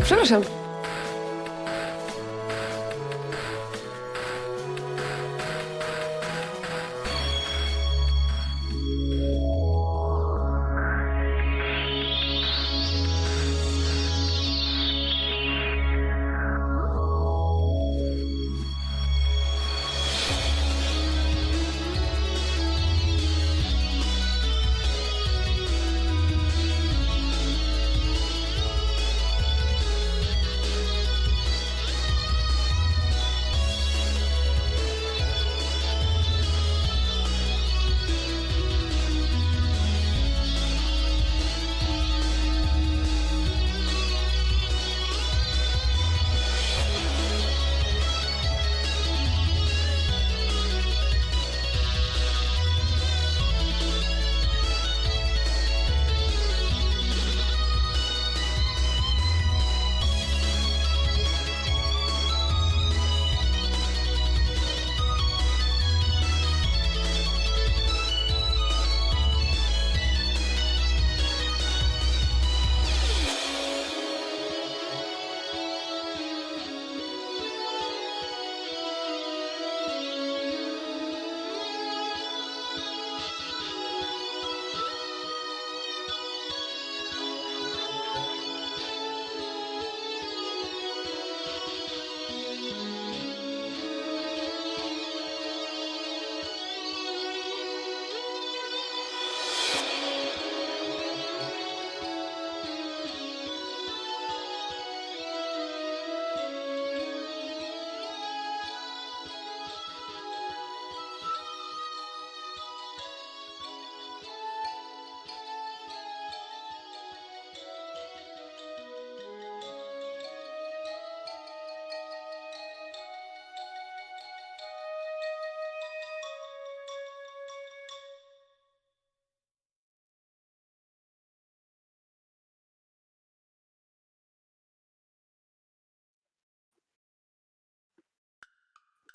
Przepraszam.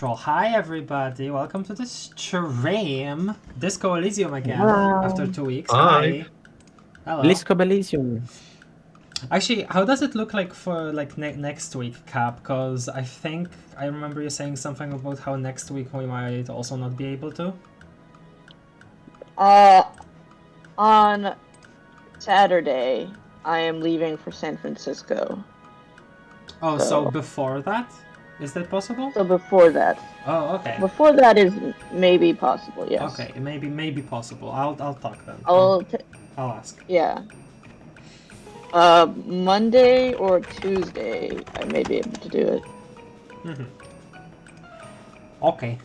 Well, hi everybody, welcome to this stream. Disco Elysium again, Wow. after 2 weeks. Hi. Hello. Disco Elysium. Actually, how does it look like for next week, Cap? Because I think I remember you saying something about how next week we might also not be able to. On Saturday, I am leaving for San Francisco. Oh, so before that? Is that possible? So before that. Oh, okay. Before that is maybe possible, yes. Okay, maybe possible. I'll talk then. I'll ask. yeah. Monday or Tuesday, I may be able to do it. Okay.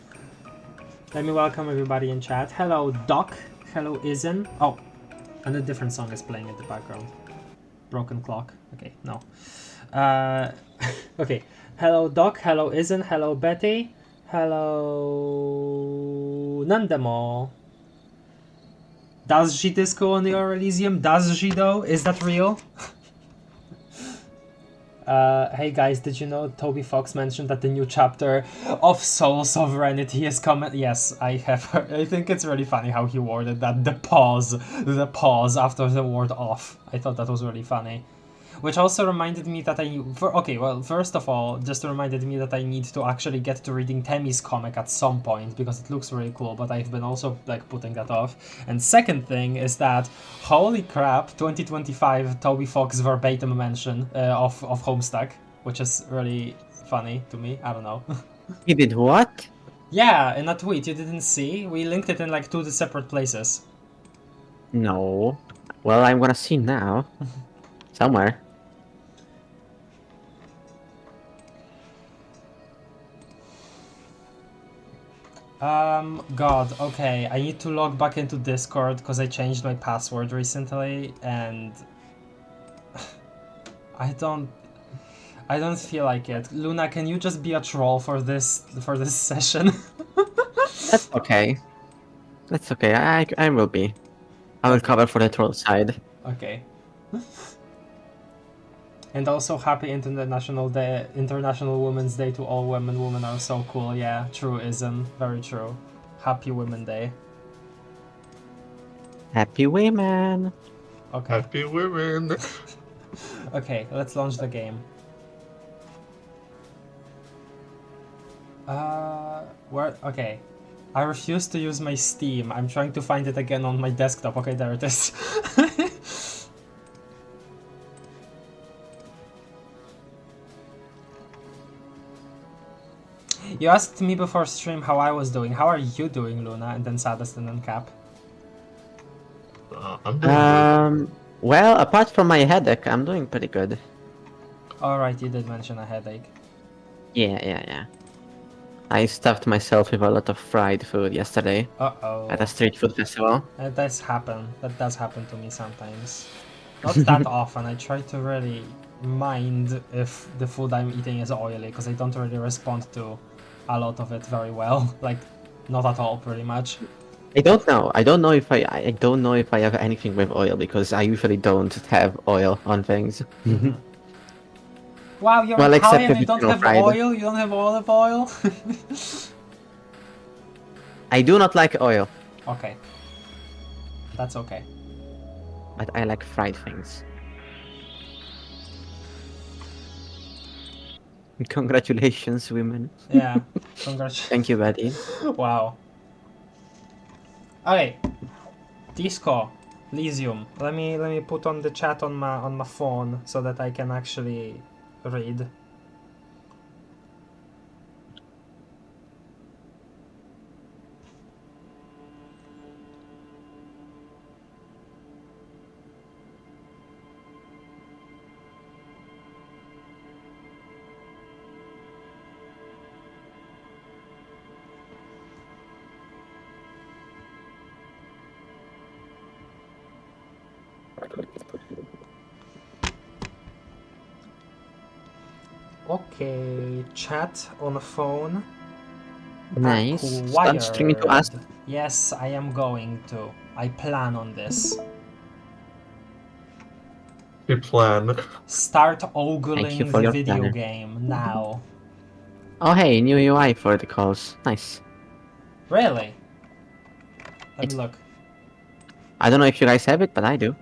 Let me welcome everybody in chat. Hello, Doc. Hello, Izen. Oh, and a different song is playing in the background. Broken Clock. Okay, no. Okay. Hello, Doc. Hello, Izen. Hello, Betty. Hello, Nandemo. Does she disco on your Elysium? Does she though? Is that real? Hey guys, did you know Toby Fox mentioned that the new chapter of Soul Sovereignty is coming? Yes, I have heard. I think it's really funny how he worded that. The pause after the word off. I thought that was really funny. Which also reminded me that first of all, just reminded me that I need to actually get to reading Temmie's comic at some point, because it looks really cool, but I've been also like putting that off. And second thing is that, holy crap, 2025 Toby Fox verbatim mention of Homestuck, which is really funny to me, I don't know. He did what? Yeah, in a tweet, you didn't see? We linked it in like 2 separate places. No. Well, I'm gonna see now. Somewhere. God, okay, I need to log back into Discord because I changed my password recently and I don't feel like it. Luna, can you just be a troll for this session? That's okay. That's okay. I will be. I will cover for the troll side. Okay. And also happy International Women's Day to all women. Women are so cool. Yeah, true, isn't very true. Happy Women Day. Happy women. Okay. Happy women. Okay, let's launch the game. Where? Okay. I refuse to use my Steam. I'm trying to find it again on my desktop. Okay, there it is. You asked me before stream how I was doing. How are you doing, Luna? And then Saddest and then Cap. I'm doing good. Well, apart from my headache, I'm doing pretty good. Alright, you did mention a headache. Yeah. I stuffed myself with a lot of fried food yesterday Uh-oh. at a street food festival. That does happen. That does happen to me sometimes. Not that often. I try to really mind if the food I'm eating is oily, because I don't really respond to a lot of it very well. Like, not at all, pretty much. I don't know. I don't know if I don't know if I have anything with oil because I usually don't have oil on things. Wow, you're Well, except Italian, if you it's don't not have fried. oil? You don't have olive oil? I do not like oil, Okay. That's okay. but I like fried things. Congratulations, women. Yeah. Congratulations. Thank you, Betty. Wow. Okay. Disco. Elysium. Let me put on the chat on my phone so that I can actually read. Okay, chat on the phone. Nice. Start streaming to us. Yes, I am going to. I plan on this. Good plan. Start Thank you ogling for the your video planner. game now. Oh hey, new UI for the calls. Nice. Really? Let me It's- look. I don't know if you guys have it, but I do.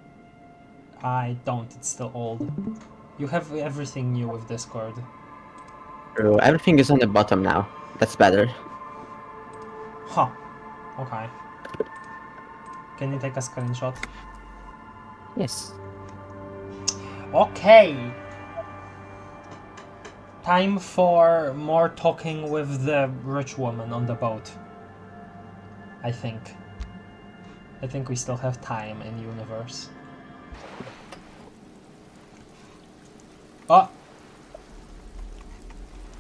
I don't, it's still old. You have everything new with Discord. True. Everything is on the bottom now. That's better. Huh. Okay. Can you take a screenshot? Yes. Okay. Time for more talking with the rich woman on the boat. I think. I think we still have time in universe. Oh!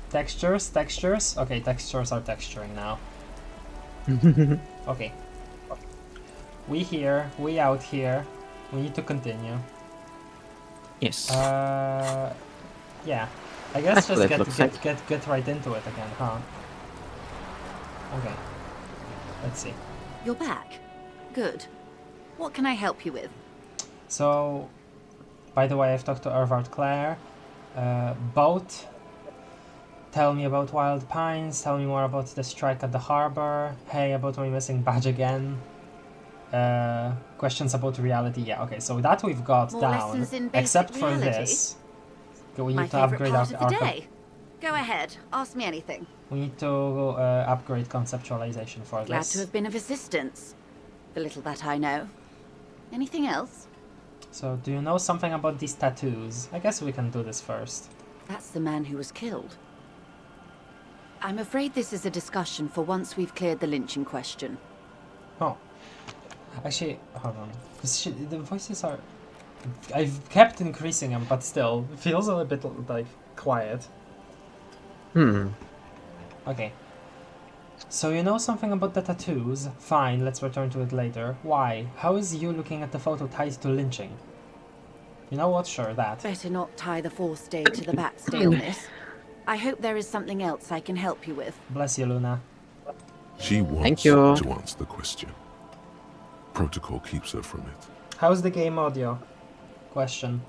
Textures? Okay, textures are texturing now. Okay. We here, we out here. We need to continue. Yes. Yeah. I guess That's what it looks just like. get right into it again, huh? Okay. Let's see. You're back. Good. What can I help you with? So, by the way, I've talked to Ervard Clare. Boat. Tell me about Wild Pines. Tell me more about the strike at the harbor. Hey, about my missing badge again. Questions about reality. Yeah, okay, so that we've got More down. lessons in basic Except for reality? this. Okay, we My need to favourite upgrade part of the our day. Go ahead. Ask me anything. we need to upgrade conceptualization for Glad this. to have been of assistance. The little that I know. Anything else? So, do you know something about these tattoos? I guess we can do this first. That's the man who was killed. I'm afraid this is a discussion for once we've cleared the lynching question. Oh. Actually, hold on. 'Cause the voices are... I've kept increasing them, but still, it feels a little bit, like, quiet. Okay. So you know something about the tattoos? Fine, let's return to it later. Why? How is you looking at the photo tied to lynching? You know what? Sure, that. Better not tie the fourth day to the backstay on this. I hope there is something else I can help you with. Bless you, Luna. She wants Thank you. to answer the question. Protocol keeps her from it. How's the game audio? Question.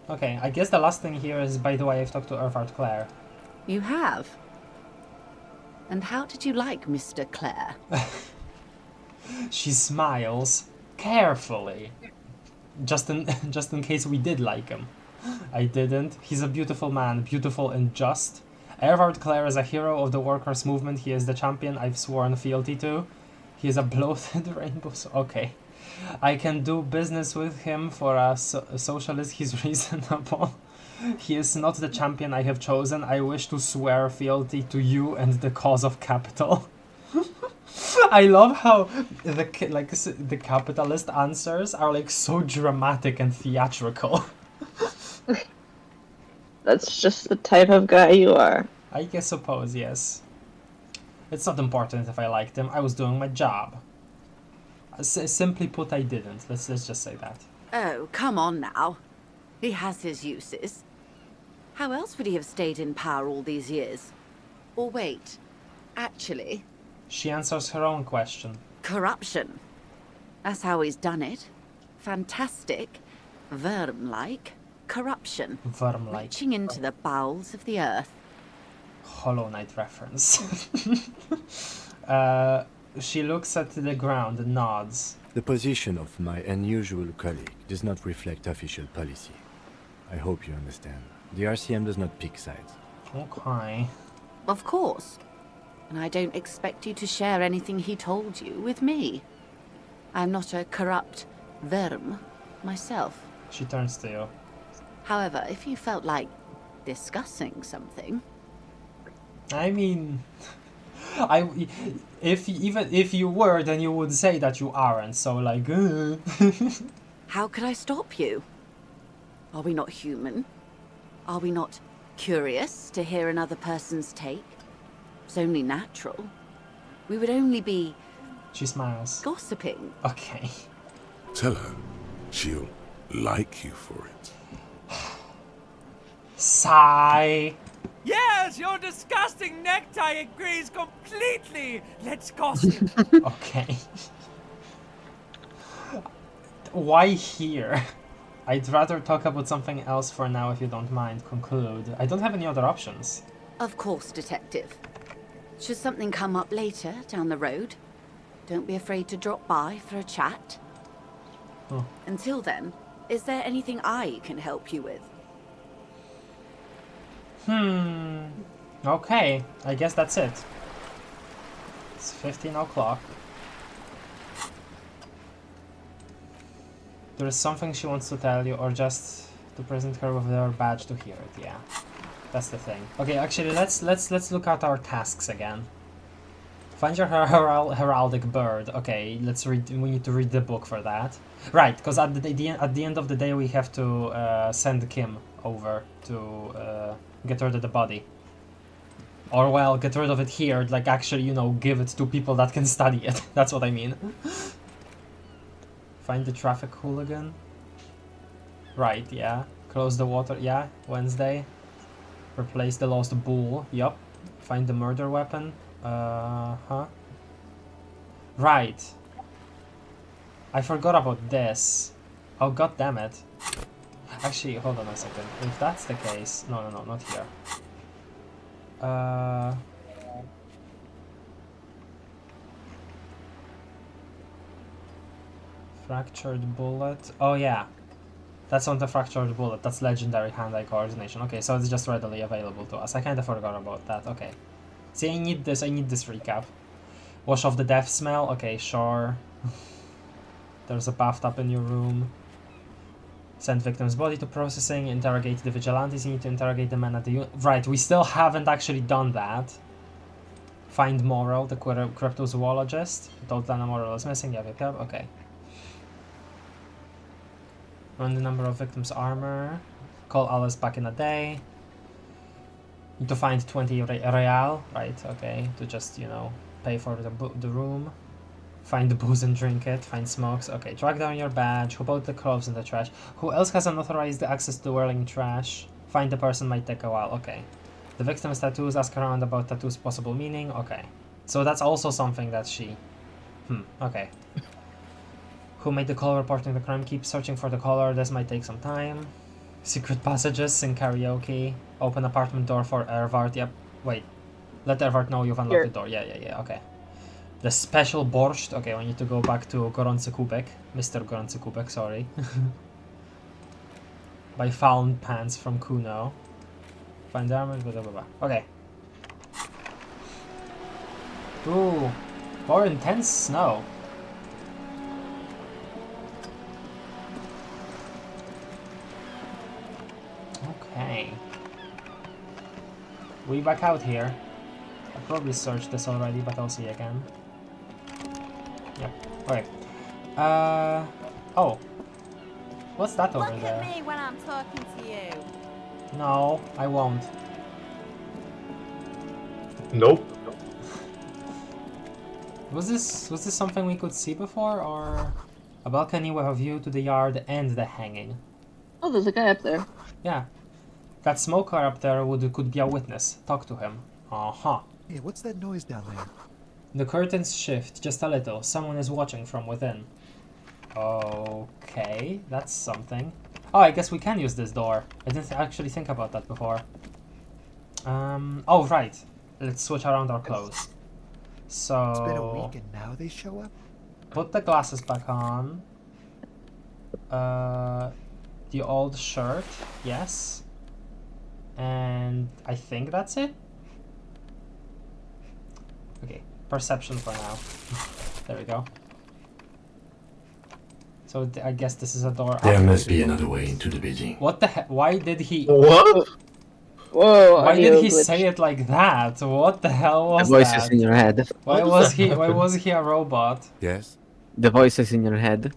Okay, I guess the last thing here is, by the way, I've talked to Ervard Clare. You have? And how did you like Mr. Clare? She smiles carefully. Just in case we did like him. I didn't. He's a beautiful man, beautiful and just. Ervard Clare is a hero of the workers' movement. He is the champion I've sworn fealty to. He is a bloated rainbow. Okay. I can do business with him. For a socialist, he's reasonable. He is not the champion I have chosen. I wish to swear fealty to you and the cause of capital. I love how the capitalist answers are like so dramatic and theatrical. That's just the type of guy you are. I guess suppose, yes. It's not important if I liked him. I was doing my job. Simply put, I didn't. Let's just say that. Oh, come on now. He has his uses. How else would he have stayed in power all these years? Or wait, actually... She answers her own question. Corruption. That's how he's done it. Fantastic, worm-like corruption. Worm-like. Reaching into the bowels of the earth. Hollow Knight reference. She looks at the ground and nods. The position of my unusual colleague does not reflect official policy. I hope you understand. The RCM does not pick sides. Okay. Of course. And I don't expect you to share anything he told you with me. I'm not a corrupt worm myself. She turns to you. However, if you felt like discussing something... I mean... Even if you were, then you would say that you aren't, so like... How could I stop you? Are we not human? Are we not curious to hear another person's take? It's only natural. We would only be... She smiles. Gossiping. Okay. Tell her she'll like you for it. Sigh. Yes, your disgusting necktie agrees completely. Let's gossip. Okay. Why here? I'd rather talk about something else for now if you don't mind. Conclude. I don't have any other options. Of course, Detective. Should something come up later down the road, don't be afraid to drop by for a chat. Oh. Until then, is there anything I can help you with? Okay, I guess that's it. It's 15 o'clock. There is something she wants to tell you, or just to present her with her badge to hear it. Yeah, that's the thing. Okay, actually, let's look at our tasks again. Find your heraldic bird. Okay, let's read. We need to read the book for that. Right, because at the end of the day we have to send Kim over to get rid of the body. Or well, get rid of it here. Like actually, you know, give it to people that can study it. That's what I mean. Find the traffic hooligan. Right, yeah. Close the water. Yeah. Wednesday. Replace the lost bull. Yup. Find the murder weapon. Right. I forgot about this. Oh, god damn it. Actually, hold on a second. If that's the case... No, not here. Fractured bullet. Oh, yeah. That's on the fractured bullet. That's legendary hand-eye coordination. Okay, so it's just readily available to us. I kind of forgot about that. Okay. See, I need this recap. Wash off the death smell. Okay, sure. There's a bathtub in your room. Send victim's body to processing. Interrogate the vigilantes. You need to interrogate the men at the... Right, we still haven't actually done that. Find Moral, the cryptozoologist. Told Lana Moral is missing. Yep. Okay. Run the number of victims' armor. Call Alice back in a day. Need to find 20 real. Right, okay. To just, you know, pay for the room. Find the booze and drink it. Find smokes. Okay, track down your badge. Who bought the clothes in the trash? Who else has unauthorized access to whirling trash? Find the person might take a while. Okay. The victim's tattoos. Ask around about tattoos' possible meaning. Okay. So that's also something that she... okay. Who made the call reporting the crime? Keep searching for the caller. This might take some time. Secret passages. Sing karaoke. Open apartment door for Ervard. Yep. Wait. Let Ervard know you've unlocked the door. Yeah. Okay. The special borscht. Okay, we need to go back to Gorący Kubek. Mr. Gorący Kubek, sorry. By found pants from Kuno. Find the armor, blah. Okay. Ooh, more intense snow. Okay. We back out here. I probably searched this already, but I'll see again. Yep. Okay. Oh. What's that over Look there? at me when I'm talking to you. No, I won't. Nope. Was this something we could see before, or a balcony with a view to the yard and the hanging? Oh, there's a guy up there. Yeah. That smoker up there could be a witness. Talk to him. Uh-huh. Hey, what's that noise down there? The curtains shift just a little. Someone is watching from within. Okay, that's something. Oh, I guess we can use this door. I didn't actually think about that before. Oh, right. Let's switch around our clothes. So... It's been a week and now they show up? Put the glasses back on. The old shirt, yes. And I think that's it. Okay, perception for now. There we go. So I guess this is a door. There must be another way into the building. What the heck? Why did he? What? Whoa, Why did audio he glitch. say it like that? What the hell The was voices that? in your head. Why was he? Why was he a robot? Yes? The voices in your head.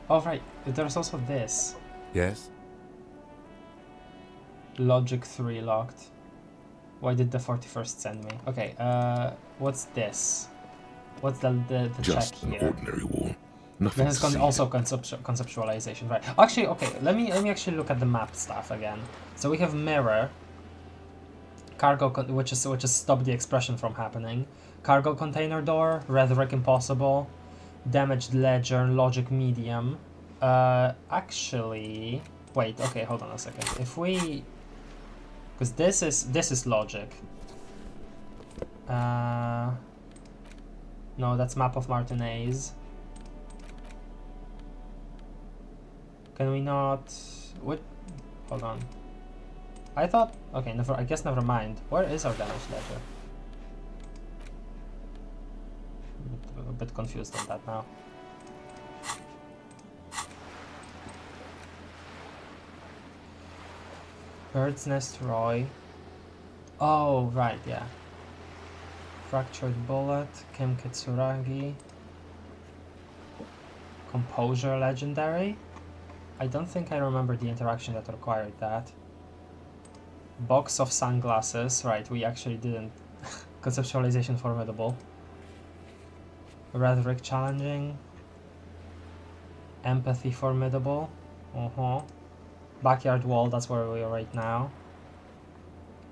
Oh right, there's also this. Yes? Logic 3 locked. Why did the 41st send me? Okay, what's this? What's the Just check an here? ordinary wall. Nothing This to is see. also conceptualization, right? Actually, okay. Let me actually look at the map stuff again. So we have mirror, cargo, which is stop the expression from happening. Cargo container door, rhetoric impossible, damaged ledger, logic medium. Actually, wait. Okay, hold on a second. If we, because this is logic. No, that's map of Martinez. Can we not? What? Hold on. I thought. Okay, never. I guess never mind. Where is our damage ledger? I'm a bit confused on that now. Bird's Nest Roy. Oh right, yeah. Fractured Bullet, Kim Kitsuragi. Composure Legendary. I don't think I remember the interaction that required that. Box of sunglasses. Right, we actually didn't. Conceptualization formidable. Rhetoric challenging. Empathy formidable. Backyard wall, that's where we are right now.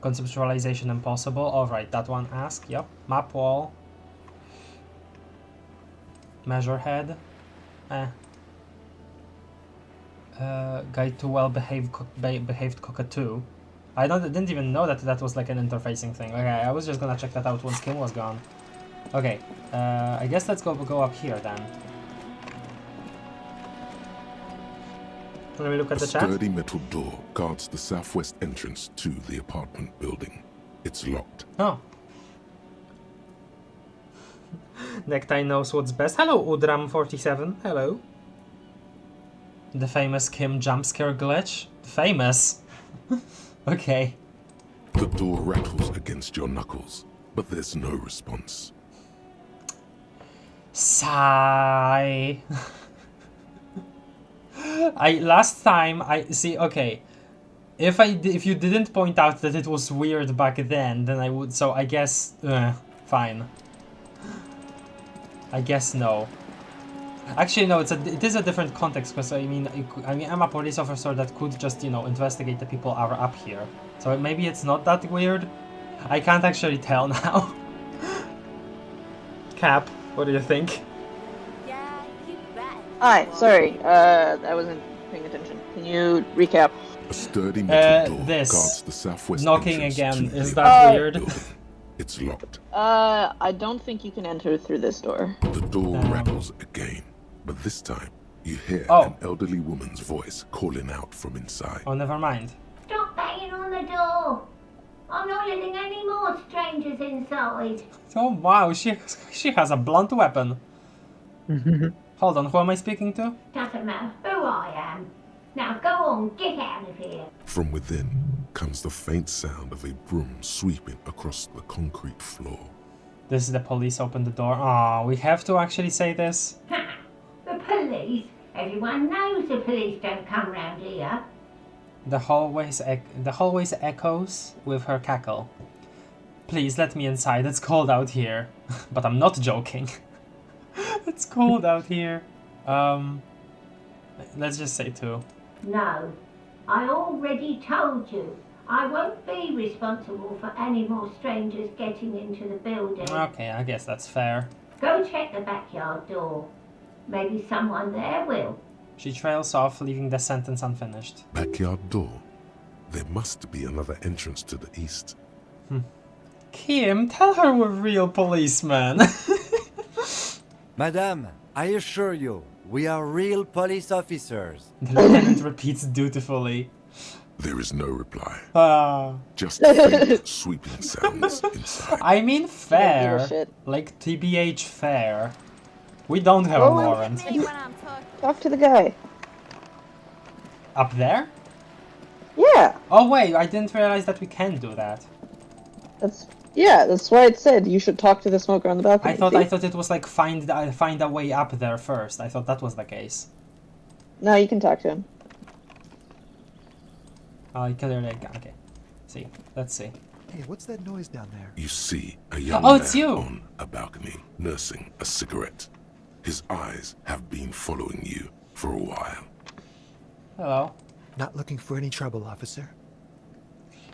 Conceptualization impossible. Alright, that one ask. Yep. Map wall. Measure head. Guide to well-behaved behaved cockatoo. I didn't even know that was like an interfacing thing. Okay, I was just gonna check that out once Kim was gone. Okay, I guess let's go up here then. Let me look at the A chat. sturdy metal door guards the southwest entrance to the apartment building. It's locked. Oh. Necktie knows what's best. Hello, Udram47. Hello. The famous Kim jump scare glitch. Famous. Okay. The door rattles against your knuckles, but there's no response. Sigh. Last time I see. Okay, if you didn't point out that it was weird back then I would. So I guess fine. I guess no. Actually, no. It is a different context because I mean I'm a police officer that could just investigate the people are up here. So maybe it's not that weird. I can't actually tell now. Cap, what do you think? Yeah, you bet. Hi, sorry, I wasn't paying attention. Can you recap? A sturdy metal door this. guards the southwest Knocking entrance again. to Is the that apartment weird? building. It's locked. I don't think you can enter through this door. The door rattles again, but this time you hear Oh. an elderly woman's voice calling out from inside. Oh, never mind. Stop banging on the door! I'm not letting any more strangers inside. Oh wow, she has a blunt weapon. Hold on, who am I speaking to? Doesn't matter who I am. Now go on, get out of here. From within comes the faint sound of a broom sweeping across the concrete floor. This is the police. Open the door. Oh, we have to actually say this. Ha! The police? Everyone knows the police don't come round here. The hallways echoes with her cackle. Please let me inside. It's cold out here. But I'm not joking. It's cold out here. Let's just say 2. No, I already told you. I won't be responsible for any more strangers getting into the building. Okay, I guess that's fair. Go check the backyard door. Maybe someone there will. She trails off, leaving the sentence unfinished. Backyard door. There must be another entrance to the east. Kim, tell her we're real policemen. Madame, I assure you, we are real police officers. The lieutenant repeats dutifully. There is no reply. Ah. Just faint sweeping sounds inside. I mean I don't give a fair. shit. Like TBH fair. We don't have a Oh, warrant. Me when I'm talking. Talk to the guy. Up there? Yeah, Oh wait, I didn't realize that we can do that. that's why it said you should talk to the smoker on the balcony. I thought see? it was like find a way up there first. I thought that was the case. No, you can talk to him. Oh, you clearly okay. See, let's see. Hey, what's that noise down there? You see a young Oh, man it's you. on a balcony nursing a cigarette. His eyes have been following you for a while. Hello. Not looking for any trouble, officer.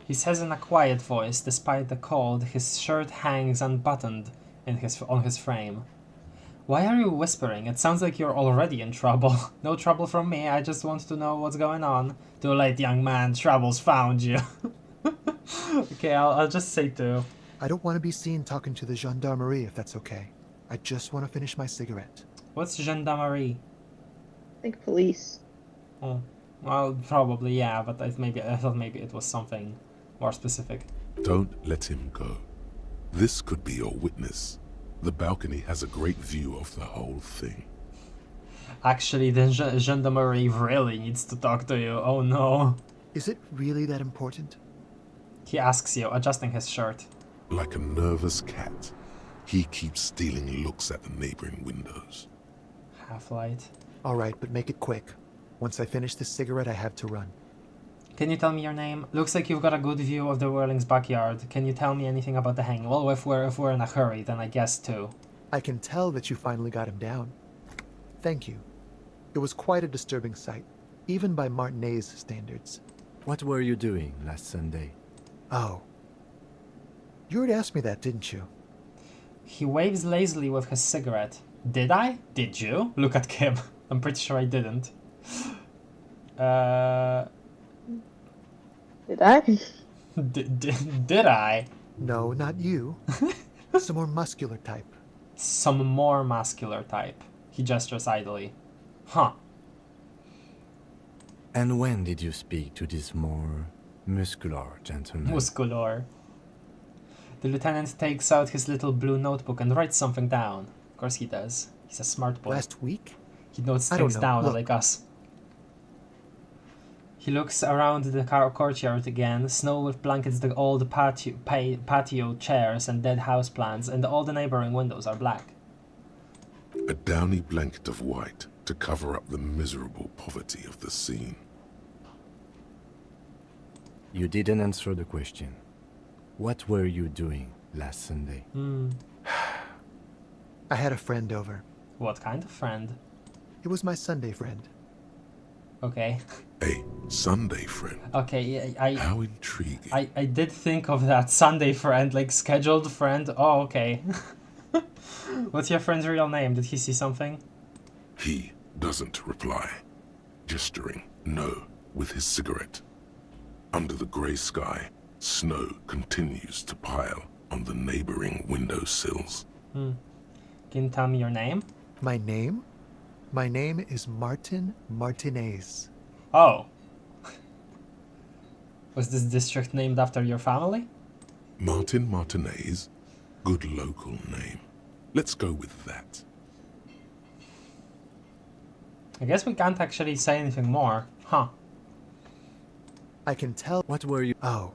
He says in a quiet voice, despite the cold, his shirt hangs unbuttoned on his frame. Why are you whispering? It sounds like you're already in trouble. No trouble from me, I just want to know what's going on. Too late, young man, trouble's found you. Okay, I'll just say 2. I don't want to be seen talking to the gendarmerie if that's okay. I just want to finish my cigarette. What's gendarmerie? I think police. Oh, well, probably, yeah, but I thought maybe it was something more specific. Don't let him go. This could be your witness. The balcony has a great view of the whole thing. Actually, the gendarmerie really needs to talk to you. Oh no. Is it really that important? He asks you, adjusting his shirt. Like a nervous cat, he keeps stealing looks at the neighboring windows. Half-light. Alright, but make it quick. Once I finish this cigarette, I have to run. Can you tell me your name? Looks like you've got a good view of the Whirling's backyard. Can you tell me anything about the hanging? Well, if we're in a hurry, then I guess 2. I can tell that you finally got him down. Thank you. It was quite a disturbing sight, even by Martinet's standards. What were you doing last Sunday? Oh. You already asked me that, didn't you? He waves lazily with his cigarette. Did I? Did you? Look at Kim. I'm pretty sure I didn't. Did I? Did I? No, not you. Some more muscular type. Some more muscular type. He gestures idly. Huh. And when did you speak to this more muscular gentleman? Muscular. The lieutenant takes out his little blue notebook and writes something down. Of course he does. He's a smart boy. Last week? He notes I don't things know. down Look. like us. He looks around the courtyard again. Snow with blankets the old patio chairs and dead houseplants, and all the neighboring windows are black. A downy blanket of white to cover up the miserable poverty of the scene. You didn't answer the question. What were you doing last Sunday? I had a friend over. What kind of friend? It was my Sunday friend. Okay. A Sunday friend. Okay, How intriguing. I did think of that. Sunday friend, like scheduled friend. Oh, okay. What's your friend's real name? Did he see something? He doesn't reply, gesturing no with his cigarette. Under the grey sky, snow continues to pile on the neighboring windowsills. Can you tell me your name? My name? My name is Martin Martinez. Oh. Was this district named after your family? Martin Martinez? Good local name. Let's go with that. I guess we can't actually say anything more. Huh. I can tell. What were you? Oh.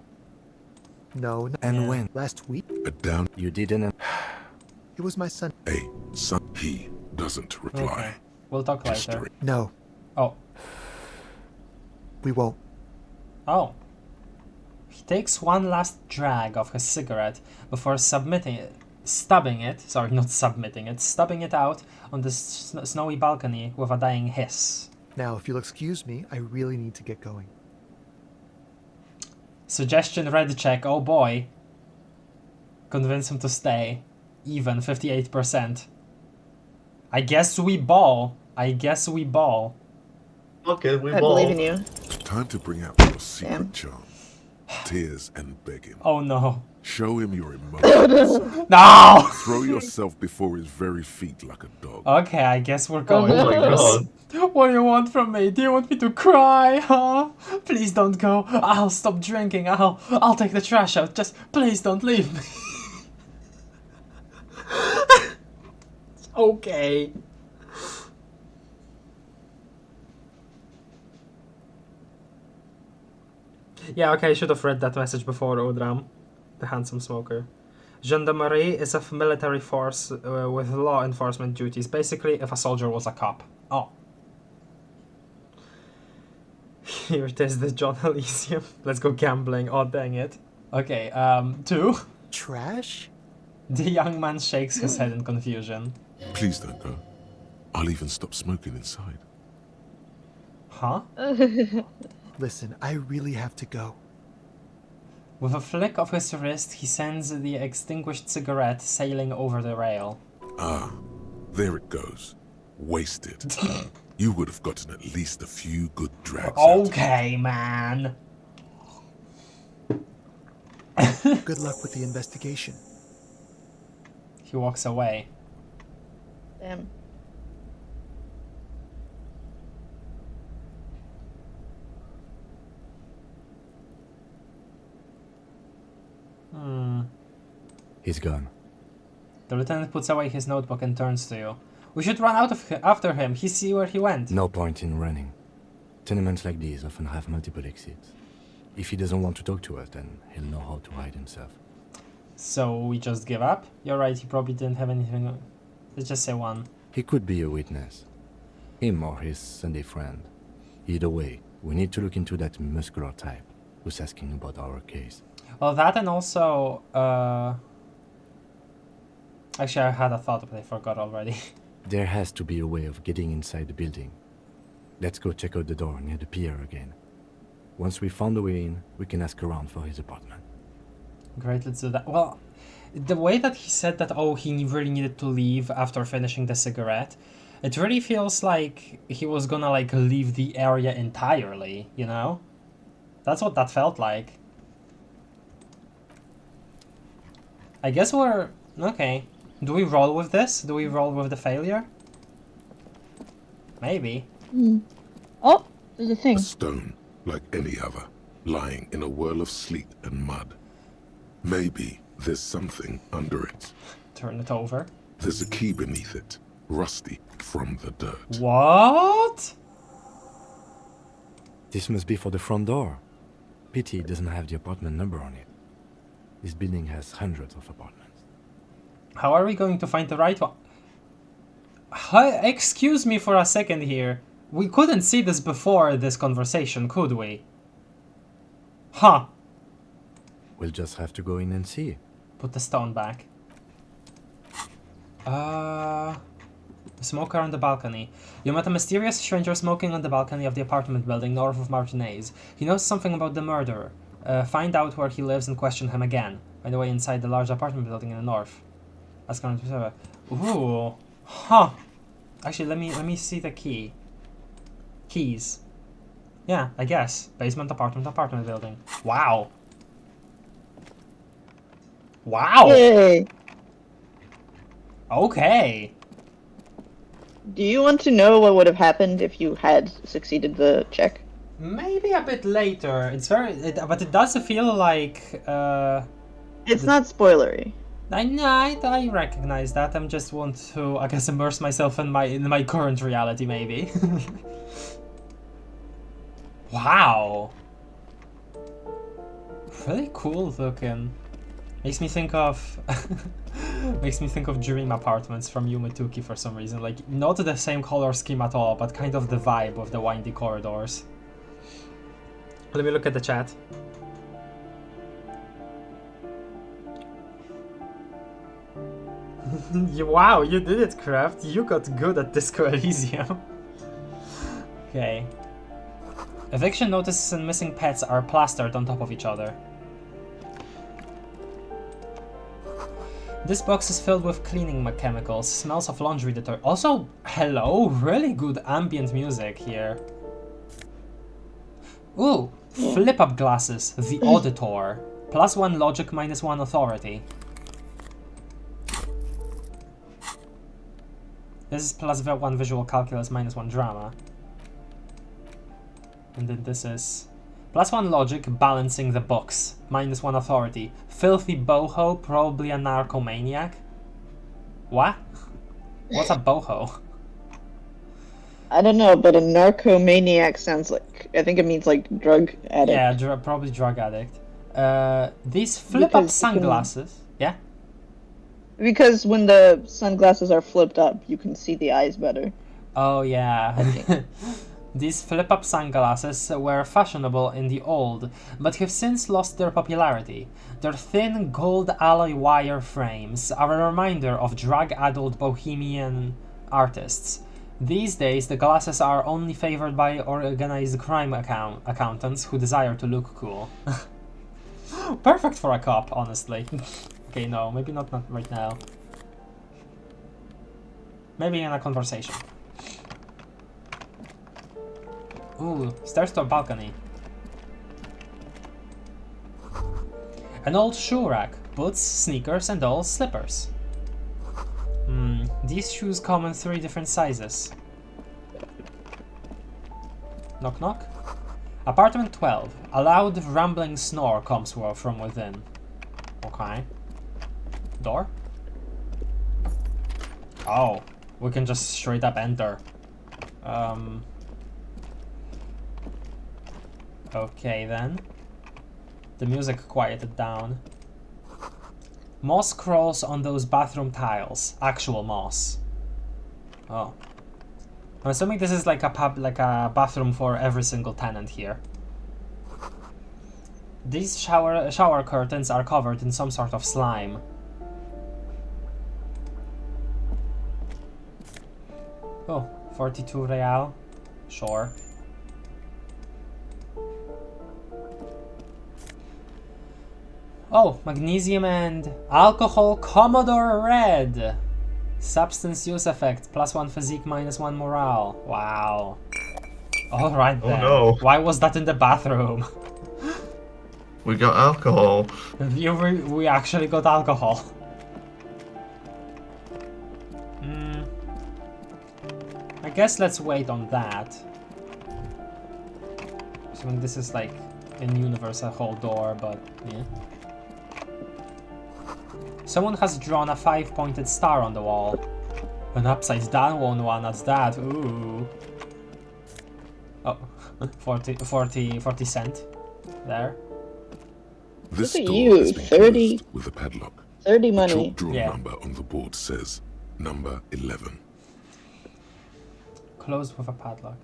No. And Yeah. when? Last week? A down You didn't. It was my son. a son. He doesn't reply. Okay. We'll talk later. History. No, Oh. we won't. Oh. He takes one last drag of his cigarette before stubbing it out on the snowy balcony with a dying hiss. Now, if you'll excuse me, I really need to get going. Suggestion red check, oh boy. Convince him to stay. Even 58%. I guess we ball. Okay, we I ball. believe in you. Time to bring out your secret Damn. charm. Tears and begging. Oh no. Show him your emotions. No! Throw yourself before his very feet like a dog. Okay, I guess we're going Oh my for this. god. What do you want from me? Do you want me to cry, huh? Please don't go. I'll stop drinking. I'll take the trash out. Just please don't leave me. Okay. Yeah, okay, I should have read that message before, Odram, the handsome smoker. Gendarmerie is a military force with law enforcement duties. Basically, if a soldier was a cop. Oh. Here it is, the John Elysium. Let's go gambling. Oh, dang it. Okay, 2. Trash? The young man shakes his head in confusion. Please don't go. I'll even stop smoking inside. Huh? Listen, I really have to go. With a flick of his wrist, he sends the extinguished cigarette sailing over the rail. Ah, there it goes. Wasted. You would have gotten at least a few good drags out. Okay, man. Good luck with the investigation. He walks away. Damn. He's gone. The lieutenant puts away his notebook and turns to you. We should run after him. He see where he went. No point in running. Tenements like these often have multiple exits. If he doesn't want to talk to us, then he'll know how to hide himself. So we just give up? You're right, he probably didn't have anything. Let's just say one. He could be a witness. Him or his Sunday friend. Either way, we need to look into that muscular type who's asking about our case. Well, that and also, actually, I had a thought, but I forgot already. There has to be a way of getting inside the building. Let's go check out the door near the pier again. Once we found the way in, we can ask around for his apartment. Great, let's do that. Well, the way that he said that, oh, he really needed to leave after finishing the cigarette, it really feels like he was gonna, like, leave the area entirely, you know? That's what that felt like. I guess we're... okay. Do we roll with this? Do we roll with the failure? Maybe. Oh, there's a thing. A stone, like any other, lying in a whirl of sleet and mud. Maybe there's something under it. Turn it over. There's a key beneath it, rusty from the dirt. What? This must be for the front door. Pity it doesn't have the apartment number on it. This building has hundreds of apartments. How are we going to find the right one? Hi, excuse me for a second here. We couldn't see this before this conversation, could we? Huh. We'll just have to go in and see. Put the stone back. The smoker on the balcony. You met a mysterious stranger smoking on the balcony of the apartment building north of Martinez. He knows something about the murderer. Find out where he lives and question him again. By the way, inside the large apartment building in the north. That's going to be... ooh. Huh. Actually, let me see the key. Keys. Yeah, I guess. Basement, apartment building. Wow. Wow. Yay. Okay. Do you want to know what would have happened if you had succeeded the check? Maybe a bit later. It's very... but it does feel like... It's not spoilery. I recognize that. I just want to, I guess, immerse myself in my current reality, maybe. Wow. Really cool looking. Makes me think of Dream Apartments from Yumituki for some reason. Like, not the same color scheme at all, but kind of the vibe of the windy corridors. Let me look at the chat. Wow, you did it, Craft. You got good at Disco Elysium. Okay. Eviction notices and missing pets are plastered on top of each other. This box is filled with cleaning chemicals, smells of laundry detergent. Also, hello, really good ambient music here. Ooh, flip up glasses, the Auditor. +1 logic, -1 authority. This is +1 visual calculus, -1 drama. And then this is +1 logic, balancing the books, -1 authority. Filthy boho, probably a narcomaniac. What? What's a boho? I don't know, but a narcomaniac sounds like, I think it means like drug addict. Yeah, probably drug addict. These flip-up sunglasses. Yeah? Because when the sunglasses are flipped up, you can see the eyes better. Oh yeah. These flip-up sunglasses were fashionable in the old, but have since lost their popularity. Their thin gold alloy wire frames are a reminder of drug-addled bohemian artists. These days, the glasses are only favored by organized crime accountants who desire to look cool. Perfect for a cop, honestly. Okay, no, maybe not right now. Maybe in a conversation. Ooh, stairs to a balcony. An old shoe rack, boots, sneakers, and old slippers. These shoes come in 3 different sizes. Knock knock. Apartment 12. A loud rumbling snore comes from within. Okay. Door? Oh, we can just straight up enter. Okay then. The music quieted down. Moss crawls on those bathroom tiles. Actual moss. Oh. I'm assuming this is like a bathroom for every single tenant here. These shower curtains are covered in some sort of slime. Oh, 42 real. Sure. Oh, magnesium and alcohol Commodore Red. Substance use effect, +1 physique, -1 morale. Wow. Alright then. Oh no. Why was that in the bathroom? We got alcohol. We actually got alcohol. I guess let's wait on that. Assuming this is like in universe a whole door, but yeah. Someone has drawn a 5-pointed star on the wall. An upside down one at that. Ooh. Oh, 40 cent. There. This Look at door you, has been 30 closed with a padlock. 30 The money. chalk drawn Yeah. number on the board says number 11. Closed with a padlock.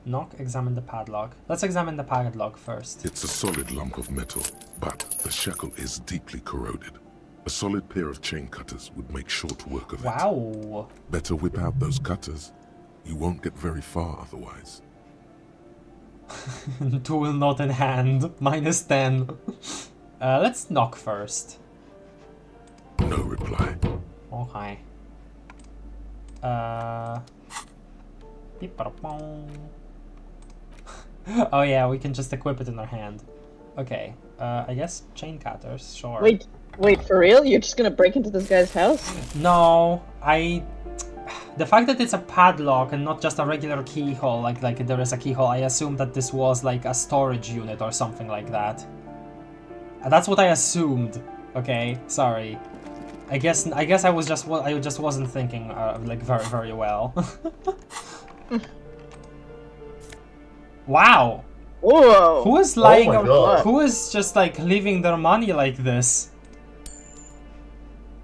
Knock, examine the padlock. Let's examine the padlock first. It's a solid lump of metal, but the shackle is deeply corroded. A solid pair of chain cutters would make short work of it. Wow. Better whip out those cutters. You won't get very far otherwise. Tool not in hand. -10. Let's knock first. No reply. Okay. Oh yeah, we can just equip it in our hand. Okay. I guess chain cutters, sure. Wait, for real? You're just gonna break into this guy's house? No, the fact that it's a padlock and not just a regular keyhole, like there is a keyhole, I assume that this was like a storage unit or something like that. That's what I assumed. Okay, sorry. I guess I just wasn't thinking like very well. Wow. Whoa! Who is lying? my God. Who is just like leaving their money like this?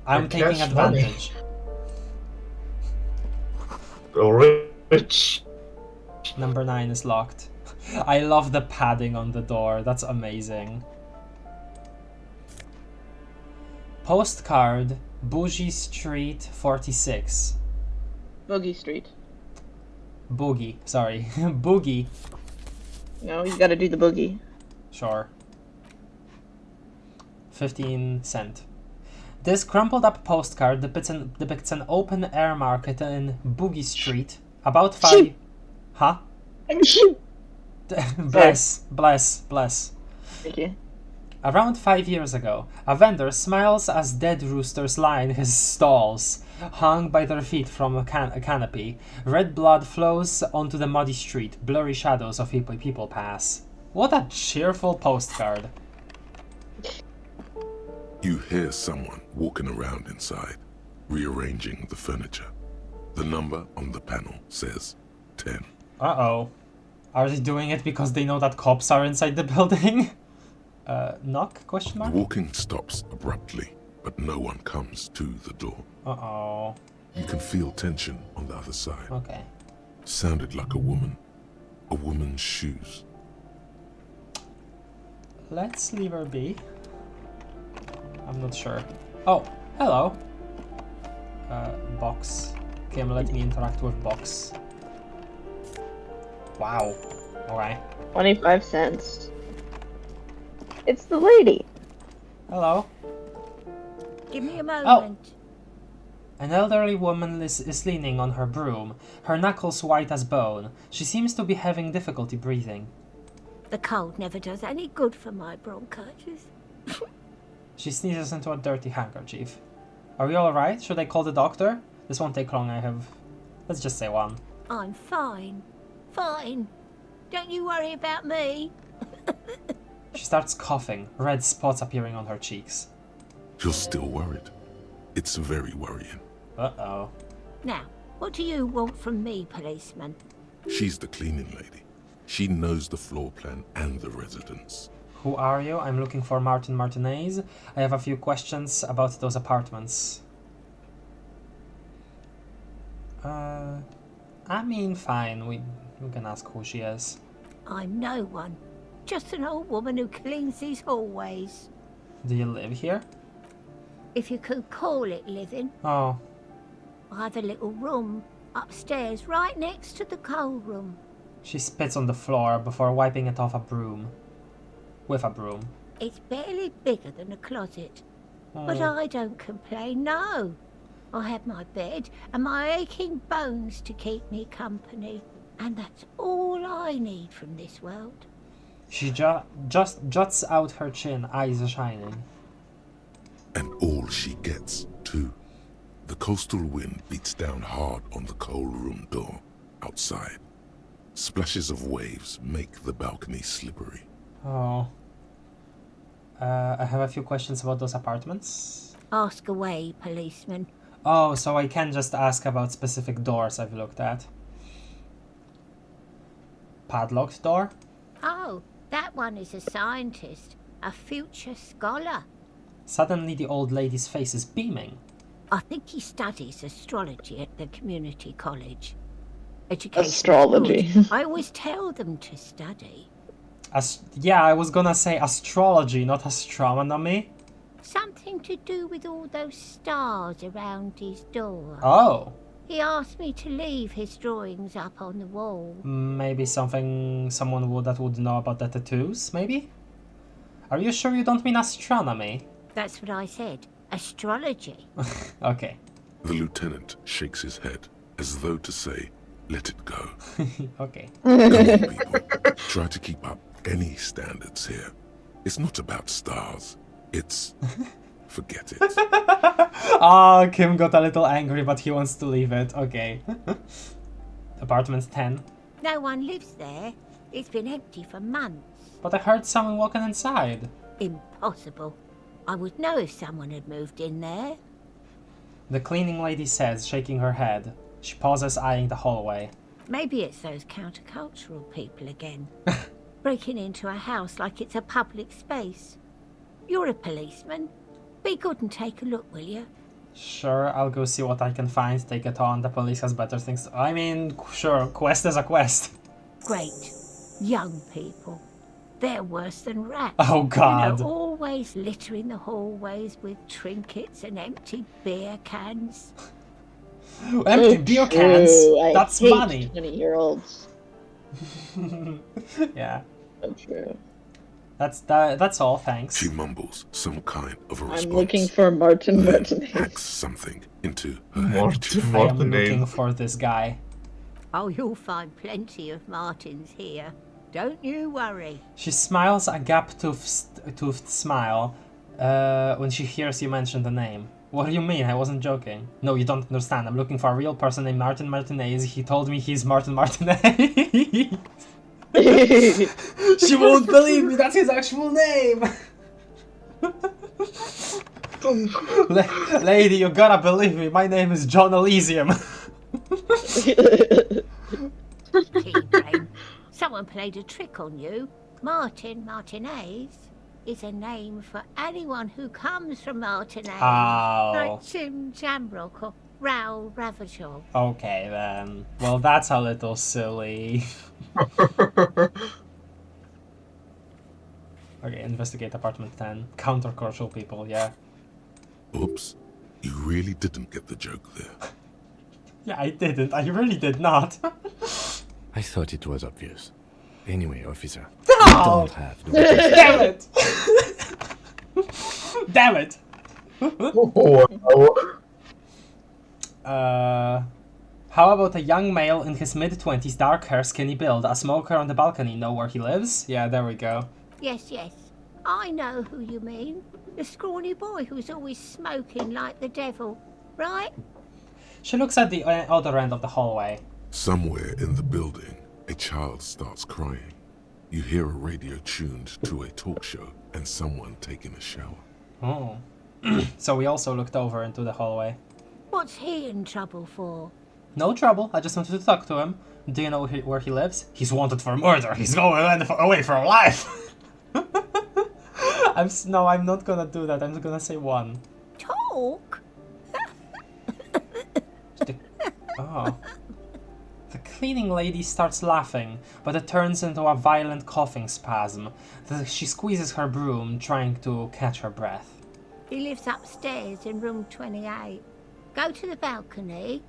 I'm For taking cash money. advantage. Rich. Number 9 is locked. I love the padding on the door. That's amazing. Postcard, Bougie Street 46. Boogie Street. Boogie, sorry. Boogie. No, you gotta do the boogie. Sure. 15 cent. This crumpled up postcard depicts an open air market in Boogie Street. About 5... Huh? Bless. Thank you. Around 5 years ago, a vendor smiles as dead roosters line his stalls, hung by their feet from a canopy. Red blood flows onto the muddy street. Blurry shadows of people pass. What a cheerful postcard. You hear someone walking around inside, rearranging the furniture. The number on the panel says 10. Uh-oh. Are they doing it because they know that cops are inside the building? Knock? Question The mark? walking stops abruptly, but no one comes to the door. Uh-oh. You can feel tension on the other side. Okay. Sounded like a woman. A woman's shoes. Let's leave her be. I'm not sure. Oh, hello. Box. Kim, let me interact with box. Wow. Alright. 25 cents. It's the lady. Hello. Give me a moment. An elderly woman is leaning on her broom, her knuckles white as bone. She seems to be having difficulty breathing. The cold never does any good for my bronchitis. She sneezes into a dirty handkerchief. Are you alright? Should I call the doctor? This won't take long, let's just say 1. I'm fine. Fine. Don't you worry about me. She starts coughing, red spots appearing on her cheeks. You're still worried. It's very worrying. Uh-oh. Now, what do you want from me, policeman? She's the cleaning lady. She knows the floor plan and the residence. Who are you? I'm looking for Martin Martinez. I have a few questions about those apartments. I mean, fine. We can ask who she is. I'm no one. Just an old woman who cleans these hallways. Do you live here? If you can call it living. Oh, I have a little room upstairs right next to the coal room. she spits on the floor before wiping it off with a broom. It's barely bigger than a closet. But Oh. I don't complain, no. I have my bed and my aching bones to keep me company. And that's all I need from this world. She just juts out her chin, eyes shining. And all she gets, too. The coastal wind beats down hard on the coal room door outside. Splashes of waves make the balcony slippery. Oh. I have a few questions about those apartments. Ask away, policeman. Oh, so I can just ask about specific doors I've looked at. Padlocked door? Oh, that one is a scientist, a future scholar. Suddenly the old lady's face is beaming. I think he studies astrology at the community college. Education is Astrology. good. I always tell them to study. Yeah, I was gonna say astrology, not astronomy. Something to do with all those stars around his door. Oh, He asked me to leave his drawings up on the wall. maybe someone would know about the tattoos, maybe? Are you sure you don't mean astronomy? That's what I said. Astrology. Okay. The lieutenant shakes his head as though to say, let it go. Okay. Come on, people. Try to keep up any standards here. It's not about stars. It's... forget it. Ah, Kim got a little angry, but he wants to leave it. Okay. Apartment 10. No one lives there. It's been empty for months. But I heard someone walking inside. Impossible. I would know if someone had moved in there. The cleaning lady says, shaking her head. She pauses, eyeing the hallway. Maybe it's those countercultural people again. Breaking into a house like it's a public space. You're a policeman. Be good and take a look, will you? Sure, I'll go see what I can find, take it on. The police has better things. I mean, sure, quest is a quest. Great. Young people. They're worse than rats. Oh, God. You know, always littering the hallways with trinkets and empty beer cans. Empty beer cans? That's hate money. 20-year-olds. Yeah. So true. That's all, thanks. She mumbles some kind of a response. I'm looking for Martin Then Martinez. hacks something into her Martin handkerchief. I am Martinez. looking for this guy. Oh, you'll find plenty of Martins here. Don't you worry. She smiles a gap-toothed smile when she hears you mention the name. What do you mean? I wasn't joking. No, you don't understand. I'm looking for a real person named Martin Martinez. He told me he's Martin Martinez. She won't believe me. That's his actual name. Lady, you gotta believe me. My name is John Elysium. Tea-brain. Someone played a trick on you. Martin Martinez is a name for anyone who comes from Martinez. Oh. Like Jim Jamrock or Raoul Ravageur. Okay then. Well, that's a little silly. Okay, investigate apartment 10. Countercultural people, yeah. Oops. You really didn't get the joke there. Yeah, I didn't. I really did not. I thought it was obvious. Anyway, officer, No! you don't have the Damn it! Damn it! How about a young male in his mid-20s, dark hair, skinny build, a smoker on the balcony? Know where he lives? Yeah, there we go. Yes, yes. I know who you mean. The scrawny boy who's always smoking like the devil, right? She looks at the other end of the hallway. Somewhere in the building, a child starts crying. You hear a radio tuned to a talk show and someone taking a shower. Oh. So we also looked over into the hallway. What's he in trouble for? No trouble, I just wanted to talk to him. Do you know where he lives? He's wanted for murder. He's going away for life. No, I'm not gonna do that. I'm gonna say one. Talk? Oh. The cleaning lady starts laughing, but it turns into a violent coughing spasm. She squeezes her broom, trying to catch her breath. He lives upstairs in room 28. Go to the balcony.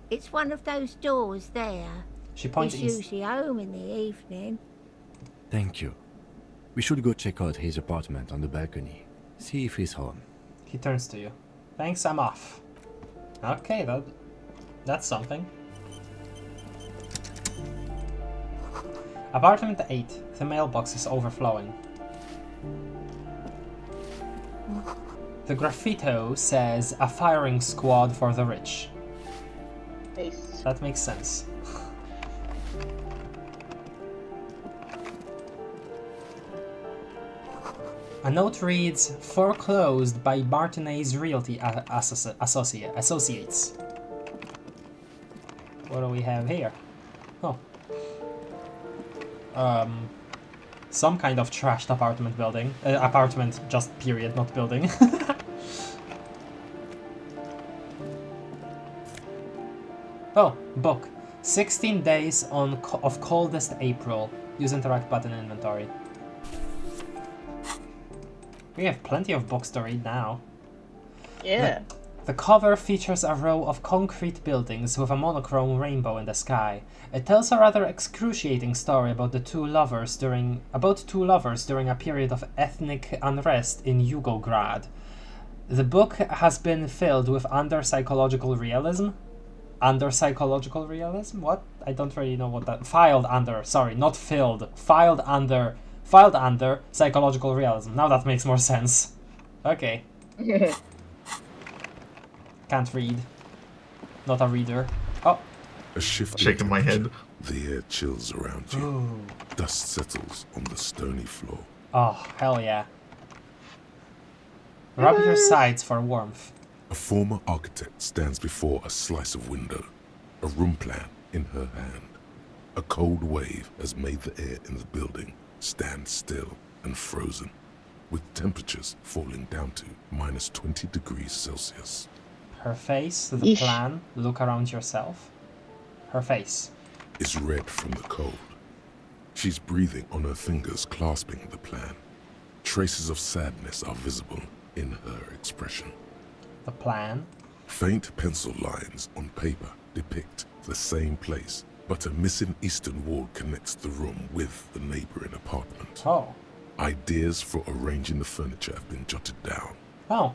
It's one of those doors there. She points He's usually home in the evening. Thank you. We should go check out his apartment on the balcony. See if he's home. He turns to you. Thanks, I'm off. Okay, that's something. Apartment 8. The mailbox is overflowing. The graffito says, a firing squad for the rich. Nice. That makes sense. A note reads, foreclosed by Martinez Realty Associates. What do we have here? Oh. Some kind of trashed apartment building. Apartment, just period, not building. Oh, book. 16 days of coldest April. Use interact button in inventory. We have plenty of books to read now. Yeah. The cover features a row of concrete buildings with a monochrome rainbow in the sky. It tells a rather excruciating story about two lovers during a period of ethnic unrest in Yugograd. The book has been filled with psychological realism. Psychological realism? What? I don't really know what that. Filed under. Sorry, not filled. Filed under psychological realism. Now that makes more sense. Okay. Can't read. Not a reader. Oh. A shift. Shaking my head. The air chills around you. Ooh. Dust settles on the stony floor. Oh, hell yeah. Rub your sides for warmth. A former architect stands before a slice of window, a room plan in her hand. A cold wave has made the air in the building stand still and frozen, with temperatures falling down to minus 20 degrees Celsius. Her face, the Eesh. plan, look around yourself. Her face. Is red from the cold. She's breathing on her fingers, clasping the plan. Traces of sadness are visible in her expression. The plan. Faint pencil lines on paper depict the same place, but a missing eastern wall connects the room with the neighboring apartment. Oh. Ideas for arranging the furniture have been jotted down. Oh.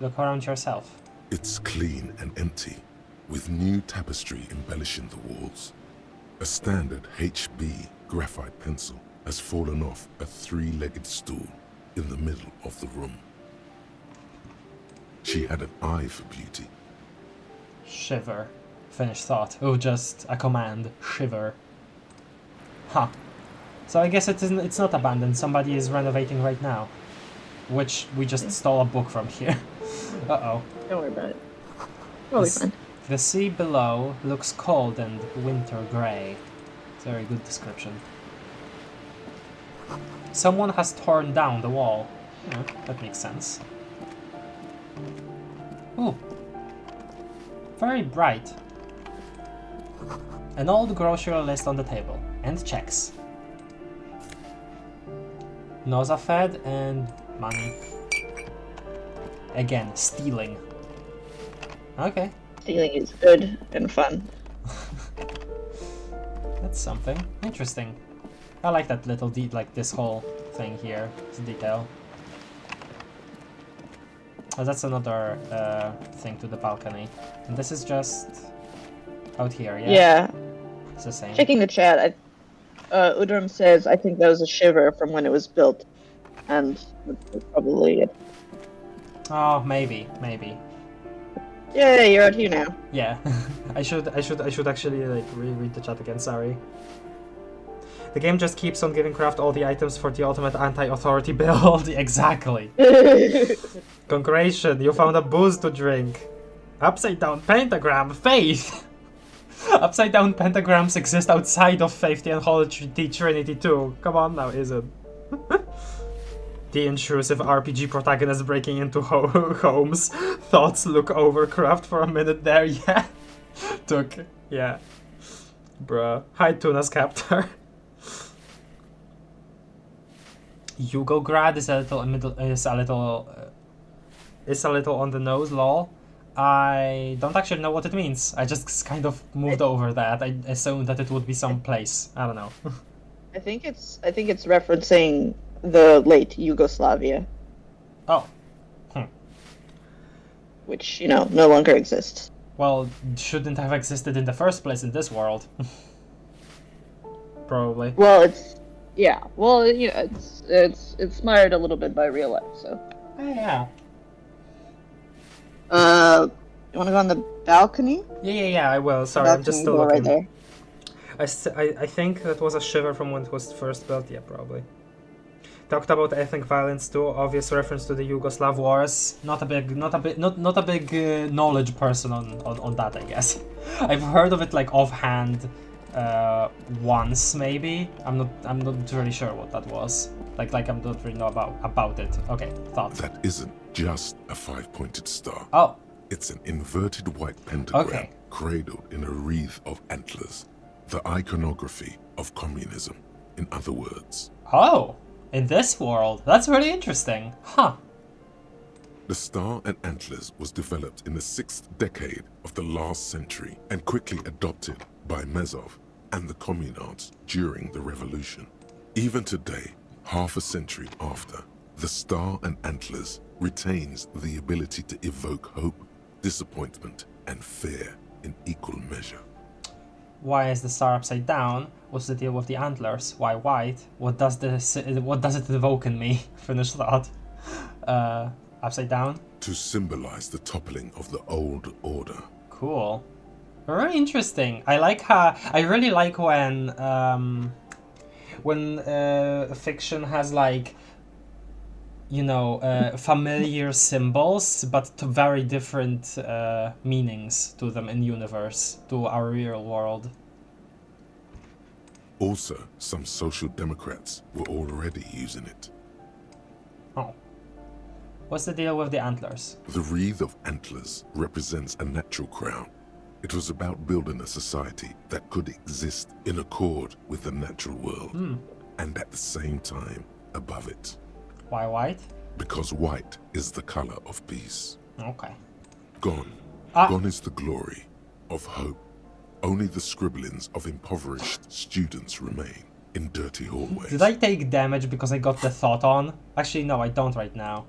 Look around yourself. It's clean and empty, with new tapestry embellishing the walls. A standard HB graphite pencil has fallen off a three-legged stool in the middle of the room. She had an eye for beauty. Shiver. Finished thought. Oh, just a command. Shiver. Huh. So I guess it's not abandoned. Somebody is renovating right now. Which we just stole a book from here. Uh-oh. Don't worry about it. Probably fine. The sea below looks cold and winter grey. It's a very good description. Someone has torn down the wall. Yeah, that makes sense. Ooh. Very bright. An old grocery list on the table. And checks. Noza fed and money. Again, stealing. Okay. Stealing is good and fun. That's something. Interesting. I like that little like this whole thing here. It's a detail. Oh, that's another thing to the balcony. And this is just out here, yeah? Yeah. It's the same. Checking the chat, Udrum says, I think that was a shiver from when it was built. And that's probably it. Oh, maybe. Yeah, you're out here now. Yeah. I should actually like reread the chat again, sorry. The game just keeps on giving Craft all the items for the ultimate anti-authority build. Exactly. Congratulations, you found a booze to drink. Upside down pentagram, faith! Upside down pentagrams exist outside of Faith, the Unholy Trinity too. Come on now, is it? The intrusive RPG protagonist breaking into homes. Thoughts look over Craft for a minute there, yeah. Yeah. Bruh. Hi, Tuna's captor. Yugograd is a little on the nose, lol. I don't actually know what it means. I just kind of moved over that. I assumed that it would be some place. I don't know. I think it's referencing the late Yugoslavia. Oh. Which, no longer exists. Well, shouldn't have existed in the first place in this world. Probably. Well, it's inspired a little bit by real life, so. Oh, yeah. You want to go on the balcony? Yeah, I will. Sorry, I'm just still looking. Right there. I think that was a shiver from when it was first built. Yeah, probably. Talked about ethnic violence too. Obvious reference to the Yugoslav wars. Not a big knowledge person on that, I guess. I've heard of it like offhand, once maybe. I'm not really sure what that was. Like I'm not really know about it. Okay, thoughts. That isn't just a five-pointed star. Oh. It's an inverted white pentagram Okay. cradled in a wreath of antlers. The iconography of communism, in other words. Oh, in this world, that's really interesting, huh? The star and antlers was developed in the 6th decade of the last century and quickly adopted by Mezov and the communards during the revolution. Even today, half a century after, the star and antlers retains the ability to evoke hope, disappointment, and fear in equal measure. Why is the star upside down? What's the deal with the antlers? Why white? What does it evoke in me? Finished thought. Upside down? To symbolize the toppling of the old order. Cool. Very interesting. I really like when fiction has like you know, familiar symbols, but to very different meanings to them in universe, to our real world. Also, some social democrats were already using it. Oh. What's the deal with the antlers? The wreath of antlers represents a natural crown. It was about building a society that could exist in accord with the natural world, and at the same time above it. Why white? Because white is the color of peace. Okay. Gone. Ah. Gone is the glory of hope. Only the scribblings of impoverished students remain in dirty hallways. Did I take damage because I got the thought on? Actually, no, I don't right now.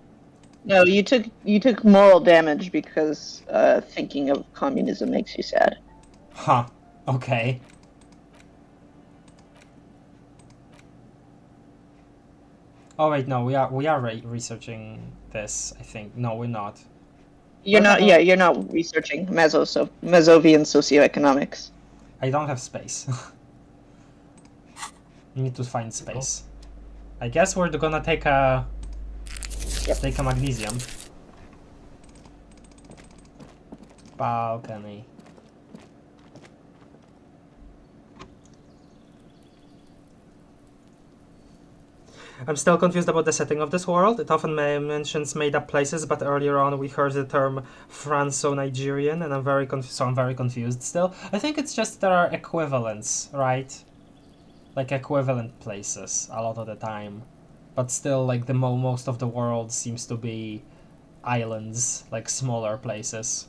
No, you took moral damage because thinking of communism makes you sad. Huh. Okay. Oh wait, no, we are researching this. I think no, we're not. You're not. Yeah, you're not researching Mesovian socioeconomics. I don't have space. Need to find space. I guess we're gonna take a magnesium. Balcony. I'm still confused about the setting of this world. It often mentions made-up places, but earlier on we heard the term Franco-Nigerian, and I'm very confused still. I think it's just there are equivalents, right? Like equivalent places a lot of the time. But still, like the most of the world seems to be islands, like smaller places.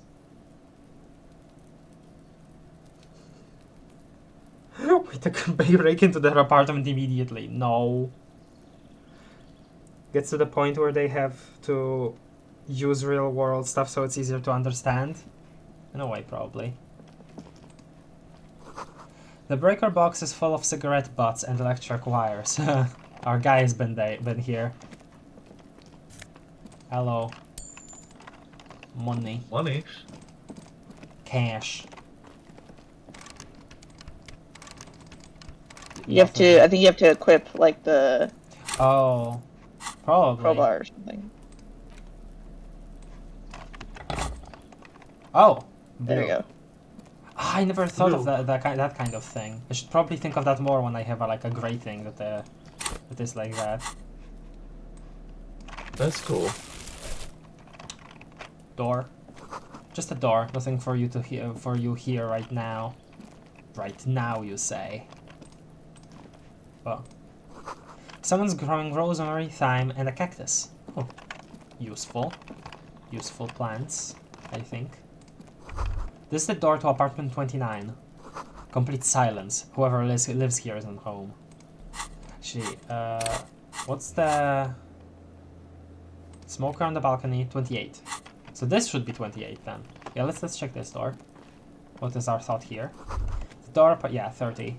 We took a break into their apartment immediately. No. Gets to the point where they have to use real world stuff so it's easier to understand. In a way, probably. The breaker box is full of cigarette butts and electric wires. Our guy has been here. Hello. Money. Money. Cash. You have to. I think you have to equip like the. Oh. Probably. Crowbar or something. Oh. There you go. I never thought of that kind of thing. I should probably think of that more when I have like a great thing that is like that. That's cool. Door. Just a door. Nothing for you to hear. For you here right now. Right now, you say. Oh. Someone's growing rosemary, thyme, and a cactus. Oh. Useful. Useful plants, I think. This is the door to apartment 29. Complete silence. Whoever lives here isn't home. Actually, what's the... Smoker on the balcony, 28. So this should be 28 then. Yeah, let's check this door. What is our thought here? The door, yeah, 30.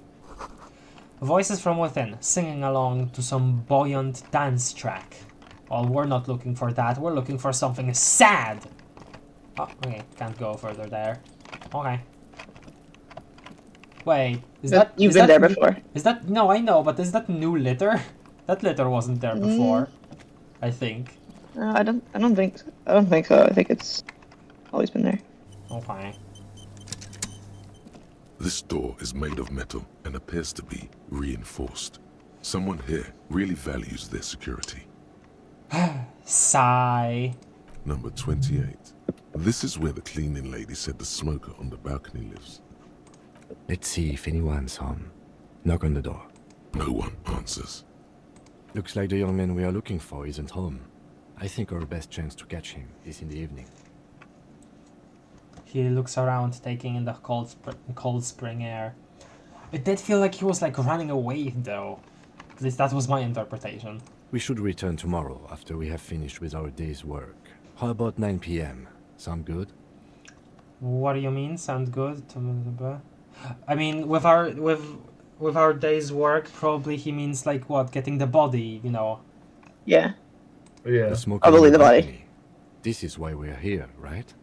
Voices from within, singing along to some buoyant dance track. Well, we're not looking for that, we're looking for something sad! Oh, okay, can't go further there. Okay. Wait, is that... You've been there before. Is that... No, I know, but is that new litter? That litter wasn't there before. I think. No, I don't think so. I don't think so. I think it's always been there. Okay. This door is made of metal and appears to be reinforced. Someone here really values their security. Sigh. Number 28. This is where the cleaning lady said the smoker on the balcony lives. Let's see if anyone's home. Knock on the door. No one answers. Looks like the young man we are looking for isn't home. I think our best chance to catch him is in the evening. He looks around, taking in the cold spring air. It did feel like he was like running away, though. At least that was my interpretation. We should return tomorrow after we have finished with our day's work. How about 9 p.m.? Sound good? What do you mean? Sound good? I mean, with our day's work, probably he means like what? Getting the body, you know? Yeah. Yeah. The smoker Probably on the body. balcony. This is why we are here, right?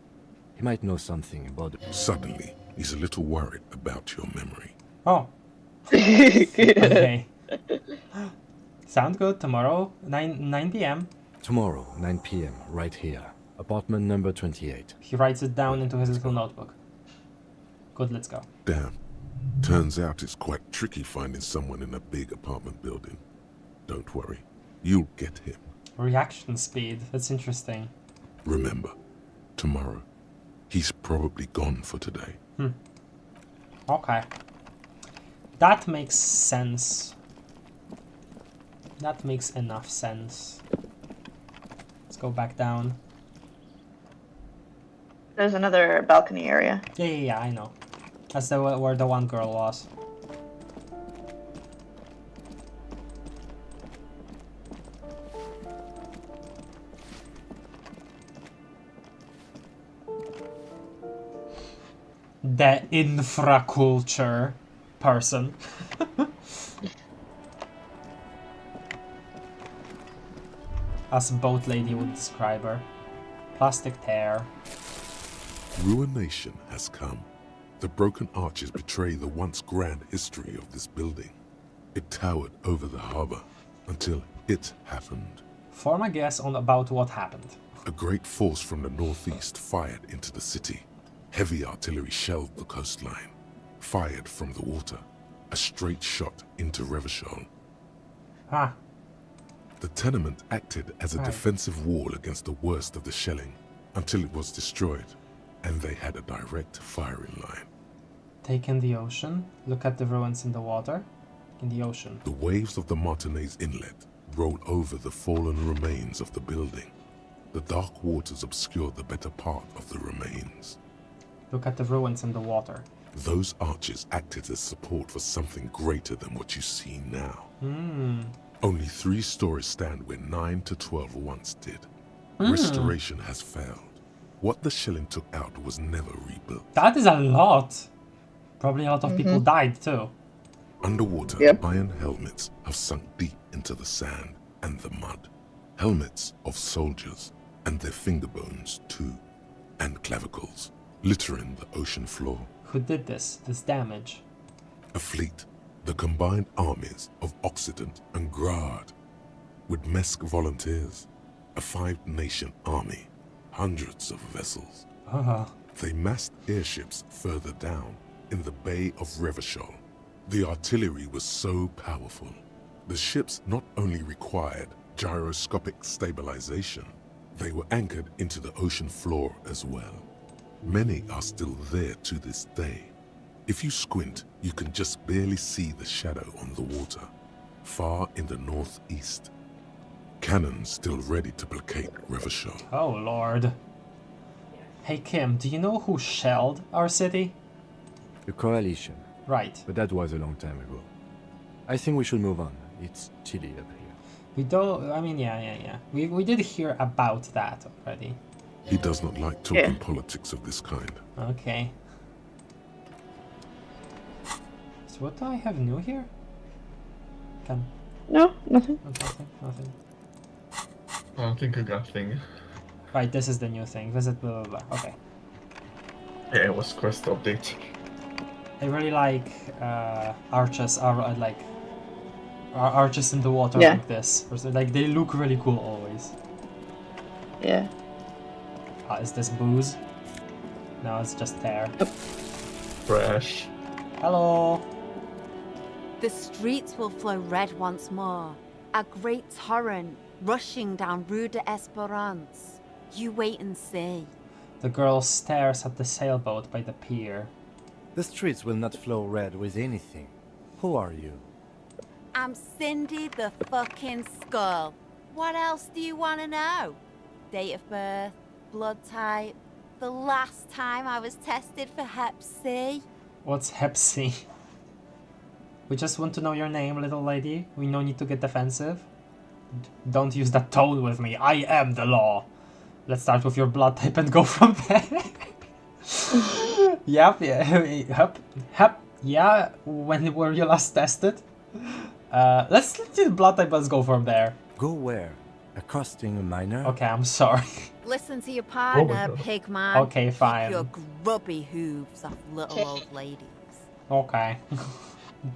He might know something about it. Suddenly, he's a little worried about your memory. Oh. Okay. Sound good. Tomorrow, 9 p.m. Tomorrow, 9 p.m., right here. Apartment number 28. He writes it down into his little notebook. Good, let's go. Damn. Turns out it's quite tricky finding someone in a big apartment building. Don't worry. You'll get him. Reaction speed. That's interesting. Remember, tomorrow. He's probably gone for today. Okay. That makes sense. That makes enough sense. Let's go back down. There's another balcony area. Yeah, I know. That's where the one girl was. The infraculture person. As Boat Lady would describe her. Plastic tear. Ruination has come. The broken arches betray the once grand history of this building. It towered over the harbor until it happened. Form a guess on about what happened. A great force from the northeast fired into the city. Heavy artillery shelled the coastline. Fired from the water. A straight shot into Revachol. Ah. The tenement acted as a Right. defensive wall against the worst of the shelling until it was destroyed, and they had a direct firing line. Take in the ocean. Look at the ruins in the water. In the ocean. The waves of the Martinez Inlet roll over the fallen remains of the building. The dark waters obscure the better part of the remains. Look at the ruins in the water. Those arches acted as support for something greater than what you see now. Only 3 stories stand where 9 to 12 once did. Restoration has failed. What the shelling took out was never rebuilt. That is a lot. Probably a lot of people died too. Underwater, Yep. iron helmets have sunk deep into the sand and the mud. Helmets of soldiers, and their finger bones too, and clavicles, littering the ocean floor. Who did this damage? A fleet, the combined armies of Occident and Grad, with Mesk volunteers, a 5-nation army, hundreds of vessels. They massed airships further down in the Bay of Revachol. The artillery was so powerful. The ships not only required gyroscopic stabilization, they were anchored into the ocean floor as well. Many are still there to this day. If you squint, you can just barely see the shadow on the water, far in the northeast. Cannons still ready to placate Revachol. Oh lord. Hey Kim, do you know who shelled our city? The coalition. Right. But that was a long time ago. I think we should move on. It's chilly up here. We don't, I mean, yeah. We did hear about that already. He does not like talking politics of this kind. Okay. So what do I have new here? Can... No, nothing. Nothing. I don't think I got a thing. Right, this is the new thing. Visit blah blah blah. Okay. Yeah, it was quest update. I really like arches are like arches in the water Yeah. like this. Or so, like they look really cool always. Yeah. Is this booze? No, it's just tear. Fresh. Hello. The streets will flow red once more. A great torrent rushing down Rue de Esperance. You wait and see. The girl stares at the sailboat by the pier. The streets will not flow red with anything. Who are you? I'm Cindy the fucking Skull. What else do you want to know? Date of birth, blood type, the last time I was tested for Hep C. What's Hep C? We just want to know your name, little lady. We no need to get defensive. Don't use that tone with me. I am the law. Let's start with your blood type and go from there. Yep. Yeah, when were you last tested? Let's do the blood type, let's go from there. Go where? Accosting a miner? Okay, I'm sorry. Listen to your partner, God. pig man. Okay, fine. Keep your grubby hooves off little old ladies. Okay.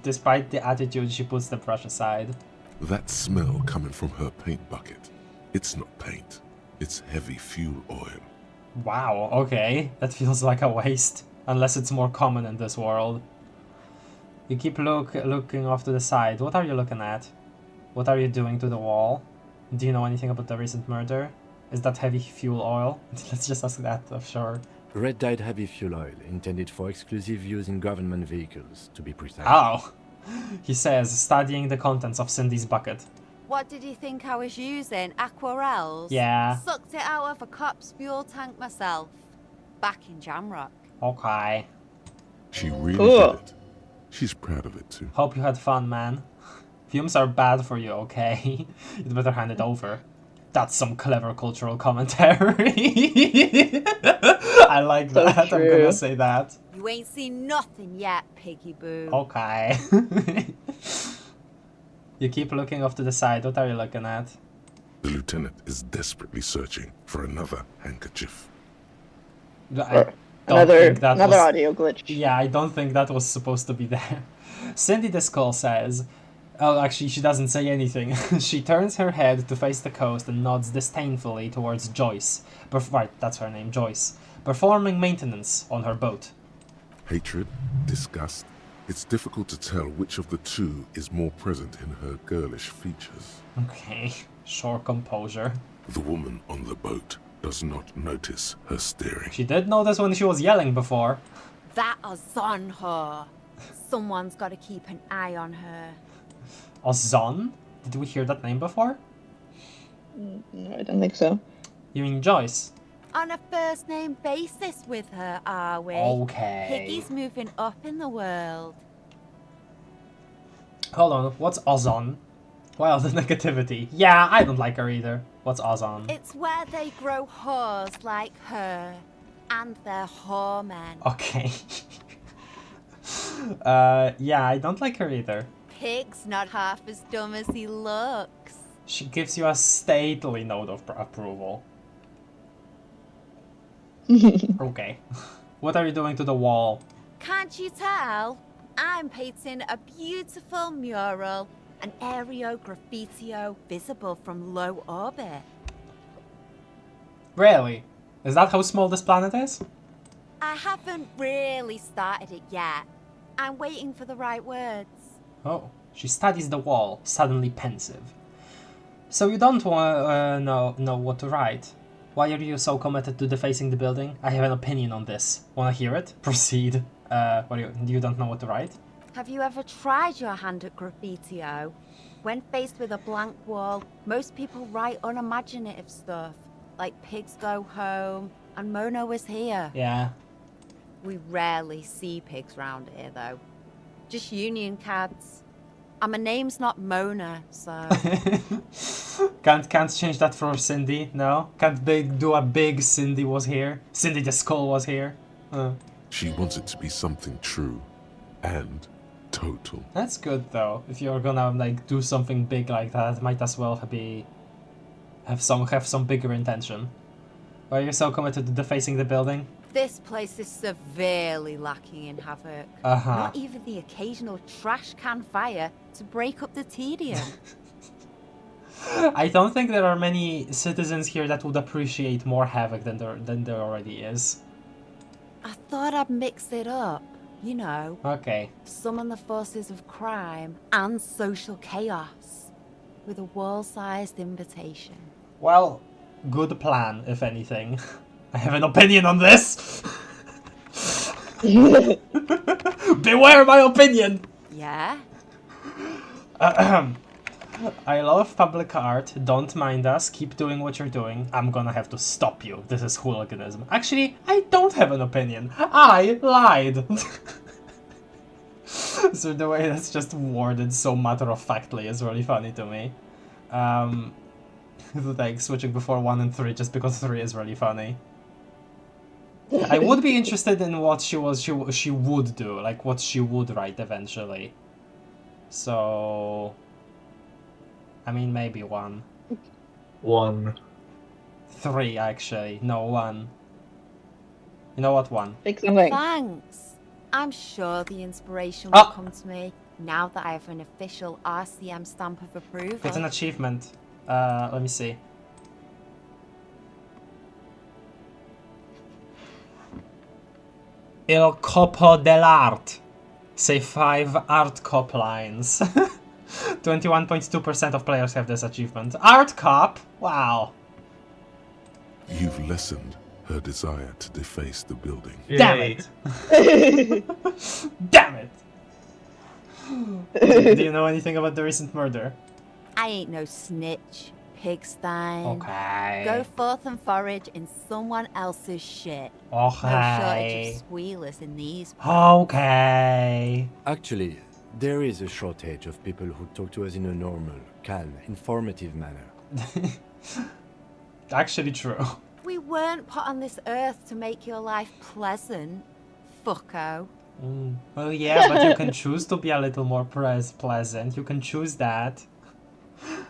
Despite the attitude, she puts the brush aside. That smell coming from her paint bucket. It's not paint. It's heavy fuel oil. Wow, okay. That feels like a waste. Unless it's more common in this world. You keep looking off to the side. What are you looking at? What are you doing to the wall? Do you know anything about the recent murder? Is that heavy fuel oil? Let's just ask that, I'm sure. Red dyed heavy fuel oil, intended for exclusive use in government vehicles, to be precise. Oh! He says, studying the contents of Cindy's bucket. What did you think I was using? Aquarels? Yeah. Sucked it out of a cop's fuel tank myself. Back in Jamrock. Okay. She really Cool. did it. She's proud of it too. Hope you had fun, man. Fumes are bad for you, okay? You'd better hand it over. That's some clever cultural commentary. I like So that. I'm true. gonna say that. You ain't seen nothing yet, piggy boo. Okay. You keep looking off to the side. What are you looking at? The lieutenant is desperately searching for another handkerchief. I don't Another think that was... audio glitch. Yeah, I don't think that was supposed to be there. Cindy the Skull says... Oh, actually, she doesn't say anything. She turns her head to face the coast and nods disdainfully towards Joyce. Right, that's her name, Joyce. Performing maintenance on her boat. Hatred, disgust. It's difficult to tell which of the two is more present in her girlish features. Okay, sure composure. The woman on the boat does not notice her staring. She did notice when she was yelling before. That is on her. Someone's got to keep an eye on her. Ozon? Did we hear that name before? No, I don't think so. You mean Joyce? On a first name basis with her, are we? Okay. Piggy's moving up in the world. Hold on, what's Ozon? Well, the negativity. Yeah, I don't like her either. What's Ozon? It's where they grow whores like her. And they're whoremen. Okay. Yeah, I don't like her either. Pig's not half as dumb as he looks. She gives you a stately note of approval. Okay. What are you doing to the wall? Can't you tell? I'm painting a beautiful mural, an aereo graffitio visible from low orbit. Really? Is that how small this planet is? I haven't really started it yet. I'm waiting for the right words. Oh, she studies the wall, suddenly pensive. So you don't know what to write? Why are you so committed to defacing the building? I have an opinion on this. Wanna hear it? Proceed. You don't know what to write? Have you ever tried your hand at graffitio? When faced with a blank wall, most people write unimaginative stuff, like pigs go home, and Mona was here. Yeah. We rarely see pigs round here, though. Just union cads. And my name's not Mona, so... Can't change that for Cindy, no? Can't do a big Cindy was here? Cindy the Skull was here? She wants it to be something true and total. That's good though. If you're gonna like do something big like that, might as well have some bigger intention. Why are you so committed to defacing the building? This place is severely lacking in havoc. Uh-huh. Not even the occasional trash can fire to break up the tedium. I don't think there are many citizens here that would appreciate more havoc than there already is. I thought I'd mix it up, you know. Okay. Summon the forces of crime and social chaos with a wall-sized invitation. Well, good plan, if anything. I have an opinion on this! Beware my opinion! Yeah? I love public art, don't mind us, keep doing what you're doing. I'm gonna have to stop you, this is hooliganism. Actually, I don't have an opinion, I lied! So the way that's just worded so matter-of-factly is really funny to me. Like switching before 1 and 3 just because 3 is really funny. I would be interested in what she would do, like what she would write eventually. So, I mean maybe 1. 1. 3 actually, no 1. You know what, 1? Pick something. Thanks. I'm sure the inspiration will come to me now that I have an official RCM stamp of approval. It's an achievement. Let me see. Il copo dell'art. Say 5 art cop lines. 21.2% of players have this achievement. Art cop? Wow. You've lessened her desire to deface the building. Damn Yay. it! Damn it! Do you know anything about the recent murder? I ain't no snitch, pigstein. Okay. Go forth and forage in someone else's shit. Okay. No shortage of squealers in these. Okay. Actually, there is a shortage of people who talk to us in a normal, calm, informative manner. Actually true. We weren't put on this earth to make your life pleasant, fucko. Well, yeah, but you can choose to be a little more pleasant. You can choose that.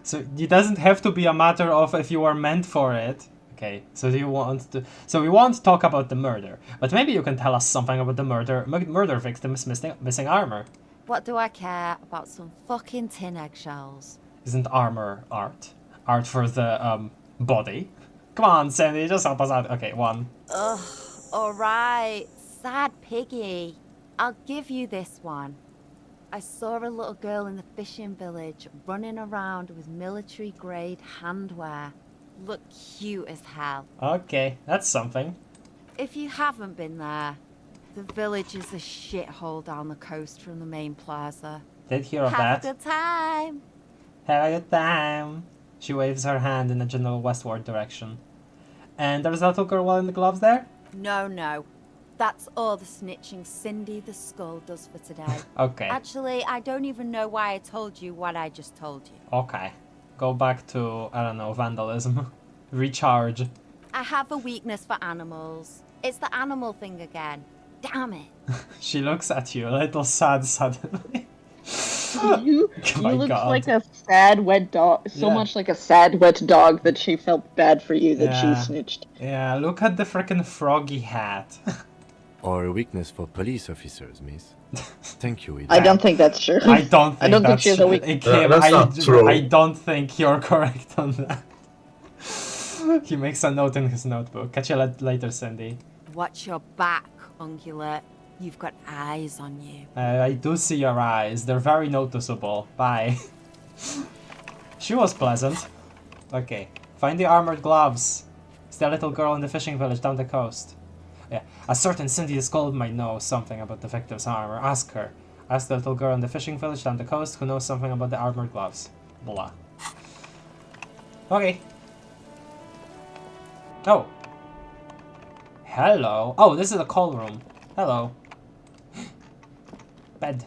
So it doesn't have to be a matter of if you are meant for it. Okay, so do you want to? So we won't talk about the murder, but maybe you can tell us something about the murder victim's missing armor. What do I care about some fucking tin eggshells? Isn't armor art? Art for the body. Come on, Sandy, just help us out. Okay, 1. Ugh, alright. Sad piggy. I'll give you this one. I saw a little girl in the fishing village running around with military-grade handwear. Look cute as hell. Okay, that's something. If you haven't been there, the village is a shithole down the coast from the main plaza. Did hear of Have that. a good time. Have a good time. She waves her hand in a general westward direction. And there's a little girl wearing the gloves there? No. That's all the snitching Cindy the Skull does for today. Okay. Actually, I don't even know why I told you what I just told you. Okay. Go back to, I don't know, vandalism. Recharge. I have a weakness for animals. It's the animal thing again. Damn it. She looks at you a little sad suddenly. You My look God. like a sad wet dog. So Yeah. much like a sad wet dog that she felt bad for you that Yeah. she snitched. Yeah, look at the frickin' froggy hat. Or a weakness for police officers, miss. Thank you, Edith. I don't think that's true. I don't think I don't think that's she has a weak. Kim, That's not true. I don't think you're correct on that. He makes a note in his notebook. Catch you later, Cindy. Watch your back, Ungulate. You've got eyes on you. I do see your eyes. They're very noticeable. Bye. She was pleasant. Okay. Find the armored gloves. It's the little girl in the fishing village down the coast. Yeah. A certain Cindy the Skull might know something about the victim's armor. Ask her. Ask the little girl in the fishing village down the coast who knows something about the armored gloves. Blah. Okay. Oh. Hello. Oh, this is a call room. Hello. Bed.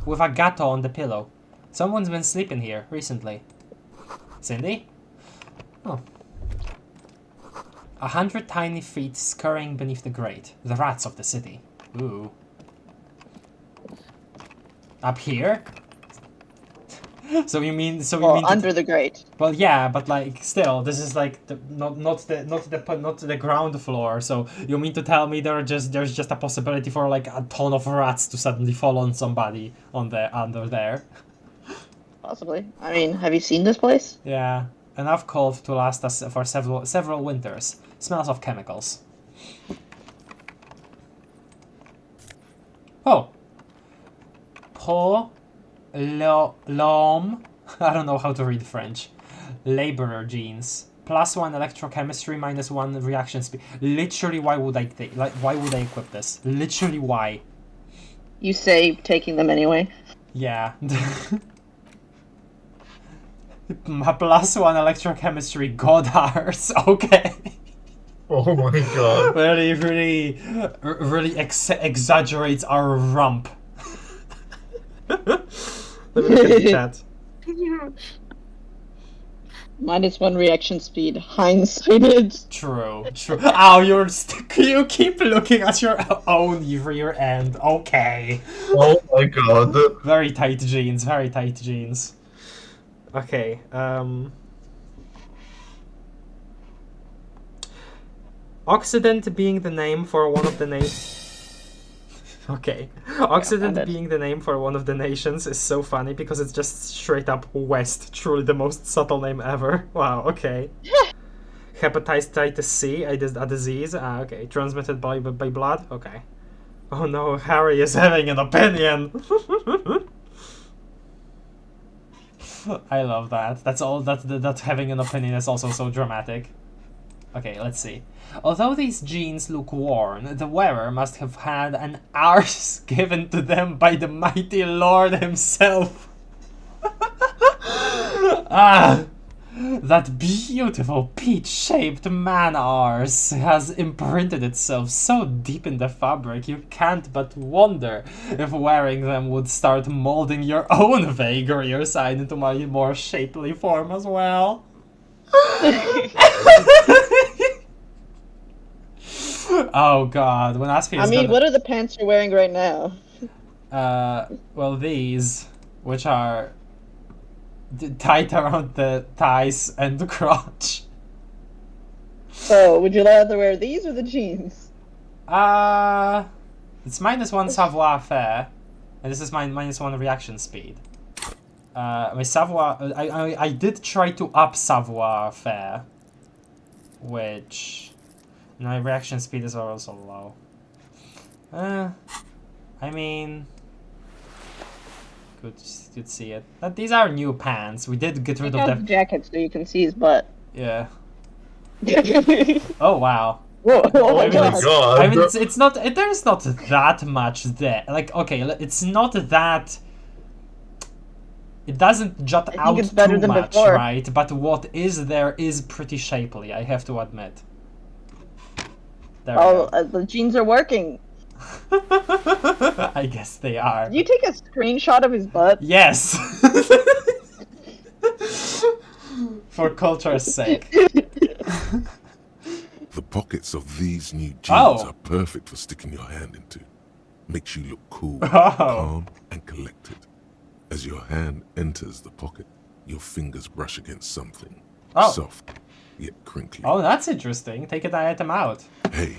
With a gato on the pillow. Someone's been sleeping here recently. Cindy? Oh. 100 tiny feet scurrying beneath the grate. The rats of the city. Ooh. Up here? So you mean Under the grate. Well, yeah, but like still, this is like not the ground floor. So you mean to tell me there's just a possibility for like a ton of rats to suddenly fall on somebody under there? Possibly. I mean, have you seen this place? Yeah, enough cold to last us for several winters. Smells of chemicals. Oh. L'homme. I don't know how to read French. Laborer genes. +1 electrochemistry, -1 reaction speed. Literally, why would I equip this? Literally, why? You say taking them anyway. Yeah. +1 electrochemistry, Goddard's. Okay. Oh my god. Really exaggerates our rump. Let me look at the chat. -1 reaction speed. Hindsighted. True. Ow, you keep looking at your own rear end. Okay. Oh my god. Very tight jeans. Okay. Occident being the name for one of the Okay. Occident being the name for one of the nations is so funny because it's just straight up West. Truly the most subtle name ever. Wow, okay. Hepatitis C, a disease. Okay. Transmitted by blood. Okay. Oh no, Harry is having an opinion. I love that. That's all. That having an opinion is also so dramatic. Okay, let's see. Although these jeans look worn, the wearer must have had an arse given to them by the mighty Lord himself. Ah, that beautiful peach-shaped man-arse has imprinted itself so deep in the fabric you can't but wonder if wearing them would start molding your own vagary side into my more shapely form as well. Oh god, when Aspie is what are the pants you're wearing right now? well, these, which are tight around the thighs and the crotch. So, would you rather wear these or the jeans? It's -1 savoir faire, and this is my -1 reaction speed. My savoir, I did try to up savoir faire, which my reaction speed is also low. I mean, could see it. But these are new pants. We did get rid of the the jacket so you can see his butt. Yeah. Oh wow. Whoa, oh my I mean, god. I mean, it's not. There's not that much there. Like, okay, it's not that. It doesn't jut out it's better too than much, before. right? But what is there is pretty shapely. I have to admit. There we go. The jeans are working. I guess they are. Did you take a screenshot of his butt? Yes. For culture's sake. The pockets of these new jeans Oh. are perfect for sticking your hand into. Makes you look cool, Oh. calm, and collected. As your hand enters the pocket, your fingers brush against something. Oh. Soft, yet crinkly. Oh, that's interesting. Take an item out. Hey,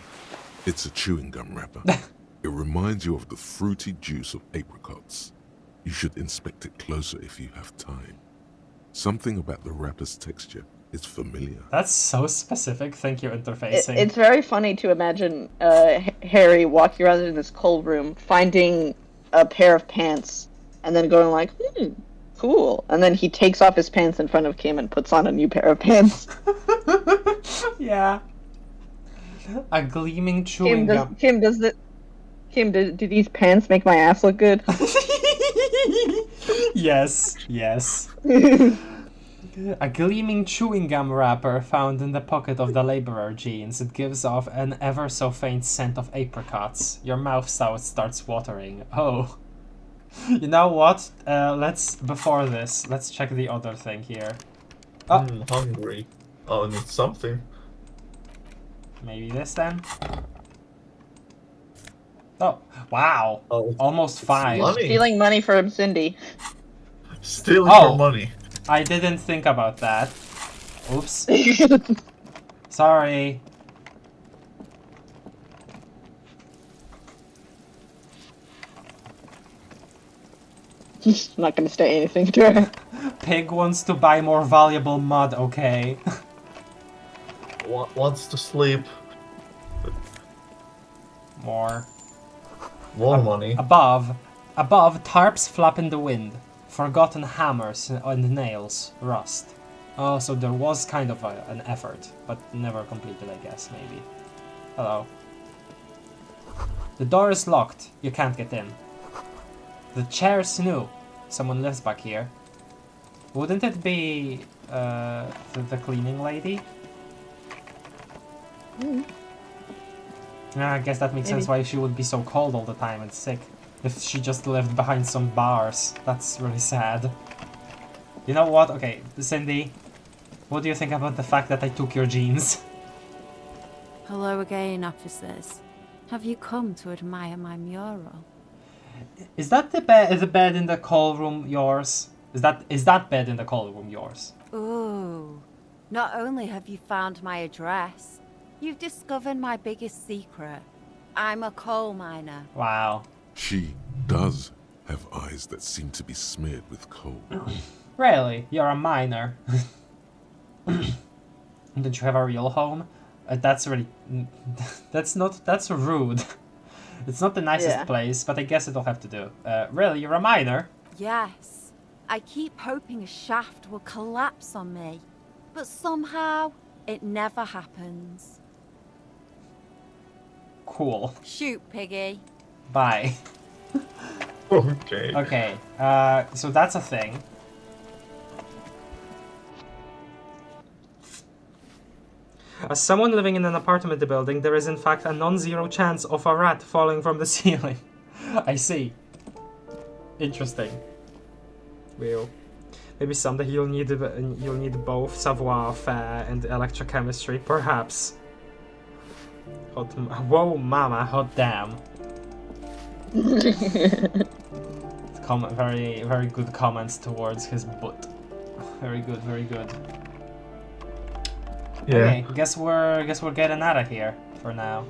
it's a chewing gum wrapper. It reminds you of the fruity juice of apricots. You should inspect it closer if you have time. Something about the wrapper's texture is familiar. That's so specific. Thank you, interfacing. It's very funny to imagine Harry walking around in this cold room, finding a pair of pants, and then going like, cool. And then he takes off his pants in front of Kim and puts on a new pair of pants. Yeah. A gleaming chewing gum. Kim, do these pants make my ass look good? Yes, yes. A gleaming chewing gum wrapper found in the pocket of the laborer jeans. It gives off an ever so faint scent of apricots. Your mouth starts watering. Oh. You know what? Before this, let's check the other thing here. Oh. I'm hungry. Oh, I need something. Maybe this then? Oh, wow. Oh, Almost 5. money. Stealing money from Cindy. Stealing Oh. her money. I didn't think about that. Oops. Sorry. I'm not gonna say anything to her. Pig wants to buy more valuable mud, okay? Wants to sleep. More. More money. Above, tarps flap in the wind. Forgotten hammers and nails rust. Oh, so there was kind of an effort, but never completed, I guess, maybe. Hello. The door is locked. You can't get in. The chair's new. Someone lives back here. Wouldn't it be the cleaning lady? I guess that makes sense why she would be so cold all the time and sick. If she just lived behind some bars. That's really sad. You know what? Okay, Cindy. What do you think about the fact that I took your jeans? Hello again, officers. Have you come to admire my mural? Is that the bed in the call room yours? Is that bed in the call room yours? Ooh. Not only have you found my address, you've discovered my biggest secret. I'm a coal miner. Wow. She does have eyes that seem to be smeared with coal. Really? You're a miner. Did you have a real home? That's really... That's rude. It's not the nicest Yeah. place, but I guess it'll have to do. Really, you're a miner? Yes. I keep hoping a shaft will collapse on me. But somehow, it never happens. Cool. Shoot, Piggy. Bye. Okay. Okay, so that's a thing. As someone living in an apartment building, there is in fact a non-zero chance of a rat falling from the ceiling. I see. Interesting. Well, maybe someday you'll need both savoir-faire and electrochemistry, perhaps. Whoa, mama, hot damn. Very, very good comments towards his butt. Very good, very good. Yeah. Okay, guess we're getting out of here for now.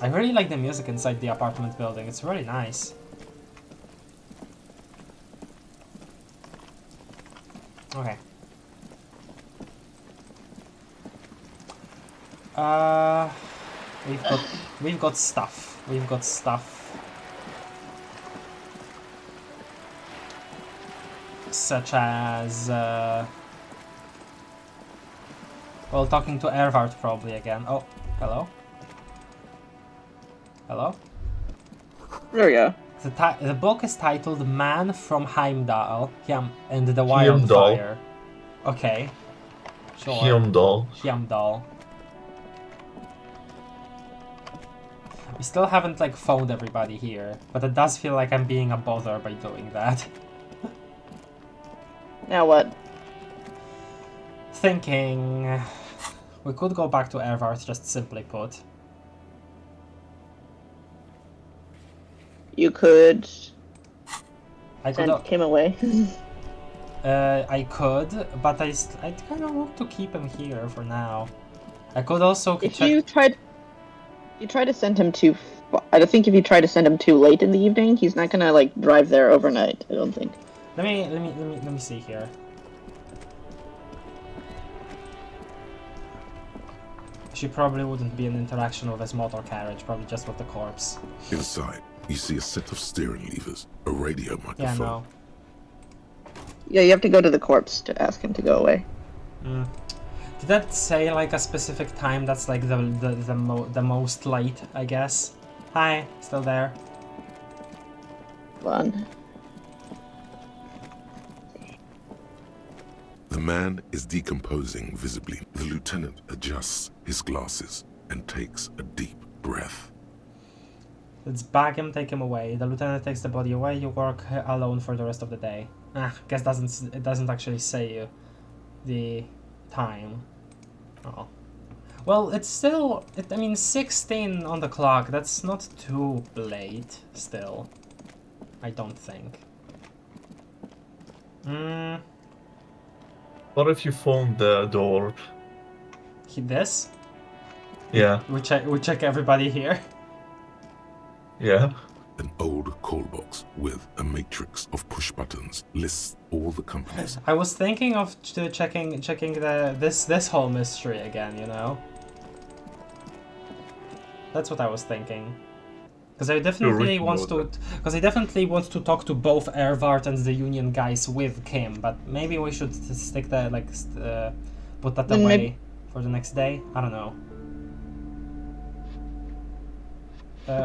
I really like the music inside the apartment building. It's really nice. Okay. We've got stuff. We've got stuff. Such as well, talking to Ervart probably again. Oh, hello. Hello. There we go. The book is titled "Man from Heimdall and the Wildfire." Okay. Sure. Heimdall. We still haven't like phoned everybody here, but it does feel like I'm being a bother by doing that. Now what? Thinking we could go back to Ervart, just simply put. You could I send could. him away. I could, but I kind of want to keep him here for now. I could also. If you tried to send him too, I think if you try to send him too late in the evening, he's not gonna like drive there overnight. I don't think. Let me see here. She probably wouldn't be an interaction with his motor carriage, probably just with the corpse. Inside, you see a set of steering levers, a radio microphone. Yeah, no. Yeah, you have to go to the corpse to ask him to go away. Mm. Did that say like a specific time that's like the most late, I guess? Hi, still there. Fun. The man is decomposing visibly. The lieutenant adjusts his glasses and takes a deep breath. Let's bag him, take him away. The lieutenant takes the body away. You work alone for the rest of the day. Guess it doesn't actually say you the time. Oh. Well, it's still. I mean, 16 on the clock. That's not too late. Still, I don't think. What if you phone the door? This? Yeah. We check everybody here. Yeah. An old call box with a matrix of push buttons lists all the companies. I was thinking of checking this whole mystery again, you know? That's what I was thinking. Because I definitely want to talk to both Ervart and the Union guys with Kim, but maybe we should stick that put that away for the next day. I don't know.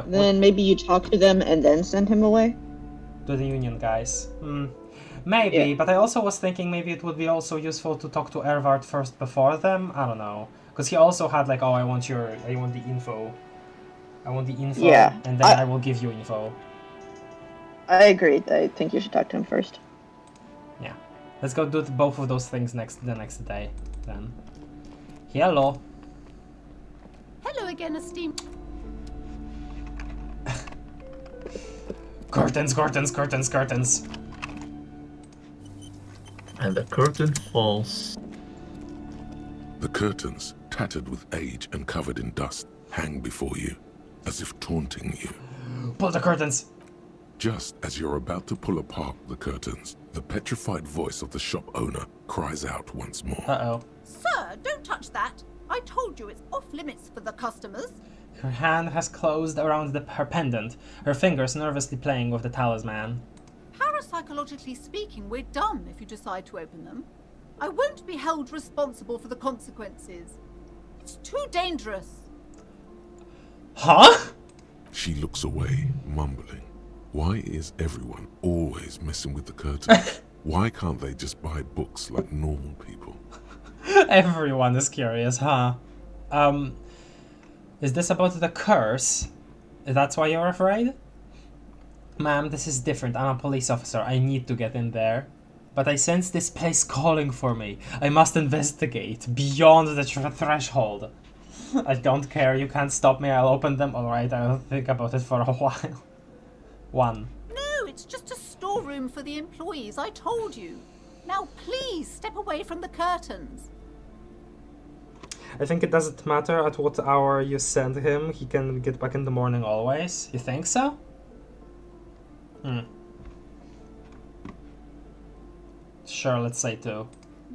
Then maybe you talk to them and then send him away? To the Union guys. Maybe, yeah. But I also was thinking maybe it would be also useful to talk to Ervart first before them. I don't know. Because he also had like, oh, I want the info. I want the info, yeah, and then I will give you info. I agree. I think you should talk to him first. Yeah. Let's go do both of those things the next day, then. Hello. Hello again, esteemed. Curtains, curtains, curtains, curtains. And the curtain falls. The curtains, tattered with age and covered in dust, hang before you, as if taunting you. Pull the curtains! Just as you're about to pull apart the curtains, the petrified voice of the shop owner cries out once more. Uh-oh. Sir, don't touch that! I told you it's off limits for the customers. Her hand has closed around her pendant, her fingers nervously playing with the talisman. Parapsychologically speaking, we're done if you decide to open them. I won't be held responsible for the consequences. It's too dangerous. Huh? She looks away, mumbling. Why is everyone always messing with the curtains? Why can't they just buy books like normal people? Everyone is curious, huh? Is this about the curse? That's why you're afraid? Ma'am, this is different. I'm a police officer. I need to get in there. But I sense this place calling for me. I must investigate beyond the threshold. I don't care. You can't stop me. I'll open them. Alright, I'll think about it for a while. 1. No, it's just a storeroom for the employees. I told you. Now please step away from the curtains. I think it doesn't matter at what hour you send him. He can get back in the morning always. You think so? Sure, let's say 2.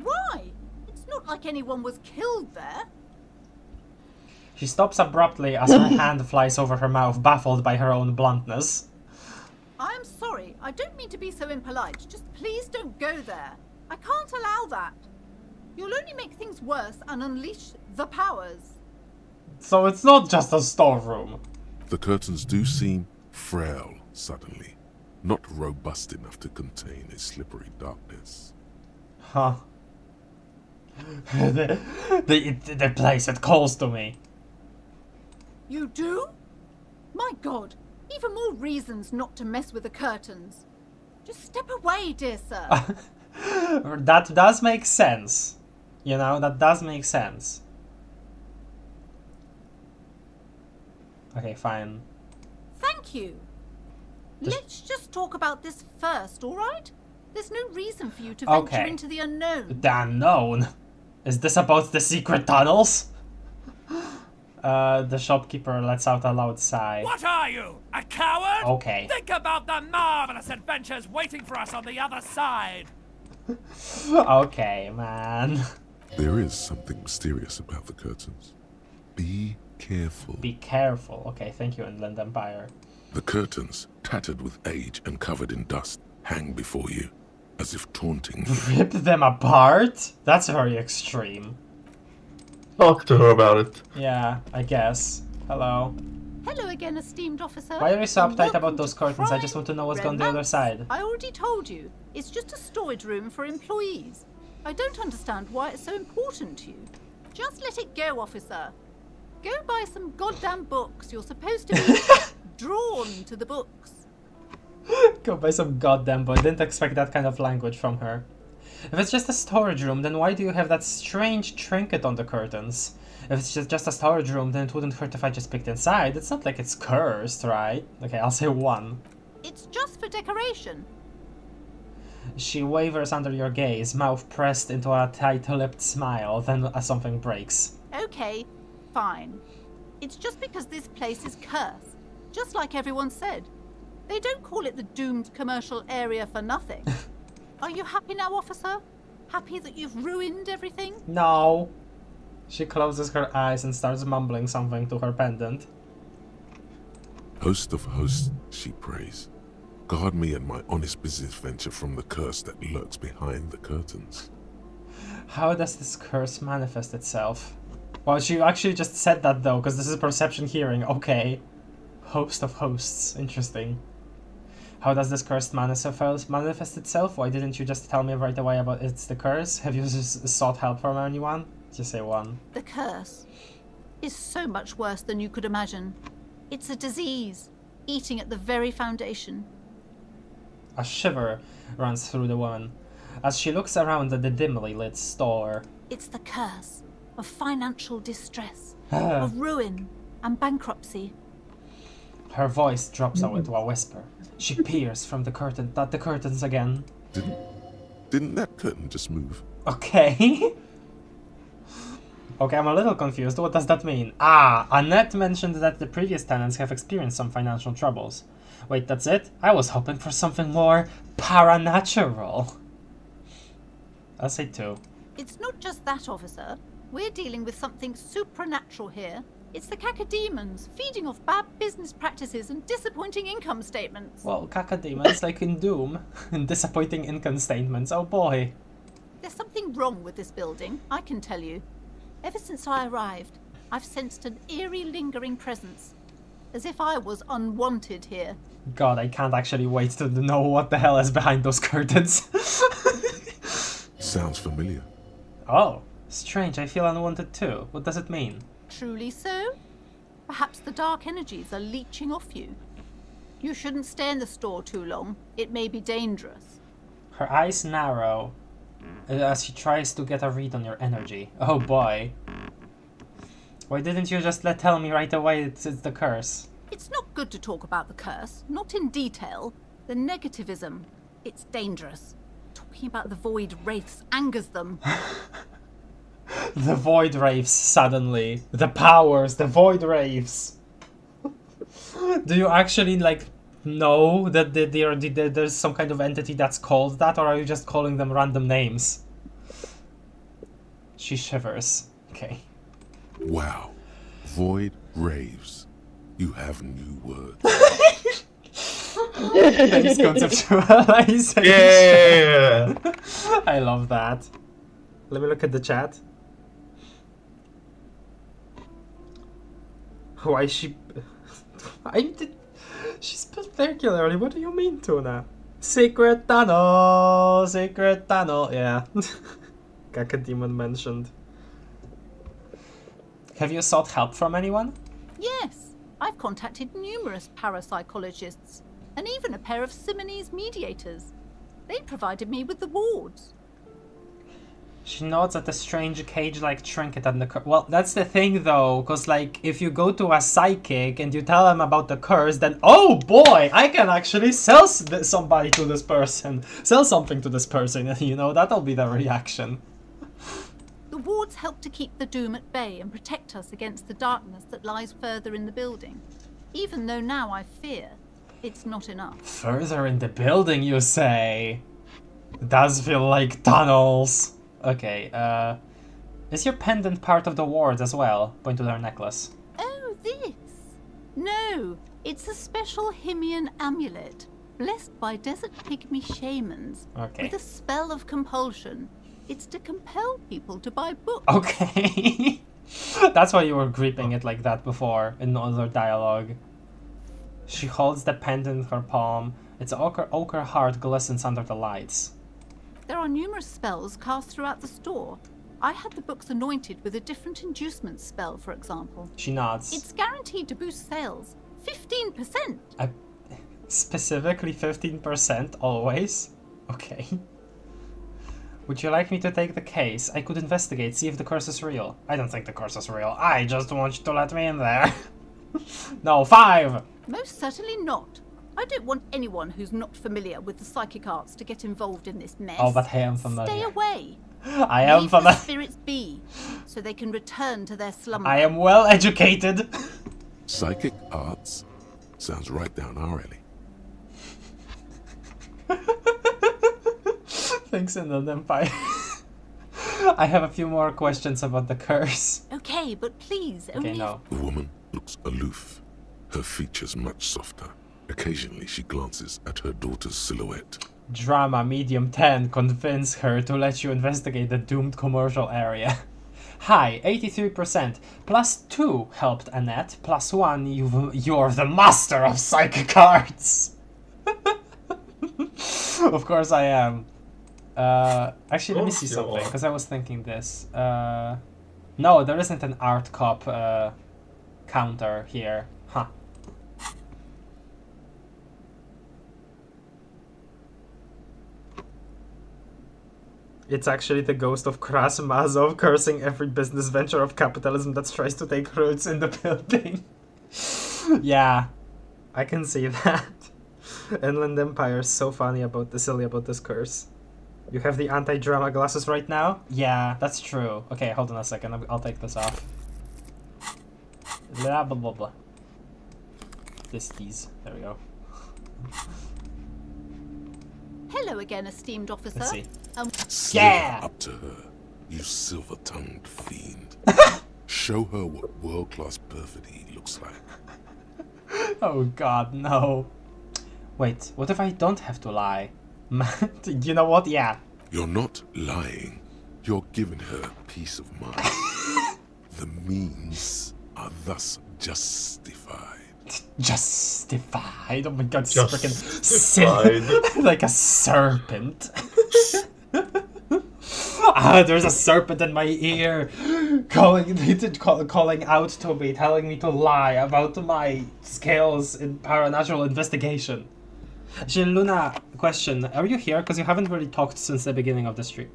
Why? It's not like anyone was killed there. She stops abruptly as her hand flies over her mouth, baffled by her own bluntness. I'm sorry. I don't mean to be so impolite. Just please don't go there. I can't allow that. You'll only make things worse and unleash the powers. So it's not just a storeroom. The curtains do seem frail suddenly, not robust enough to contain a slippery darkness. Huh. the place, it calls to me. You do? My God, even more reasons not to mess with the curtains. Just step away, dear sir. That does make sense. You know, that does make sense. Okay, fine. Thank you. Let's just talk about this first, alright? There's no reason for you to venture into the unknown. The unknown? Is this about the secret tunnels? The shopkeeper lets out a loud sigh. What are you, a coward? Okay. Think about the marvelous adventures waiting for us on the other side. Okay, man. There is something mysterious about the curtains. Be careful. Be careful. Okay, thank you, Inland Empire. The curtains, tattered with age and covered in dust, hang before you, as if taunting you. Rip them apart? That's very extreme. Talk to her about it. Yeah, I guess. Hello. Hello again, esteemed officer. Why are you so uptight about those curtains? I just want to know what's on the other side. I already told you. It's just a storage room for employees. I don't understand why it's so important to you. Just let it go, officer. Go buy some goddamn books. You're supposed to be drawn to the books. Go buy some goddamn book. Didn't expect that kind of language from her. If it's just a storage room, then why do you have that strange trinket on the curtains? If it's just a storage room, then it wouldn't hurt if I just picked inside. It's not like it's cursed, right? Okay, I'll say 1. It's just for decoration. She wavers under your gaze, mouth pressed into a tight-lipped smile, then something breaks. Okay, fine. It's just because this place is cursed, just like everyone said. They don't call it the doomed commercial area for nothing. Are you happy now, officer? Happy that you've ruined everything? No. She closes her eyes and starts mumbling something to her pendant. Host of hosts, she prays. Guard me and my honest business venture from the curse that lurks behind the curtains. How does this curse manifest itself? Well, she actually just said that though, because this is perception hearing. Okay. Host of hosts. Interesting. How does this curse manifest itself? Why didn't you just tell me right away about it's the curse? Have you just sought help from anyone? Just say 1. The curse is so much worse than you could imagine. It's a disease, eating at the very foundation. A shiver runs through the woman as she looks around at the dimly lit store. It's the curse of financial distress, of ruin and bankruptcy. Her voice drops out into a whisper. She peers from the curtains again. Didn't that curtain just move? Okay. Okay, I'm a little confused. What does that mean? Ah, Annette mentioned that the previous tenants have experienced some financial troubles. Wait, that's it? I was hoping for something more paranatural. I'll say 2. It's not just that, officer. We're dealing with something supernatural here. It's the cacodemons, feeding off bad business practices and disappointing income statements. Well, cacodemons, like in Doom, and disappointing income statements, oh boy. There's something wrong with this building, I can tell you. Ever since I arrived, I've sensed an eerie, lingering presence. As if I was unwanted here. God, I can't actually wait to know what the hell is behind those curtains. Sounds familiar. Oh, strange, I feel unwanted too. What does it mean? Truly so? Perhaps the dark energies are leeching off you. You shouldn't stay in the store too long. It may be dangerous. Her eyes narrow as she tries to get a read on your energy. Oh boy. Why didn't you just tell me right away it's the curse? It's not good to talk about the curse, not in detail. The negativism, it's dangerous. Talking about the void wraiths angers them. The void wraiths suddenly. The powers, the void wraiths. Do you actually know that there's some kind of entity that's called that, or are you just calling them random names? She shivers. Okay. Wow. Void raves. You have new words. Thanks, conceptualization. Yeah! I love that. Let me look at the chat. Why she... She's particularly... What do you mean, Tuna? Secret tunnel! Secret tunnel! Yeah. Cacodemon mentioned. Have you sought help from anyone? Yes, I've contacted numerous parapsychologists, and even a pair of Simonese mediators. They provided me with the wards. She nods at the strange cage-like trinket and the well, that's the thing though, because if you go to a psychic and you tell them about the curse, then oh boy, I can actually sell somebody to this person. Sell something to this person, and that'll be the reaction. The wards help to keep the doom at bay and protect us against the darkness that lies further in the building. Even though now I fear, it's not enough. Further in the building, you say? It does feel like tunnels. Okay, is your pendant part of the wards as well? Point to her necklace. Oh, this? No, it's a special Himian amulet, blessed by desert pygmy shamans, with a spell of compulsion. It's to compel people to buy books. Okay. That's why you were gripping it like that before in other dialogue. She holds the pendant in her palm. Its ochre heart glistens under the lights. There are numerous spells cast throughout the store. I had the books anointed with a different inducement spell, for example. She nods. It's guaranteed to boost sales. 15%! Specifically 15% always? Okay. Would you like me to take the case? I could investigate, see if the curse is real. I don't think the curse is real. I just want you to let me in there. No, 5! Most certainly not. I don't want anyone who's not familiar with the psychic arts to get involved in this mess. Oh, but I am familiar. Stay away. I am familiar. Leave the spirits be, so they can return to their slumber. I am well educated. Psychic arts? Sounds right down our alley. Thanks, Inland Empire. I have a few more questions about the curse. Okay, but please, only... Okay, no. The woman looks aloof, her features much softer. Occasionally she glances at her daughter's silhouette. Drama medium 10, convince her to let you investigate the doomed commercial area. Hi, 83%. +2 helped Annette. +1, you're the master of psychic arts. Of course I am. Actually, let me see something, because I was thinking this. No, there isn't an art cop counter here. Huh. It's actually the ghost of Krasmazov cursing every business venture of capitalism that tries to take roots in the building. Yeah, I can see that. Inland Empire is so silly about this curse. You have the anti-drama glasses right now? Yeah, that's true. Okay, hold on a second. I'll take this off. Blah, blah, blah, blah. These. There we go. Hello again, esteemed officer. Let's see. Slither up to her, you silver-tongued fiend. Show her what world-class perfidy looks like. Oh god, no. Wait, what if I don't have to lie? You know what? Yeah. You're not lying. You're giving her peace of mind. The means are thus justified. Justified? Oh my god, it's Justified. freaking like a serpent. There's a serpent in my ear calling out to me, telling me to lie about my skills in paranatural investigation. Actually, Luna, question. Are you here? Because you haven't really talked since the beginning of the stream.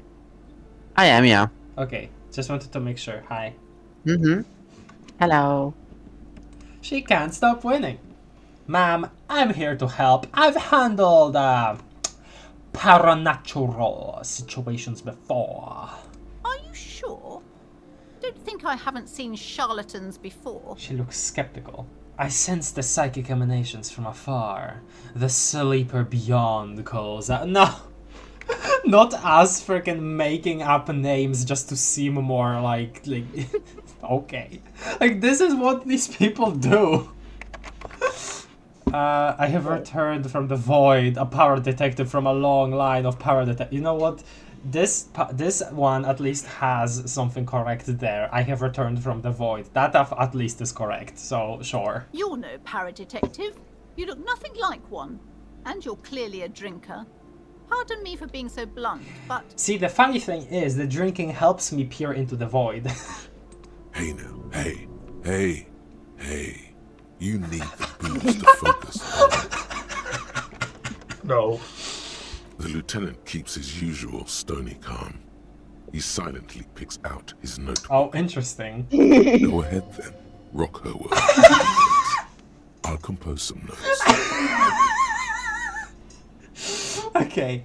I am, yeah. Okay, just wanted to make sure. Hi. Mm-hmm. Hello. She can't stop winning. Ma'am, I'm here to help. I've handled paranatural situations before. Are you sure? Don't think I haven't seen charlatans before. She looks skeptical. I sense the psychic emanations from afar. The sleeper beyond calls out. No! Not us freaking making up names just to seem more like okay. Like, this is what these people do. I have returned from the void, a power detective from a long line of power detectives. You know what? This one at least has something correct there. I have returned from the void. That at least is correct, so sure. You're no paradetective. You look nothing like one. And you're clearly a drinker. Pardon me for being so blunt, but... See, the funny thing is, the drinking helps me peer into the void. Hey now, hey. You need the booze to focus. No. The lieutenant keeps his usual stony calm. He silently picks out his notebook. Oh, interesting. Go ahead then. Rock her world. I'll compose some notes. Okay.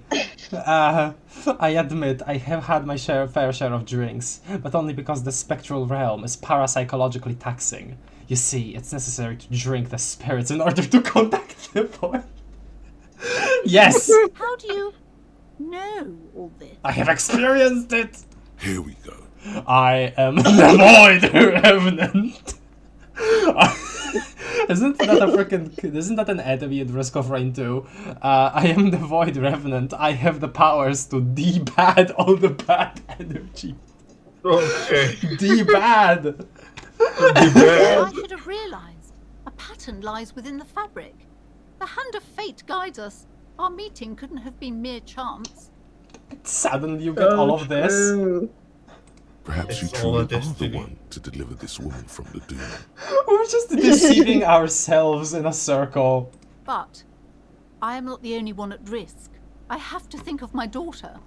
I admit I have had my fair share of drinks, but only because the spectral realm is parapsychologically taxing. You see, it's necessary to drink the spirits in order to contact the void. Yes! How do you know all this? I have experienced it! Here we go. I am the Void Revenant. Isn't that an enemy in Risk of Rain 2? I am the Void Revenant. I have the powers to de-bad all the bad energy. Okay. De-bad! I should have realized. A pattern lies within the fabric. The hand of fate guides us. Our meeting couldn't have been mere chance. Suddenly you get all of this. Perhaps you It's all a truly are the destiny. one to deliver this woman from the doom. We're just deceiving ourselves in a circle. But I am not the only one at risk. I have to think of my daughter.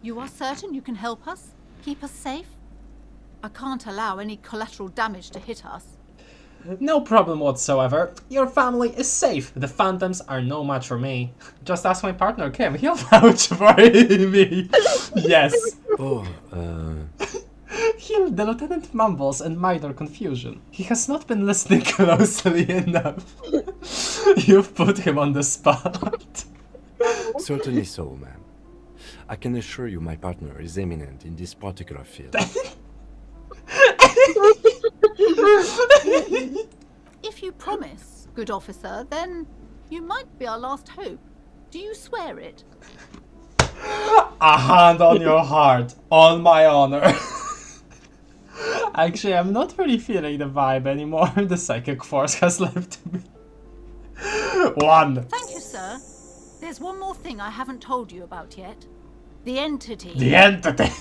You are certain you can help us? Keep us safe? I can't allow any collateral damage to hit us. No problem whatsoever. Your family is safe. The phantoms are no match for me. Just ask my partner Kim. He'll vouch for me. Yes. Oh, The lieutenant mumbles in minor confusion. He has not been listening closely enough. You've put him on the spot. certainly so, ma'am. I can assure you my partner is eminent in this particular field. If you promise, good officer, then you might be our last hope. Do you swear it? A hand on your heart, on my honor. Actually, I'm not really feeling the vibe anymore. The psychic force has left me. 1. Thank you, sir. There's one more thing I haven't told you about yet. The entity. The entity!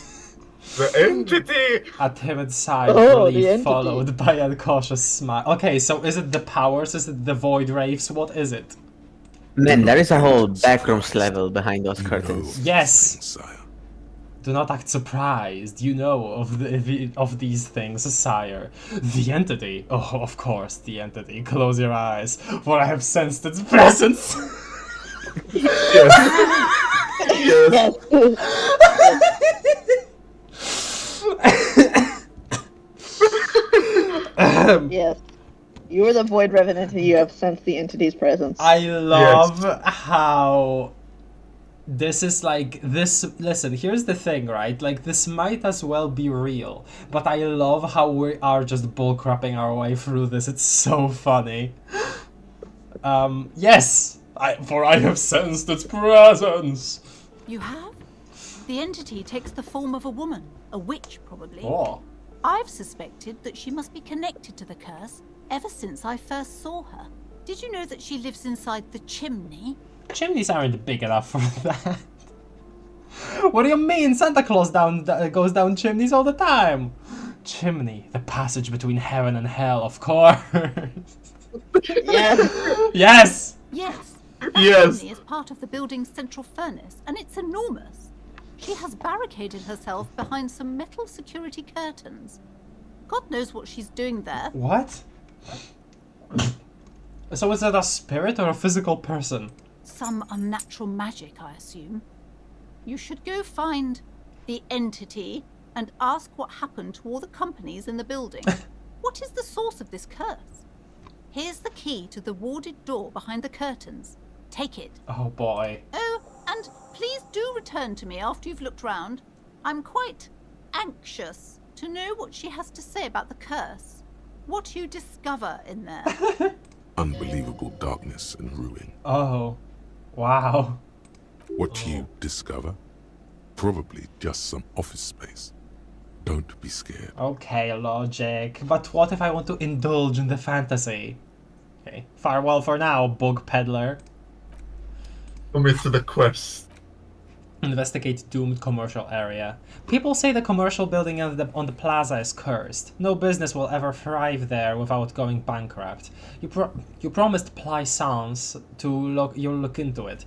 The entity! A timid sigh of Oh, the relief entity. followed by a cautious smile. Okay, so is it the powers? Is it the void wraiths? What is it? Man, there is a whole backrooms level behind those You know curtains. Yes. things, sire. Do not act surprised. You know of these things, sire. The entity. Oh, of course, the entity. Close your eyes, for I have sensed its presence. Yes. Yes. You are the Void Revenant and you have sensed the entity's presence. I love how This is like this. Listen, here's the thing, right? Like, this might as well be real, but I love how we are just bullcrapping our way through this. It's so funny. Yes, for I have sensed its presence. You have? The entity takes the form of a woman, a witch probably. Oh. I've suspected that she must be connected to the curse ever since I first saw her. Did you know that she lives inside the chimney? Chimneys aren't big enough for that. What do you mean? Santa Claus goes down chimneys all the time. Chimney, the passage between heaven and hell, of course. Yes. Yes. Yes. That Yes. chimney is part of the building's central furnace, and it's enormous. She has barricaded herself behind some metal security curtains. God knows what she's doing there. What? So is it a spirit or a physical person? Some unnatural magic, I assume. You should go find the entity and ask what happened to all the companies in the building. What is the source of this curse? Here's the key to the warded door behind the curtains. Take it. Oh boy. Oh, and please do return to me after you've looked round. I'm quite anxious to know what she has to say about the curse. What you discover in there. Unbelievable darkness and ruin. Oh. Wow. What you discover? Probably just some office space. Don't be scared. Okay, logic. But what if I want to indulge in the fantasy? Okay. Farewell for now, bug peddler. Commit to the quest. Investigate doomed commercial area. People say the commercial building on the plaza is cursed. No business will ever thrive there without going bankrupt. You promised Plaisance you'll look into it.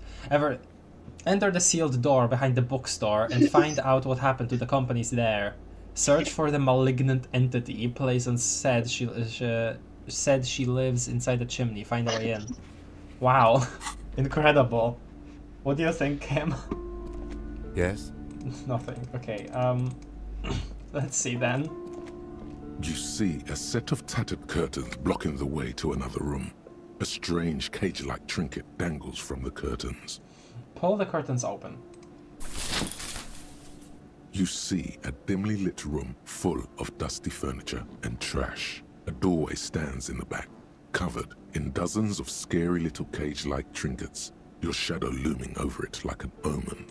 Enter the sealed door behind the bookstore and find out what happened to the companies there. Search for the malignant entity. Plaisance said she lives inside the chimney. Find a way in. Wow. Incredible. What do you think, Kim? Yes? Nothing. Okay, let's see then. You see a set of tattered curtains blocking the way to another room. A strange cage-like trinket dangles from the curtains. Pull the curtains open. You see a dimly lit room full of dusty furniture and trash. A doorway stands in the back, covered in dozens of scary little cage-like trinkets, your shadow looming over it like an omen.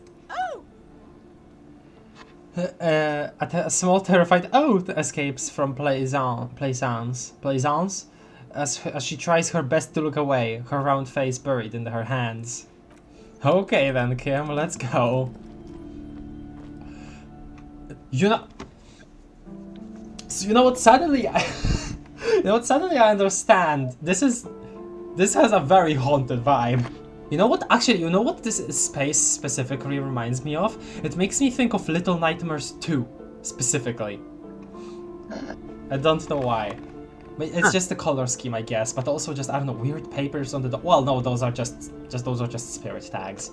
A small terrified oath escapes from Plaisance as she tries her best to look away, her round face buried in her hands. Okay then, Kim, let's go. You know what? Suddenly I understand. This has a very haunted vibe. You know what? Actually, you know what this space specifically reminds me of? It makes me think of Little Nightmares 2, specifically. I don't know why. But it's just the color scheme, I guess. But also just, I don't know, weird papers on the door. Well, no, those are just spirit tags.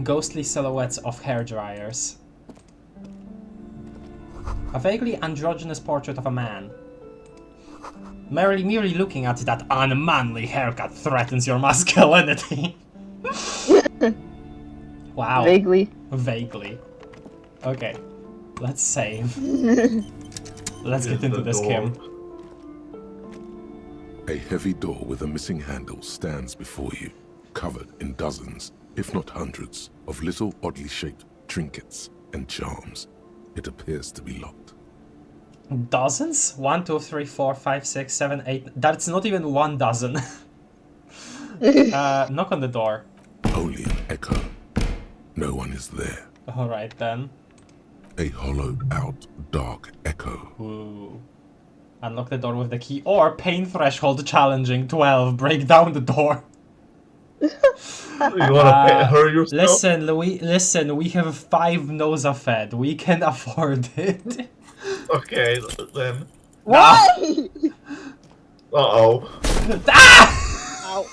Ghostly silhouettes of hairdryers. A vaguely androgynous portrait of a man. Merely looking at that unmanly haircut threatens your masculinity. Wow. Vaguely. Okay. Let's save. Let's get into this, Kim. A heavy door with a missing handle stands before you, covered in dozens, if not hundreds, of little oddly shaped trinkets and charms. It appears to be locked. Dozens? 1, 2, 3, 4, 5, 6, 7, 8. That's not even 1 dozen. Knock on the door. Only an echo. No one is there. Alright then. A hollowed out dark echo. Ooh. Unlock the door with the key. Or pain threshold challenging 12. Break down the door. You wanna hurry yourself? Listen, we have 5 Nosafed. We can afford it. Okay, then. Why? Uh-oh. Ah! Ow.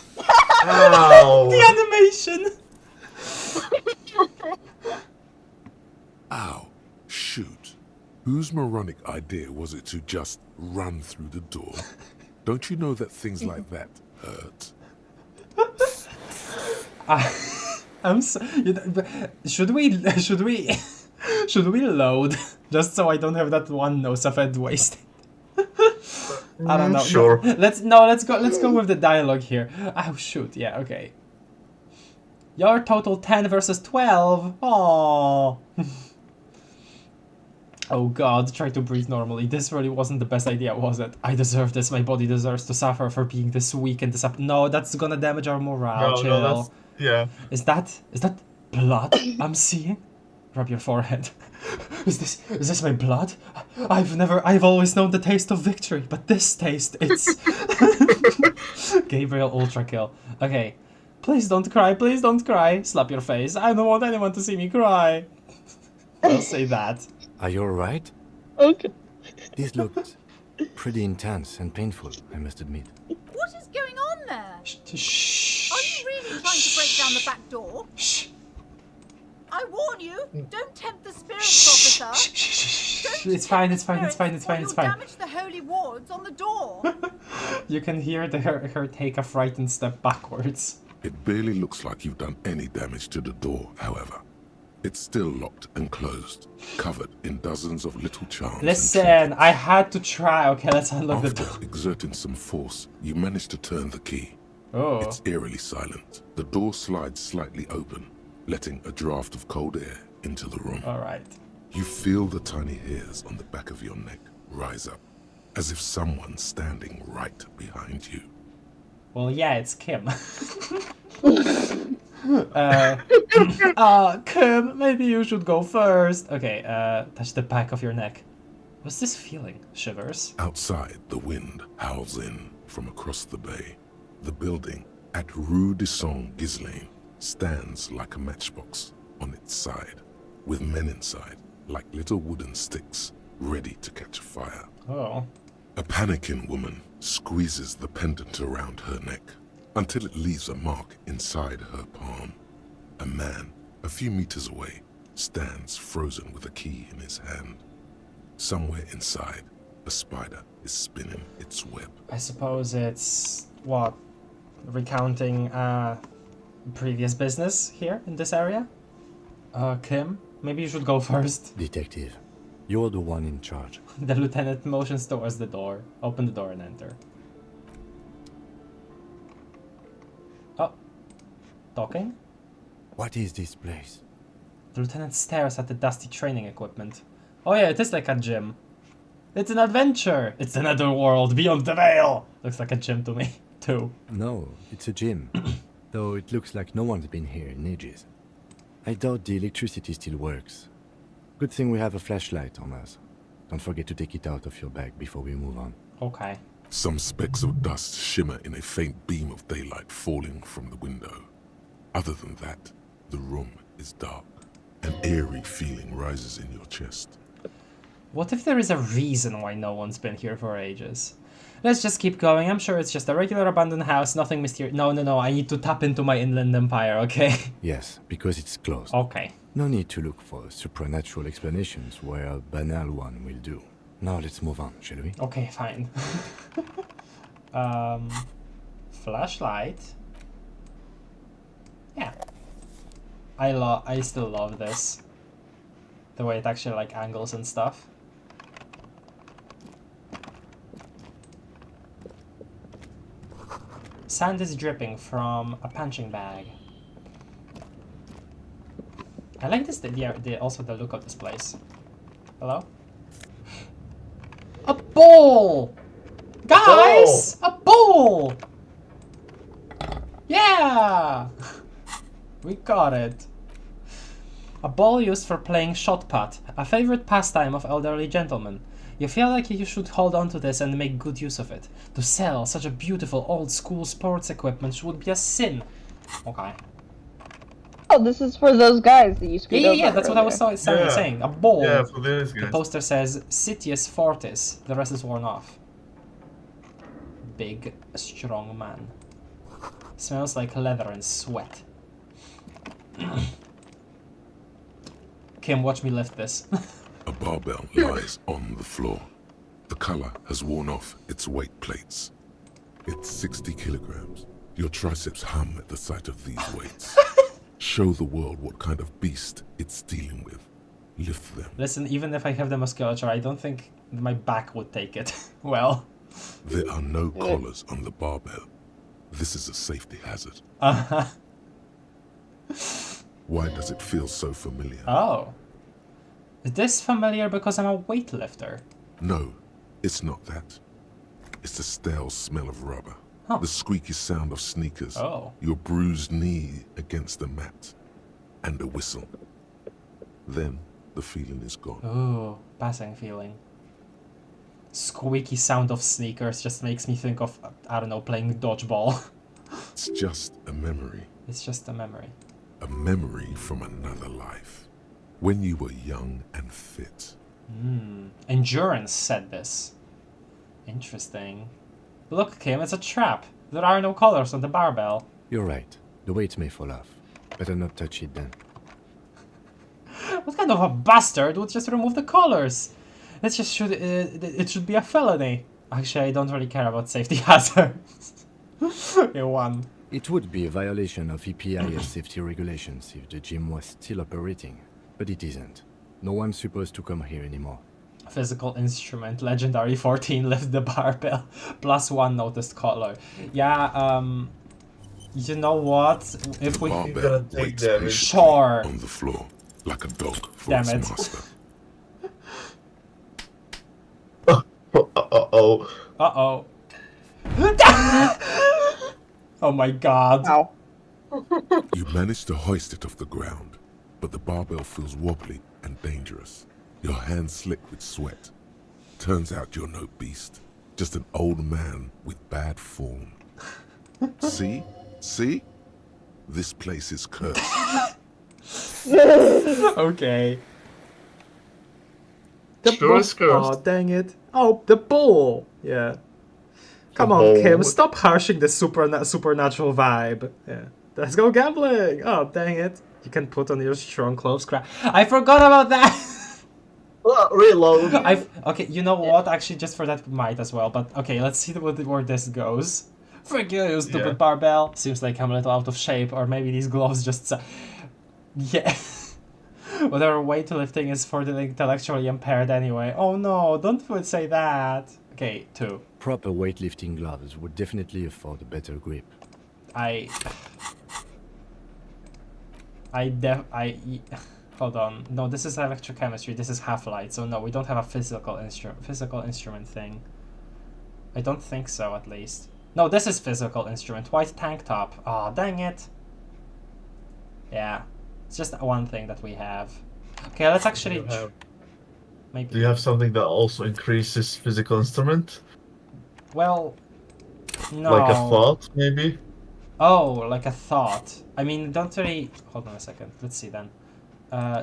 Ow. The animation! Ow. Shoot. Whose moronic idea was it to just run through the door? Don't you know that things like that hurt? I'm so, should we should we load just so I don't have that one nose of Ed wasted? I don't know. Sure. Let's go with the dialogue here. Oh shoot, yeah, okay. Your total 10 versus 12. Oh. Oh god, try to breathe normally. This really wasn't the best idea, was it? I deserve this. My body deserves to suffer for being this weak and this up. No, that's gonna damage our morale. Chill. No, that's yeah. Is that blood I'm seeing? Rub your forehead. Is this my blood? I've always known the taste of victory, but this taste, it's Gabriel Ultra Kill. Okay. Please don't cry, please don't cry. Slap your face. I don't want anyone to see me cry. I'll say that. Are you alright? Okay. This looked pretty intense and painful, I must admit. What is going on there? Shh. Are you really trying to break down the back door? Shh. I warn you, don't tempt the spirits, officer. It's fine, it's fine, it's fine, it's fine, it's fine. You'll damage the holy wards on the door. You can hear her take a frightened step backwards. It barely looks like you've done any damage to the door, however. It's still locked and closed, covered in dozens of little charms. Listen, I had to try. Okay, let's unlock the door. After exerting some force, you manage to turn the key. Oh. It's eerily silent. The door slides slightly open, letting a draft of cold air into the room. Alright. You feel the tiny hairs on the back of your neck rise up, as if someone's standing right behind you. Well, yeah, it's Kim. Kim, maybe you should go first. Okay, touch the back of your neck. What's this feeling? Shivers? Outside, the wind howls in from across the bay. The building at Rue de Saint-Ghislain stands like a matchbox on its side, with men inside, like little wooden sticks, ready to catch fire. Oh. A panicking woman squeezes the pendant around her neck until it leaves a mark inside her palm. A man, a few meters away, stands frozen with a key in his hand. Somewhere inside, a spider is spinning its web. I suppose it's, what, recounting previous business here in this area? Kim, maybe you should go first. Detective, you're the one in charge. The lieutenant motions towards the door. Open the door and enter. Oh. Talking? What is this place? The lieutenant stares at the dusty training equipment. Oh yeah, it is like a gym. It's an adventure! It's another world beyond the veil! Looks like a gym to me, too. No, it's a gym. Though it looks like no one's been here in ages. I doubt the electricity still works. Good thing we have a flashlight on us. Don't forget to take it out of your bag before we move on. Okay. Some specks of dust shimmer in a faint beam of daylight falling from the window. Other than that, the room is dark. An eerie feeling rises in your chest. What if there is a reason why no one's been here for ages? Let's just keep going. I'm sure it's just a regular abandoned house, nothing mysterious. No, I need to tap into my inland empire, okay? Yes, because it's closed. Okay. No need to look for supernatural explanations where a banal one will do. Now let's move on, shall we? Okay, fine. Flashlight. Yeah. I still love this. The way it actually like angles and stuff. Sand is dripping from a punching bag. I like this, also the look of this place. Hello? A ball! Guys! A ball! Yeah! We got it. A ball used for playing shot put, a favorite pastime of elderly gentlemen. You feel like you should hold on to this and make good use of it. To sell such a beautiful old-school sports equipment would be a sin. Okay. Oh, this is for those guys that you screwed over. Yeah, that's what I was saying. A ball. Yeah, for those guys. The poster says Sitius Fortis. The rest is worn off. Big, strong man. Smells like leather and sweat. Kim, watch me lift this. A barbell lies on the floor. The color has worn off its weight plates. It's 60 kilograms, Your triceps hum at the sight of these weights. Show the world what kind of beast it's dealing with. Lift them. Listen, even if I have the musculature, I don't think my back would take it. Well. There are no collars on the barbell. This is a safety hazard. Why does it feel so familiar? Oh. Is this familiar because I'm a weightlifter? No, it's not that. It's the stale smell of rubber. Huh. The squeaky sound of sneakers. Oh. Your bruised knee against the mat. And a whistle. Then the feeling is gone. Ooh, passing feeling. Squeaky sound of sneakers just makes me think of, I don't know, playing dodgeball. It's just a memory. It's just a memory. A memory from another life. When you were young and fit. Endurance said this. Interesting. Look, Kim, it's a trap. There are no collars on the barbell. You're right. The weight may fall off. Better not touch it then. What kind of a bastard would just remove the collars? It should be a felony. Actually, I don't really care about safety hazards. You won. It would be a violation of EPIS safety regulations if the gym was still operating, but it isn't. No one's supposed to come here anymore. Physical instrument, legendary 14, lift the barbell, +1 noticed collar. Yeah, you know what? If we Barbell waits patiently sure on the floor, like a dog for Damn its it. master. Uh-oh. Uh-oh. Oh my god. Wow. You manage to hoist it off the ground, but the barbell feels wobbly and dangerous. Your hands slick with sweat. Turns out you're no beast, just an old man with bad form. See? See? This place is cursed. Okay. Sure is cursed. Oh, dang it. Oh, the bull. Yeah. Come The on, bull. Kim. Stop harshing the supernatural vibe. Yeah. Let's go gambling. Oh, dang it. You can put on your strong clothes. Crap. I forgot about that. Reload. Okay, you know what? Actually, just for that might as well. But okay, let's see where this goes. Frick you stupid Yeah. barbell. Seems like I'm a little out of shape, or maybe these gloves just... Yeah. Whatever weightlifting is for the intellectually impaired anyway. Oh no, don't say that. Okay, 2. Proper weightlifting gloves would definitely afford a better grip. Hold on. No, this is electrochemistry. This is half-light. So no, we don't have a physical instrument thing. I don't think so, at least. No, this is physical instrument. White tank top. Aw, dang it. Yeah. It's just one thing that we have. Okay, let's actually... Maybe. Do you have something that also increases physical instrument? Well, no. Like a thought, maybe? Oh, like a thought. I mean, don't really... Hold on a second. Let's see then.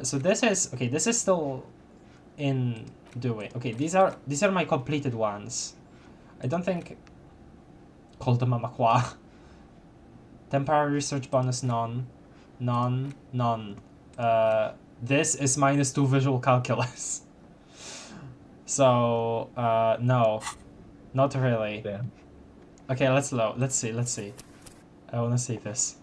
So this is... Okay, this is still in doing. Okay, these are my completed ones. I don't think... Call them a Makwa. Temporary research bonus, none. None. This is -2 visual calculus. So, no. Not really. Damn. Okay, let's see. I wanna see this.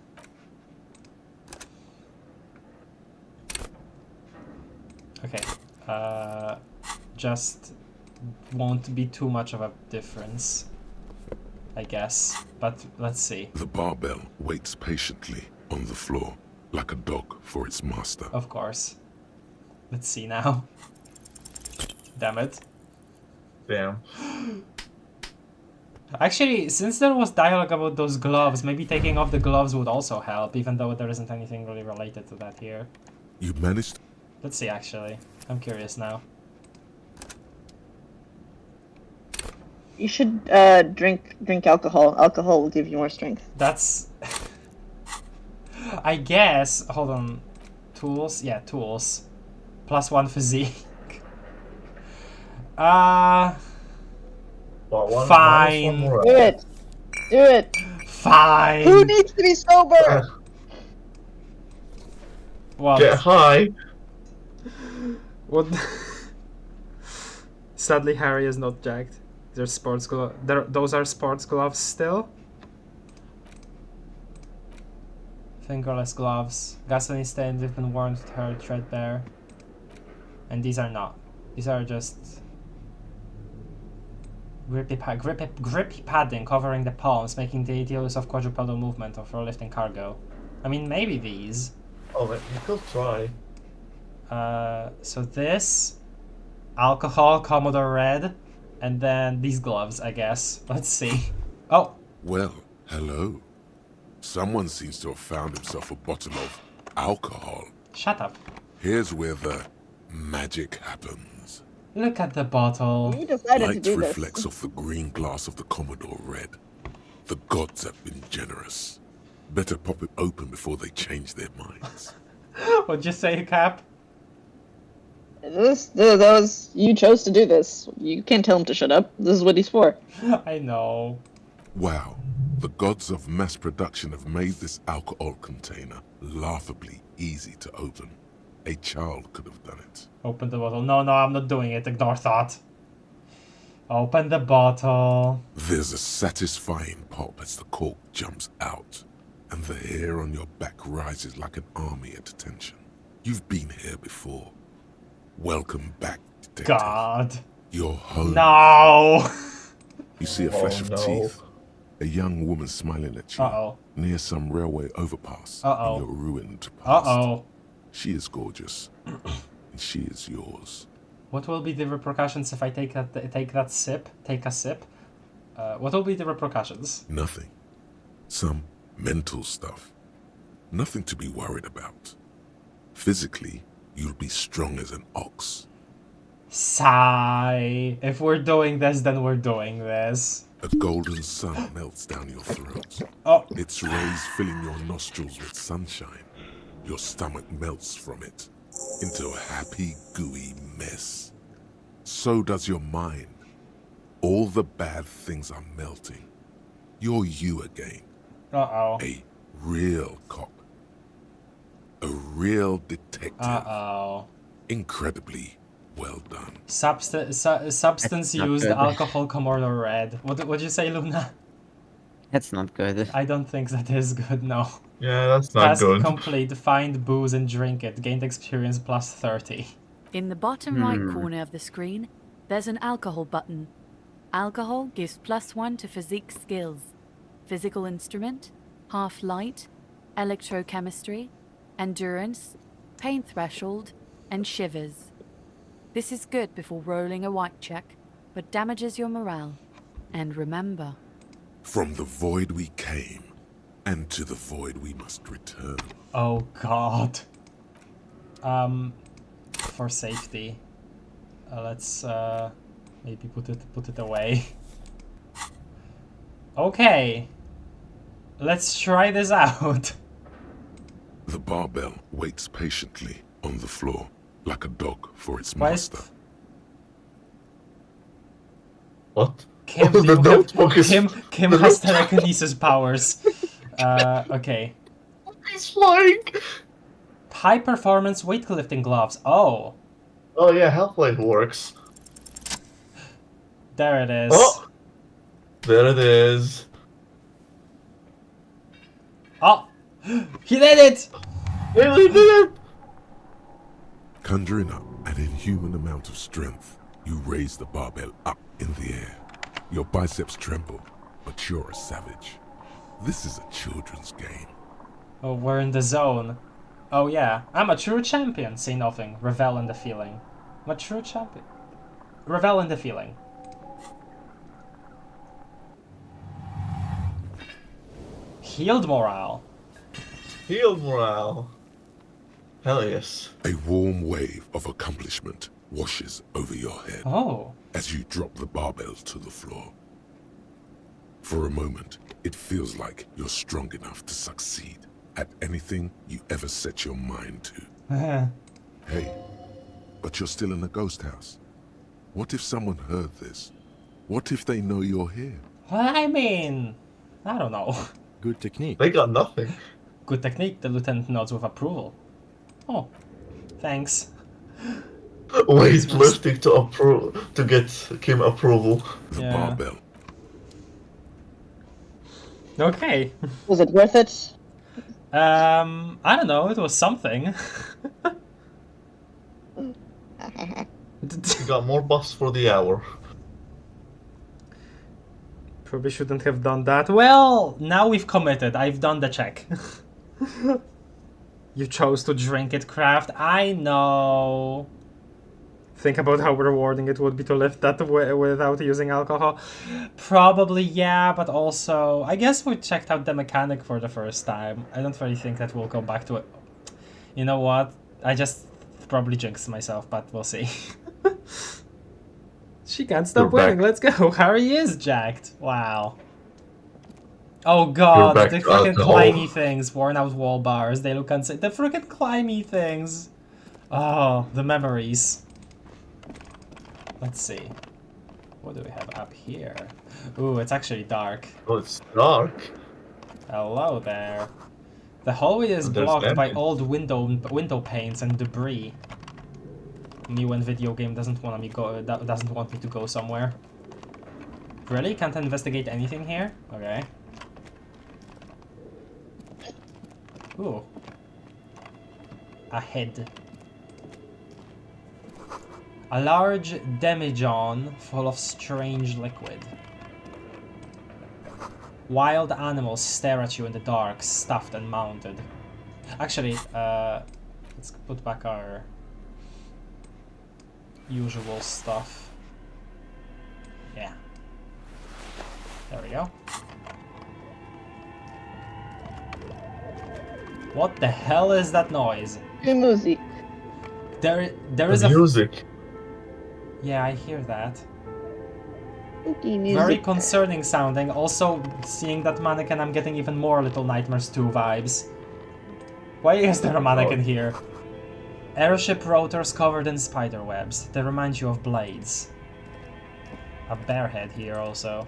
Okay. Just won't be too much of a difference, I guess. But let's see. The barbell waits patiently on the floor, like a dog for its master. Of course. Let's see now. Damn it. Damn. Actually, since there was dialogue about those gloves, maybe taking off the gloves would also help, even though there isn't anything really related to that here. You managed. Let's see, actually. I'm curious now. You should drink alcohol. Alcohol will give you more strength. That's... I guess... Hold on. Tools? Yeah, tools. +1 physique. Well, Fine. Do it. Do it. Fine. Who needs to be sober? What? Get high. What? Sadly, Harry is not jacked. They're sports gloves. Those are sports gloves still. Fingerless gloves. Gasoline stained have been worn with her threadbare. And these are not. These are just grippy padding covering the palms, making the ideal use of quadrupedal movement or for lifting cargo. I mean, maybe these. Oh, man, you could try. So this, alcohol, Commodore Red, and then these gloves, I guess. Let's see. Oh. Well, hello. Someone seems to have found himself a bottle of alcohol. Shut up. Here's where the magic happens. Look at the bottle. You decided to Light do reflects this. off the green glass of the Commodore Red. The gods have been generous. Better pop it open before they change their minds. What'd you say, Cap? You chose to do this. You can't tell him to shut up. This is what he's for. I know. Wow, the gods of mass production have made this alcohol container laughably easy to open. A child could have done it. Open the bottle. No, I'm not doing it. Ignore thought. Open the bottle. There's a satisfying pop as the cork jumps out, and the hair on your back rises like an army at attention. You've been here before. Welcome back, detective. God. You're home. No. You see a flash of teeth. A young woman smiling at you near some railway overpass in your ruined past. She is gorgeous, and she is yours. What will be the repercussions if I take a sip? What will be the repercussions? Nothing. Some mental stuff. Nothing to be worried about. Physically, you'll be strong as an ox. Sigh. If we're doing this, then we're doing this. A golden sun melts down your throat. Its rays filling your nostrils with sunshine. Your stomach melts from it into a happy, gooey mess. So does your mind. All the bad things are melting. You're you again. A real cop. A real detective. Incredibly well done. Substance not used, good. alcohol, Commodore Red. What'd you say, Luna? That's not good. I don't think that is good, no. Yeah, that's not Task good. complete. Find booze and drink it. Gained experience plus 30. In the bottom right corner of the screen, there's an alcohol button. Alcohol gives +1 to physique skills. Physical instrument, half light, electrochemistry, endurance, pain threshold, and shivers. This is good before rolling a white check, but damages your morale. And remember, from the void we came, and to the void we must return. Oh god. For safety, let's maybe put it away. Okay, let's try this out. The barbell waits patiently on the floor, like a dog for its master. What? Kim has telekinesis powers. Okay. He's flying. High performance weightlifting gloves. Oh. Oh yeah, Half-Life works. There it is. Oh! There it is. Oh! He did it! He did it! Conjuring up an inhuman amount of strength, you raise the barbell up in the air. Your biceps tremble, but you're a savage. This is a children's game. Oh, we're in the zone. Oh yeah, I'm a true champion. Say nothing. Revel in the feeling. I'm a true champion. Revel in the feeling. Healed morale. Healed morale. Hell yes. A warm wave of accomplishment washes over your head as you drop the barbell to the floor. For a moment, it feels like you're strong enough to succeed at anything you ever set your mind to. Hey, but you're still in a ghost house. What if someone heard this? What if they know you're here? Well, I mean, I don't know. Good technique. They got nothing. Good technique, the lieutenant nods with approval. Oh, thanks. Weightlifting to get Kim approval. The barbell. Okay. Was it worth it? I don't know, it was something. You got more buffs for the hour. Probably shouldn't have done that. Well, now we've committed. I've done the check. You chose to drink it, Craft. I know. Think about how rewarding it would be to lift that without using alcohol. Probably, yeah, but also... I guess we checked out the mechanic for the first time. I don't really think that we'll go back to it. You know what? I just probably jinxed myself, but we'll see. She can't stop winning. Let's go. Harry is jacked. Wow. Oh god, the freaking climby things, worn out wall bars. They look unsafe. The freaking climby things. Oh, the memories. Let's see. What do we have up here? Ooh, it's actually dark. Oh, it's dark. Hello there. The hallway is blocked by old window panes and debris. Me when video game doesn't want me to go somewhere. Really? Can't investigate anything here? Okay. Ooh. A head. A large demijohn full of strange liquid. Wild animals stare at you in the dark, stuffed and mounted. Actually, let's put back our usual stuff. Yeah. There we go. What the hell is that noise? Music. There is music. Yeah, I hear that. Music. Very concerning sounding. Also, seeing that mannequin, I'm getting even more Little Nightmares 2 vibes. Why is there a mannequin here? Airship rotors covered in spider webs. They remind you of blades. A bear head here also.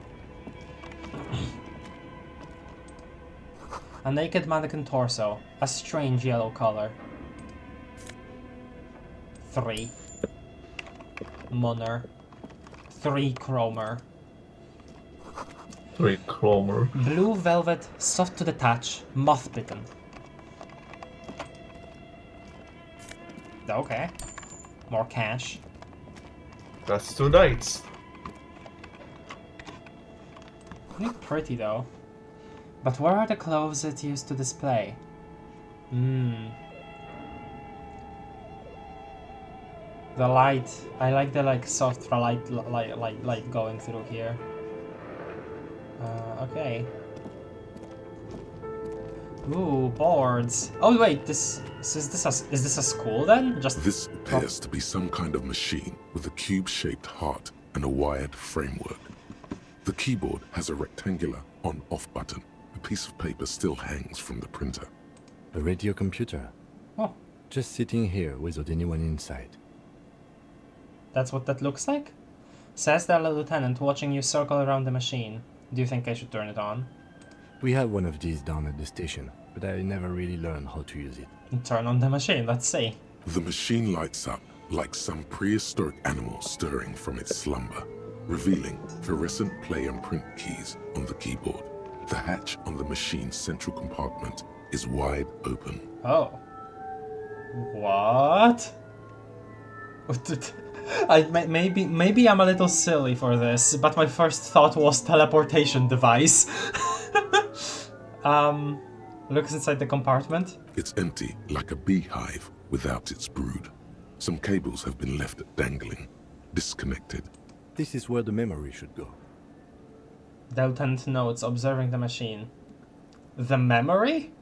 A naked mannequin torso. A strange yellow color. 3. Munner. 3 chromer. 3 chromer. Blue velvet, soft to the touch, moth bitten. Okay. More cash. That's 2 knights. Look pretty though. But where are the clothes it used to display? The light. I like the soft light going through here. Okay. Ooh, boards. Oh wait, is this a school then? This appears to be some kind of machine with a cube-shaped heart and a wired framework. The keyboard has a rectangular on-off button. A piece of paper still hangs from the printer. A radio computer. Oh. Just sitting here without anyone inside. That's what that looks like? Says the lieutenant watching you circle around the machine. Do you think I should turn it on? We have one of these down at the station, but I never really learned how to use it. Turn on the machine, let's see. The machine lights up like some prehistoric animal stirring from its slumber, revealing fluorescent play and print keys on the keyboard. The hatch on the machine's central compartment is wide open. Oh. What? Maybe I'm a little silly for this, but my first thought was teleportation device. Looks inside the compartment. It's empty, like a beehive without its brood. Some cables have been left dangling, disconnected. This is where the memory should go. The lieutenant notes, observing the machine. The memory?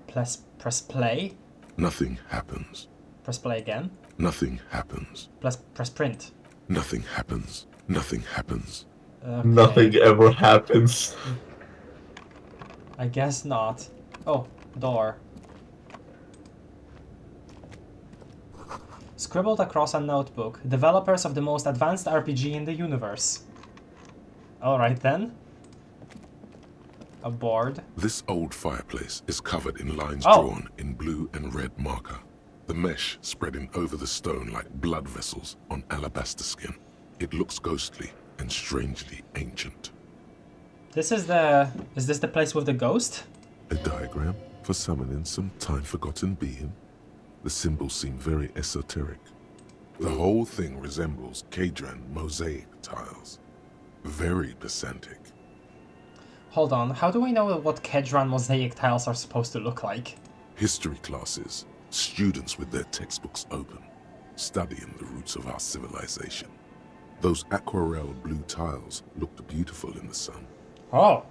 Press play. Nothing happens. Press play again. Nothing happens. Press print. Nothing happens. Nothing happens. Okay. Nothing ever happens. I guess not. Oh, door. Scribbled across a notebook. Developers of the most advanced RPG in the universe. Alright then. A board. This old fireplace is covered in lines drawn in blue and red marker. The mesh spreading over the stone like blood vessels on alabaster skin. It looks ghostly and strangely ancient. Is this the place with the ghost? A diagram? for summoning some time-forgotten being? The symbols seem very esoteric. The whole thing resembles Kadran mosaic tiles. Very pedantic. Hold on, how do I know what Kedran mosaic tiles are supposed to look like? History classes, students with their textbooks open, studying the roots of our civilization. Those aquarelle blue tiles looked beautiful in the sun. Oh.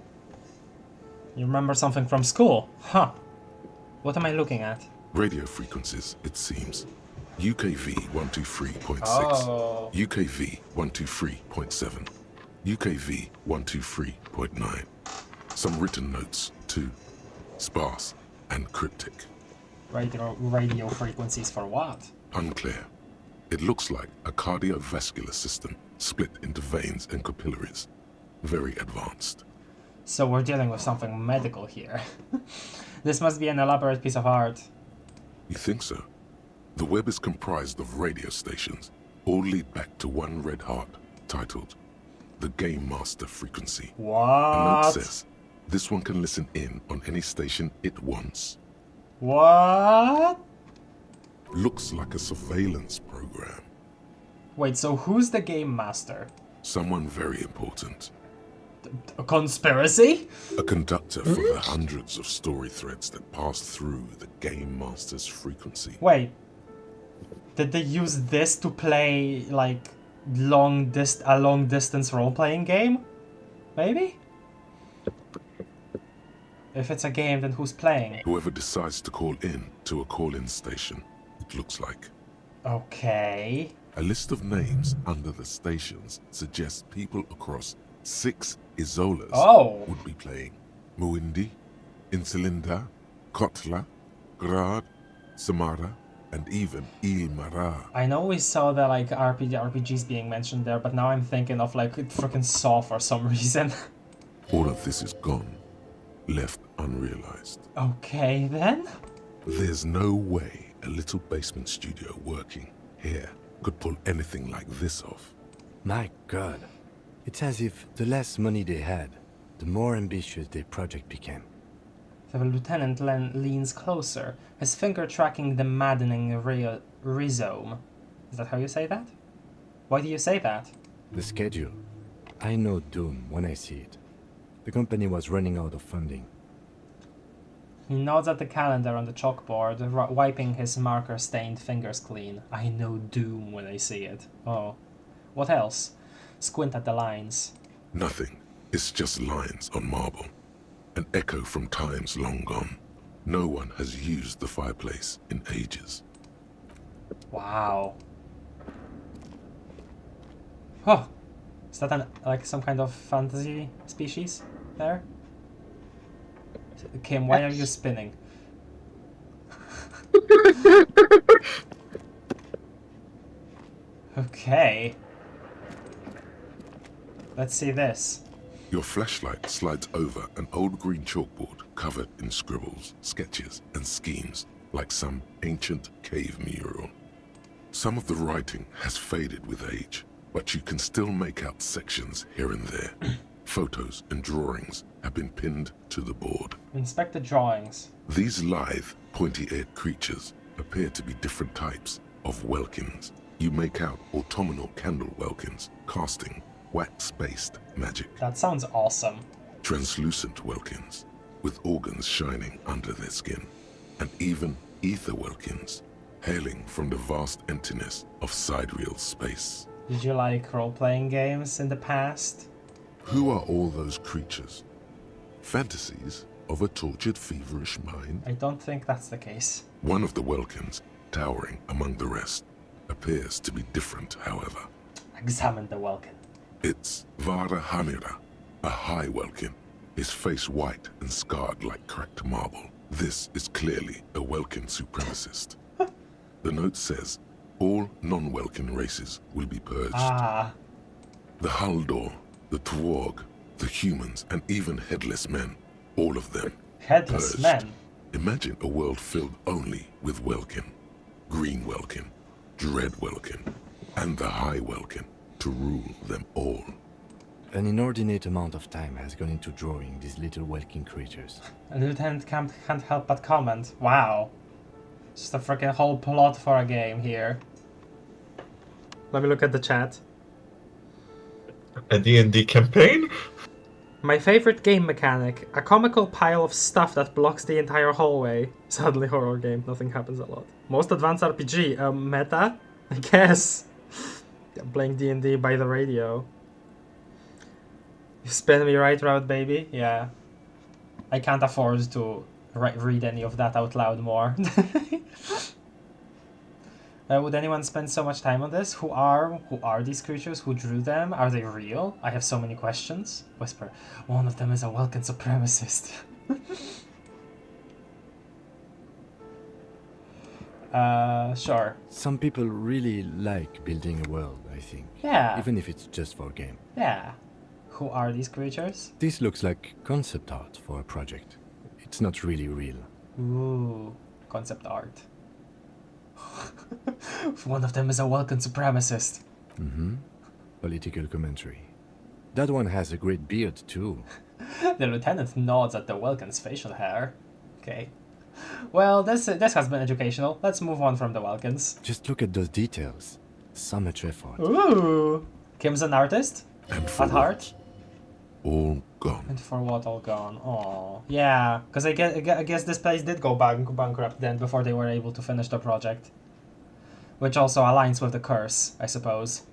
You remember something from school? Huh. What am I looking at? Radio frequencies, it seems. UKV 123.6, Oh. UKV 123.7, UKV 123.9. Some written notes, too. Sparse and cryptic. Radio frequencies for what? Unclear. It looks like a cardiovascular system split into veins and capillaries. Very advanced. So we're dealing with something medical here. This must be an elaborate piece of art. You think so? The web is comprised of radio stations, all lead back to one red heart, titled the Game Master Frequency. What? A note says, this one can listen in on any station it wants. What? Looks like a surveillance program. Wait, so who's the Game Master? Someone very important. A conspiracy? A conductor for the hundreds of story threads that pass through the Game Master's frequency. Wait. Did they use this to play, like, a long-distance role-playing game? Maybe? If it's a game, then who's playing? Whoever decides to call in to a call-in station, it looks like. Okay. A list of names under the stations suggests people across 6 Isolas would be playing. Muindi, Insulinda, Kotla, Grad, Samara, and even Ilmara. I know we saw the like RPGs being mentioned there, but now I'm thinking of like freaking Saw for some reason. All of this is gone, left unrealized. Okay then. There's no way a little basement studio working here could pull anything like this off. My god. It's as if the less money they had, the more ambitious their project became. The lieutenant leans closer, his finger tracking the maddening rhizome. Is that how you say that? Why do you say that? The schedule. I know doom when I see it. The company was running out of funding. He nods at the calendar on the chalkboard, wiping his marker-stained fingers clean. I know doom when I see it. Oh. What else? Squint at the lines. Nothing. It's just lines on marble. An echo from times long gone. No one has used the fireplace in ages. Wow. Oh. Is that like some kind of fantasy species there? Kim, why are you spinning? Okay. Let's see this. Your flashlight slides over an old green chalkboard covered in scribbles, sketches, and schemes like some ancient cave mural. Some of the writing has faded with age, but you can still make out sections here and there. Photos and drawings have been pinned to the board. Inspect the drawings. These lithe, pointy-eared creatures appear to be different types of welkins. You make out autumnal candle welkins casting wax-based magic. That sounds awesome. Translucent welkins with organs shining under their skin, and even ether welkins hailing from the vast emptiness of sidereal space. Did you like role-playing games in the past? Who are all those creatures? Fantasies of a tortured, feverish mind? I don't think that's the case. One of the welkins, towering among the rest, appears to be different, however. Examine the welkin. It's Vara Hamira, a high welkin, his face white and scarred like cracked marble. This is clearly a welkin supremacist. The note says, all non-welkin races will be purged. The Haldor, the Twarg, the humans, and even headless men, all of them Headless purged. men? Imagine a world filled only with welkin. Green welkin, dread welkin, and the high welkin to rule them all. An inordinate amount of time has gone into drawing these little welking creatures. And the lieutenant can't help but comment. Wow. Just a freaking whole plot for a game here. Let me look at the chat. A D&D campaign? My favorite game mechanic. A comical pile of stuff that blocks the entire hallway. Sadly horror game, nothing happens a lot. Most advanced RPG. Meta? I guess. Playing D&D by the radio. You spin me right route, baby? Yeah. I can't afford to read any of that out loud more. Would anyone spend so much time on this? Who are these creatures? Who drew them? Are they real? I have so many questions. Whisper. One of them is a Welkin supremacist. Sure. Some people really like building a world, I think. Yeah. Even if it's just for a game. Yeah. Who are these creatures? This looks like concept art for a project. It's not really real. Ooh, concept art. One of them is a Welkin supremacist. Mm-hmm. Political commentary. That one has a great beard, too. The lieutenant nods at the Welkin's facial hair. Okay. Well, this has been educational. Let's move on from the Welkins. Just look at those details. So much effort. Ooh! Kim's an artist? And for At heart? all gone. And for what all gone? Oh, yeah. Because I guess this place did go bankrupt then before they were able to finish the project. Which also aligns with the curse, I suppose.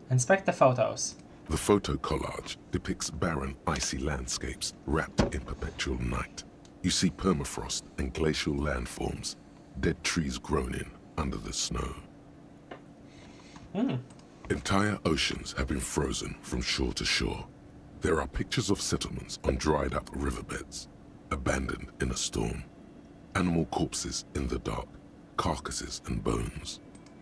Inspect the photos. The photo collage depicts barren, icy landscapes wrapped in perpetual night. You see permafrost and glacial landforms, dead trees grown in under the snow. Entire oceans have been frozen from shore to shore. There are pictures of settlements on dried up riverbeds, abandoned in a storm. Animal corpses in the dark, carcasses and bones.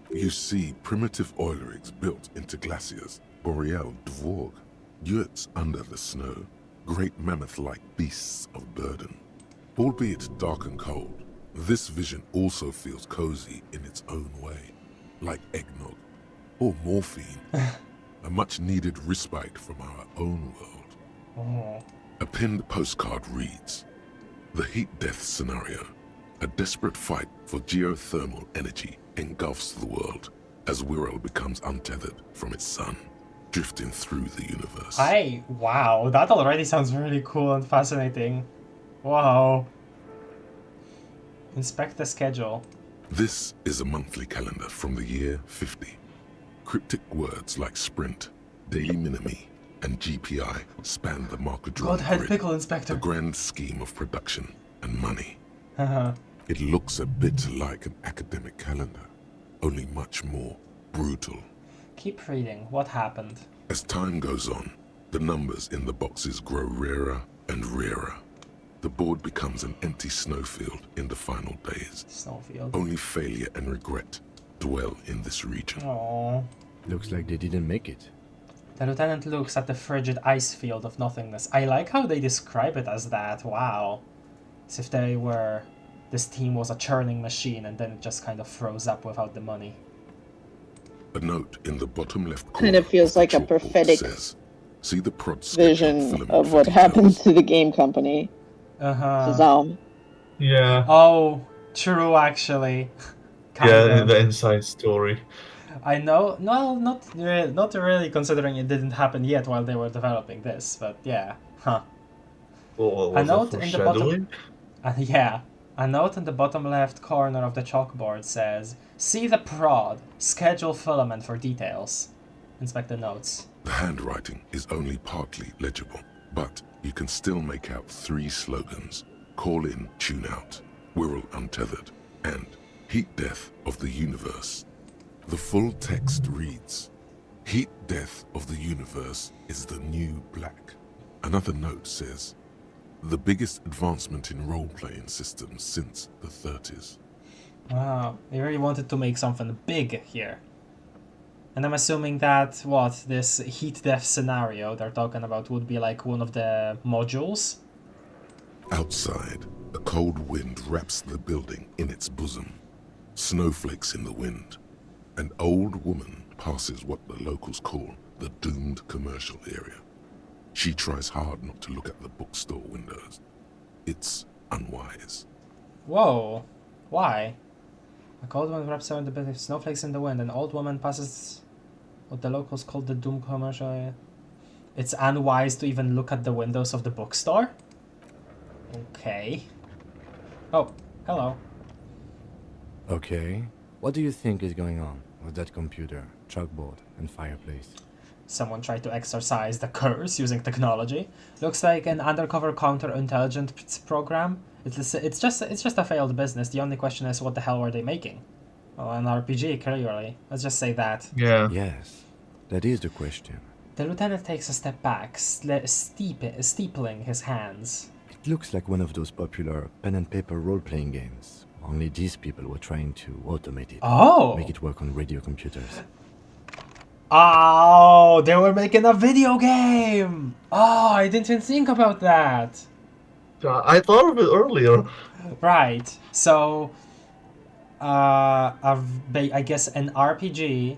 You see primitive oil rigs built into glaciers, boreal dvorg, yurts under the snow, great mammoth-like beasts of burden. Albeit dark and cold, this vision also feels cozy in its own way, like eggnog or morphine, a much-needed respite from our own world. A pinned postcard reads, "The heat death scenario. A desperate fight for geothermal energy engulfs the world as Wirral becomes untethered from its sun, drifting through the universe." Wow, that already sounds really cool and fascinating. Wow. Inspect the schedule. This is a monthly calendar from the year 50. Cryptic words like sprint, daily minimi, and GPI span the marker-drawn Godhead grid, Pickle Inspector. the grand scheme of production and money. It looks a bit like an academic calendar, only much more brutal. Keep reading. What happened? As time goes on, the numbers in the boxes grow rarer and rarer. The board becomes an empty snowfield in the final days. Snowfield. Only failure and regret dwell in this region. Aww. Looks like they didn't make it. The lieutenant looks at the frigid ice field of nothingness. I like how they describe it as that. Wow. As if this team was a churning machine and then it just kind of froze up without the money. A note in the bottom left corner Kind of feels like a chalkboard prophetic says, "See the prod vision of what happens to the game company. Shazam. Yeah. Oh, true actually. Yeah, the inside story. I know. No, not really, considering it didn't happen yet while they were developing this. But yeah, Well, a note in the bottom. foreshadowing? A note in the bottom left corner of the chalkboard says, "See the prod. Schedule filament for details." Inspect the notes. The handwriting is only partly legible, but you can still make out 3 slogans: Call in, Tune Out, Wirral Untethered, and Heat Death of the Universe. The full text reads, "Heat Death of the Universe is the new black." Another note says, "The biggest advancement in role-playing systems since the 30s. Wow, they really wanted to make something big here. And I'm assuming that, this heat death scenario they're talking about would be like one of the modules? Outside, a cold wind wraps the building in its bosom. Snowflakes in the wind. An old woman passes what the locals call the doomed commercial area. She tries hard not to look at the bookstore windows. It's unwise. Whoa. Why? A cold wind wraps around the bed of snowflakes in the wind. An old woman passes what the locals call the doomed commercial area. It's unwise to even look at the windows of the bookstore? Okay. Oh, hello. Okay. What do you think is going on with that computer, chalkboard, and fireplace? Someone tried to exorcise the curse using technology. Looks like an undercover counterintelligence program. It's just a failed business. The only question is, what the hell were they making? Oh, an RPG, clearly. Let's just say that. Yeah. Yes, that is the question. The lieutenant takes a step back, steepling his hands. It looks like one of those popular pen and paper role-playing games. Only these people were trying to automate it. Oh! Make it work on radio computers. Oh, they were making a video game! Oh, I didn't even think about that. I thought of it earlier. Right. So, I guess an RPG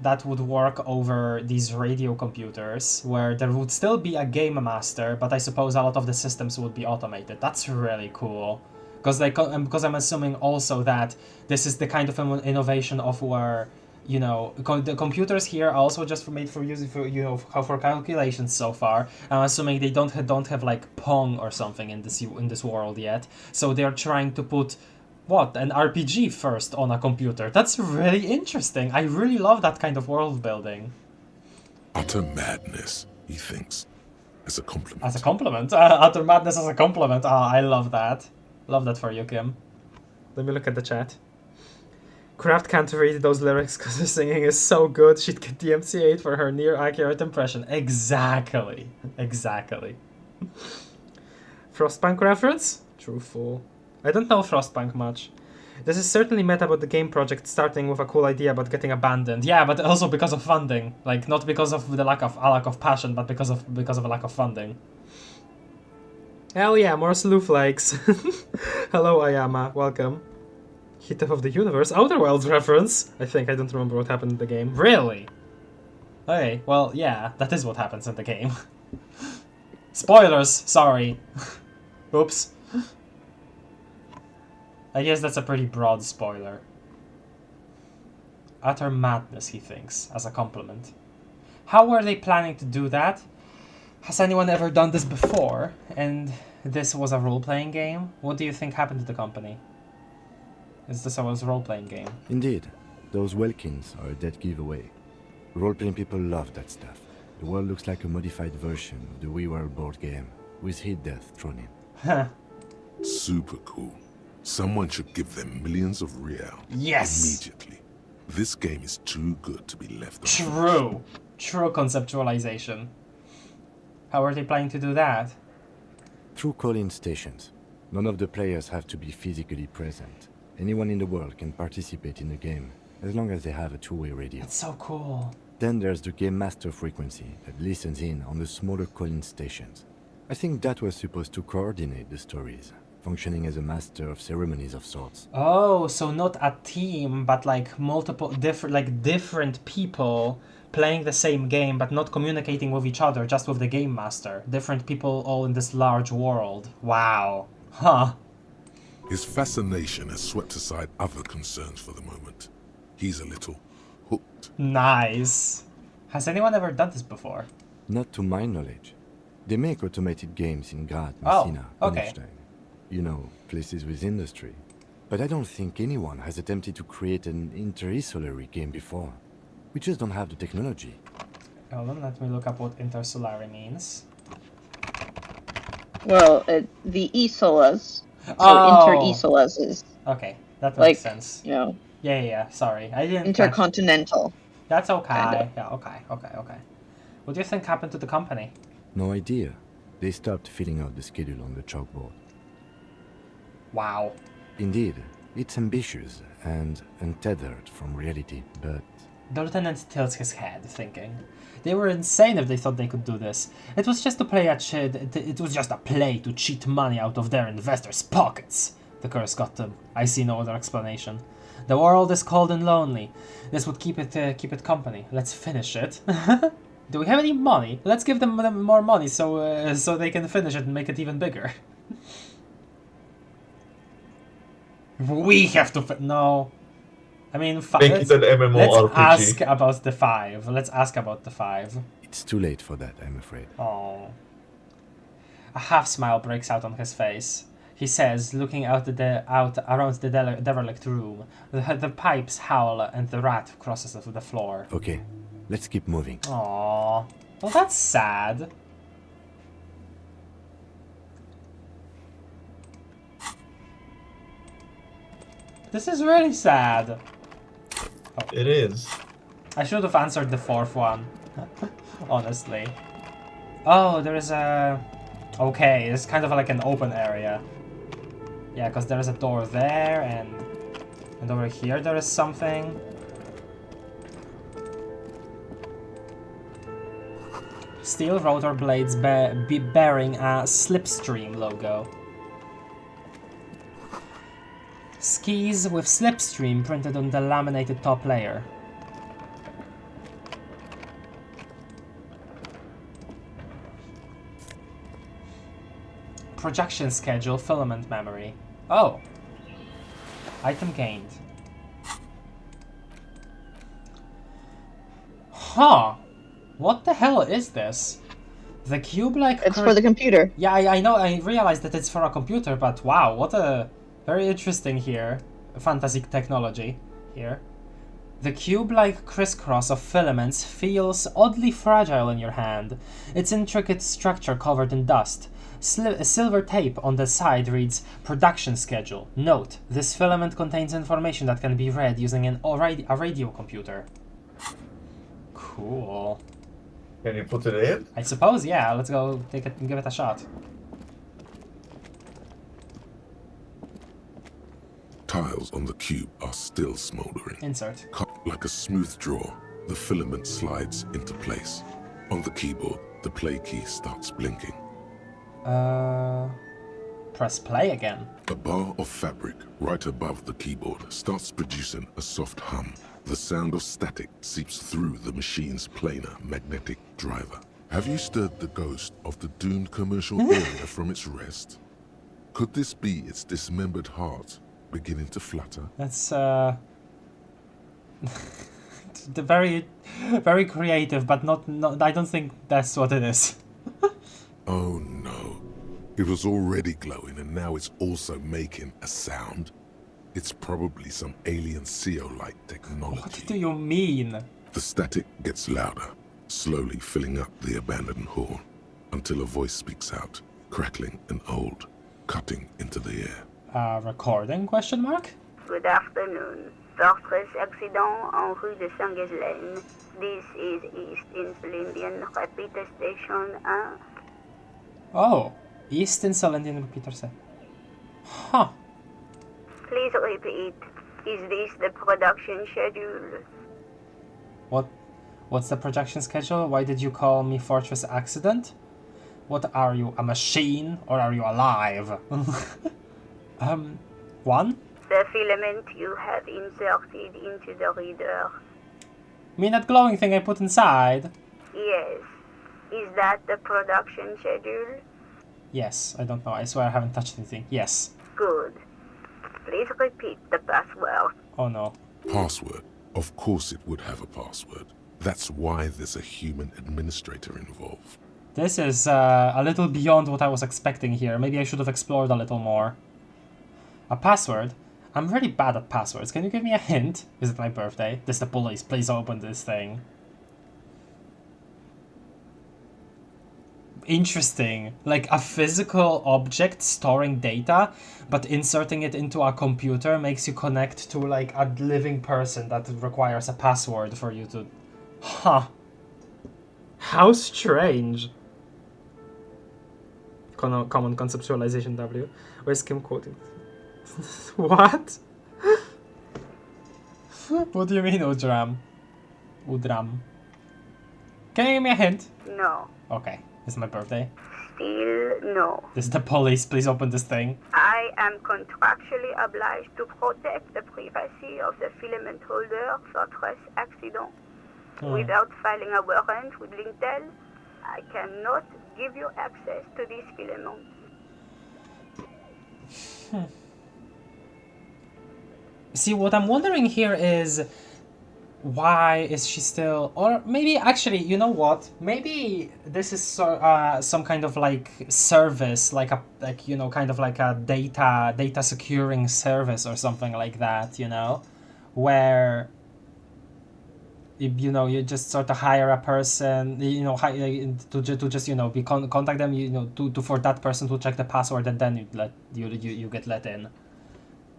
that would work over these radio computers, where there would still be a game master, but I suppose a lot of the systems would be automated. That's really cool. Because I'm assuming also that this is the kind of innovation of where, you know, the computers here are also just made for using for calculations so far. I'm assuming they don't have like Pong or something in this world yet. So they're trying to put an RPG first on a computer. That's really interesting. I really love that kind of world building. Utter madness, he thinks, as a compliment. As a compliment? Utter madness as a compliment. I love that. Love that for you, Kim. Let me look at the chat. Craft can't read those lyrics because her singing is so good. She'd get DMCA'd for her near-accurate impression. Exactly. Exactly. Frostpunk reference? True fool. I don't know Frostpunk much. This is certainly meta about the game project starting with a cool idea but getting abandoned. Yeah, but also because of funding. Like, not because of the lack of passion, but because of a lack of funding. Hell yeah, more sleuth likes. Hello, Ayama. Welcome. Hit of the Universe. Outer Worlds reference. I don't remember what happened in the game. Really? Okay, well, yeah, that is what happens in the game. Spoilers! Sorry. Oops. I guess that's a pretty broad spoiler. Utter madness, he thinks, as a compliment. How were they planning to do that? Has anyone ever done this before? And this was a role-playing game? What do you think happened to the company? Is this a role-playing game? Indeed. Those Welkins are a dead giveaway. Role-playing people love that stuff. The world looks like a modified version of the WeWorld board game, with hit death thrown in. Super cool. Someone should give them millions of real. Yes! Immediately. This game is too good to be left on. True. True conceptualization. How are they planning to do that? Through call-in stations. None of the players have to be physically present. Anyone in the world can participate in the game, as long as they have a two-way radio. That's so cool. Then there's the Game Master frequency that listens in on the smaller call-in stations. I think that was supposed to coordinate the stories, functioning as a master of ceremonies of sorts. Oh, so not a team, but like multiple different people playing the same game, but not communicating with each other, just with the game master. Different people all in this large world. Wow. Huh. His fascination has swept aside other concerns for the moment. He's a little hooked. Nice. Has anyone ever done this before? Not to my knowledge. They make automated games in Grad, Messina, okay. Königstein. You know, places with industry. But I don't think anyone has attempted to create an intersolary game before. We just don't have the technology. Hold on, let me look up what intersolary means. Well, the Isolas. So inter-Isolas is... Okay, that makes like, sense. You know... Yeah, sorry. I didn't... Intercontinental. That's okay. Kinda. Yeah, okay. What do you think happened to the company? No idea. They stopped filling out the schedule on the chalkboard. Wow. Indeed, it's ambitious and untethered from reality, but... The lieutenant tilts his head, thinking. They were insane if they thought they could do this. It was just a play to cheat money out of their investors' pockets. The curse got them. I see no other explanation. The world is cold and lonely. This would keep it company. Let's finish it. Do we have any money? Let's give them more money so so they can finish it and make it even bigger. We have to no. I mean, Make it an MMORPG. let's ask about the 5. Let's ask about the 5. It's too late for that, I'm afraid. Oh. A half smile breaks out on his face. He says, looking out around the derelict room. The pipes howl and the rat crosses the floor. Okay, let's keep moving. Aww. Well, that's sad. This is really sad. Oh. It is. I should have answered the 4th one. Honestly. Oh, there is a... Okay, it's kind of like an open area. Yeah, because there is a door there, and over here there is something. Steel rotor blades bearing a Slipstream logo. Skis with Slipstream printed on the laminated top layer. Projection schedule, filament memory. Oh! Item gained. Huh! What the hell is this? The cube-like... It's for the computer. Yeah, I know, I realized that it's for a computer, but wow, what a... Very interesting here. Fantasy technology here. The cube-like crisscross of filaments feels oddly fragile in your hand. Its intricate structure covered in dust. Silver tape on the side reads, Production Schedule. Note, this filament contains information that can be read using a radio computer. Cool. Can you put it in? I suppose, yeah. Let's go take it and give it a shot. Tiles on the cube are still smoldering. Insert. Cut like a smooth draw, the filament slides into place. On the keyboard, the play key starts blinking. Press play again. A bar of fabric right above the keyboard starts producing a soft hum. The sound of static seeps through the machine's planar magnetic driver. Have you stirred the ghost of the doomed commercial area from its rest? Could this be its dismembered heart beginning to flutter? That's the very creative, but not I don't think that's what it is. Oh no. It was already glowing and now it's also making a sound. It's probably some alien CO-like technology. What do you mean? The static gets louder, slowly filling up the abandoned hall, until a voice speaks out, crackling and old, cutting into the air. Recording, question mark? Good afternoon. Chartreuse accident en rue de Saint-Ghislaine. This is East Insulindian Repeater Station 1. Oh, East Insulindian Repeater Station. Huh. Please repeat. Is this the production schedule? What's the production schedule? Why did you call me Fortress Accident? What are you, a machine, or are you alive? 1? The filament you have inserted into the reader. You mean that glowing thing I put inside? Yes. Is that the production schedule? Yes, I don't know. I swear I haven't touched anything. Yes. Good. Please repeat the password. Oh no. Password? Of course it would have a password. That's why there's a human administrator involved. This is a little beyond what I was expecting here. Maybe I should have explored a little more. A password? I'm really bad at passwords. Can you give me a hint? Is it my birthday? This is the police. Please open this thing. Interesting. Like a physical object storing data, but inserting it into a computer makes you connect to like a living person that requires a password for you to... Huh. How strange. Common conceptualization W. Where's Kim quoted? What? What do you mean, Udram? Udram. Can you give me a hint? No. Okay. It's my birthday. Still no. This is the police. Please open this thing. I am contractually obliged to protect the privacy of the filament holder, Chartreuse accident. Without filing a warrant with Lintel, I cannot give you access to these filaments. See, what I'm wondering here is, why is she still, or maybe actually, you know what? Maybe this is some kind of like service, like you know, kind of like a data securing service or something like that, you know, where you know, you just sort of hire a person, you know, to just, you know, contact them, you know, to for that person to check the password, and then you get let in.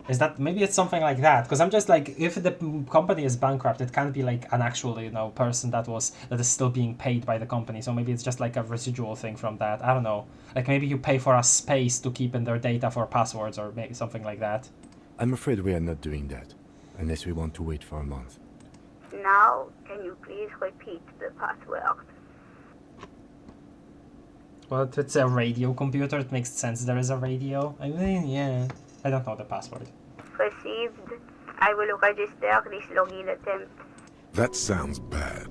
Is that, maybe it's something like that? Because I'm just like, if the company is bankrupt, it can't be like an actual, you know, person that is still being paid by the company. So maybe it's just like a residual thing from that. I don't know. Like maybe you pay for a space to keep in their data for passwords or maybe something like that. I'm afraid we are not doing that, unless we want to wait for a month. Now, can you please repeat the password? Well, if it's a radio computer, it makes sense there is a radio. I mean, yeah. I don't know the password. Received. I will register this login attempt. That sounds bad.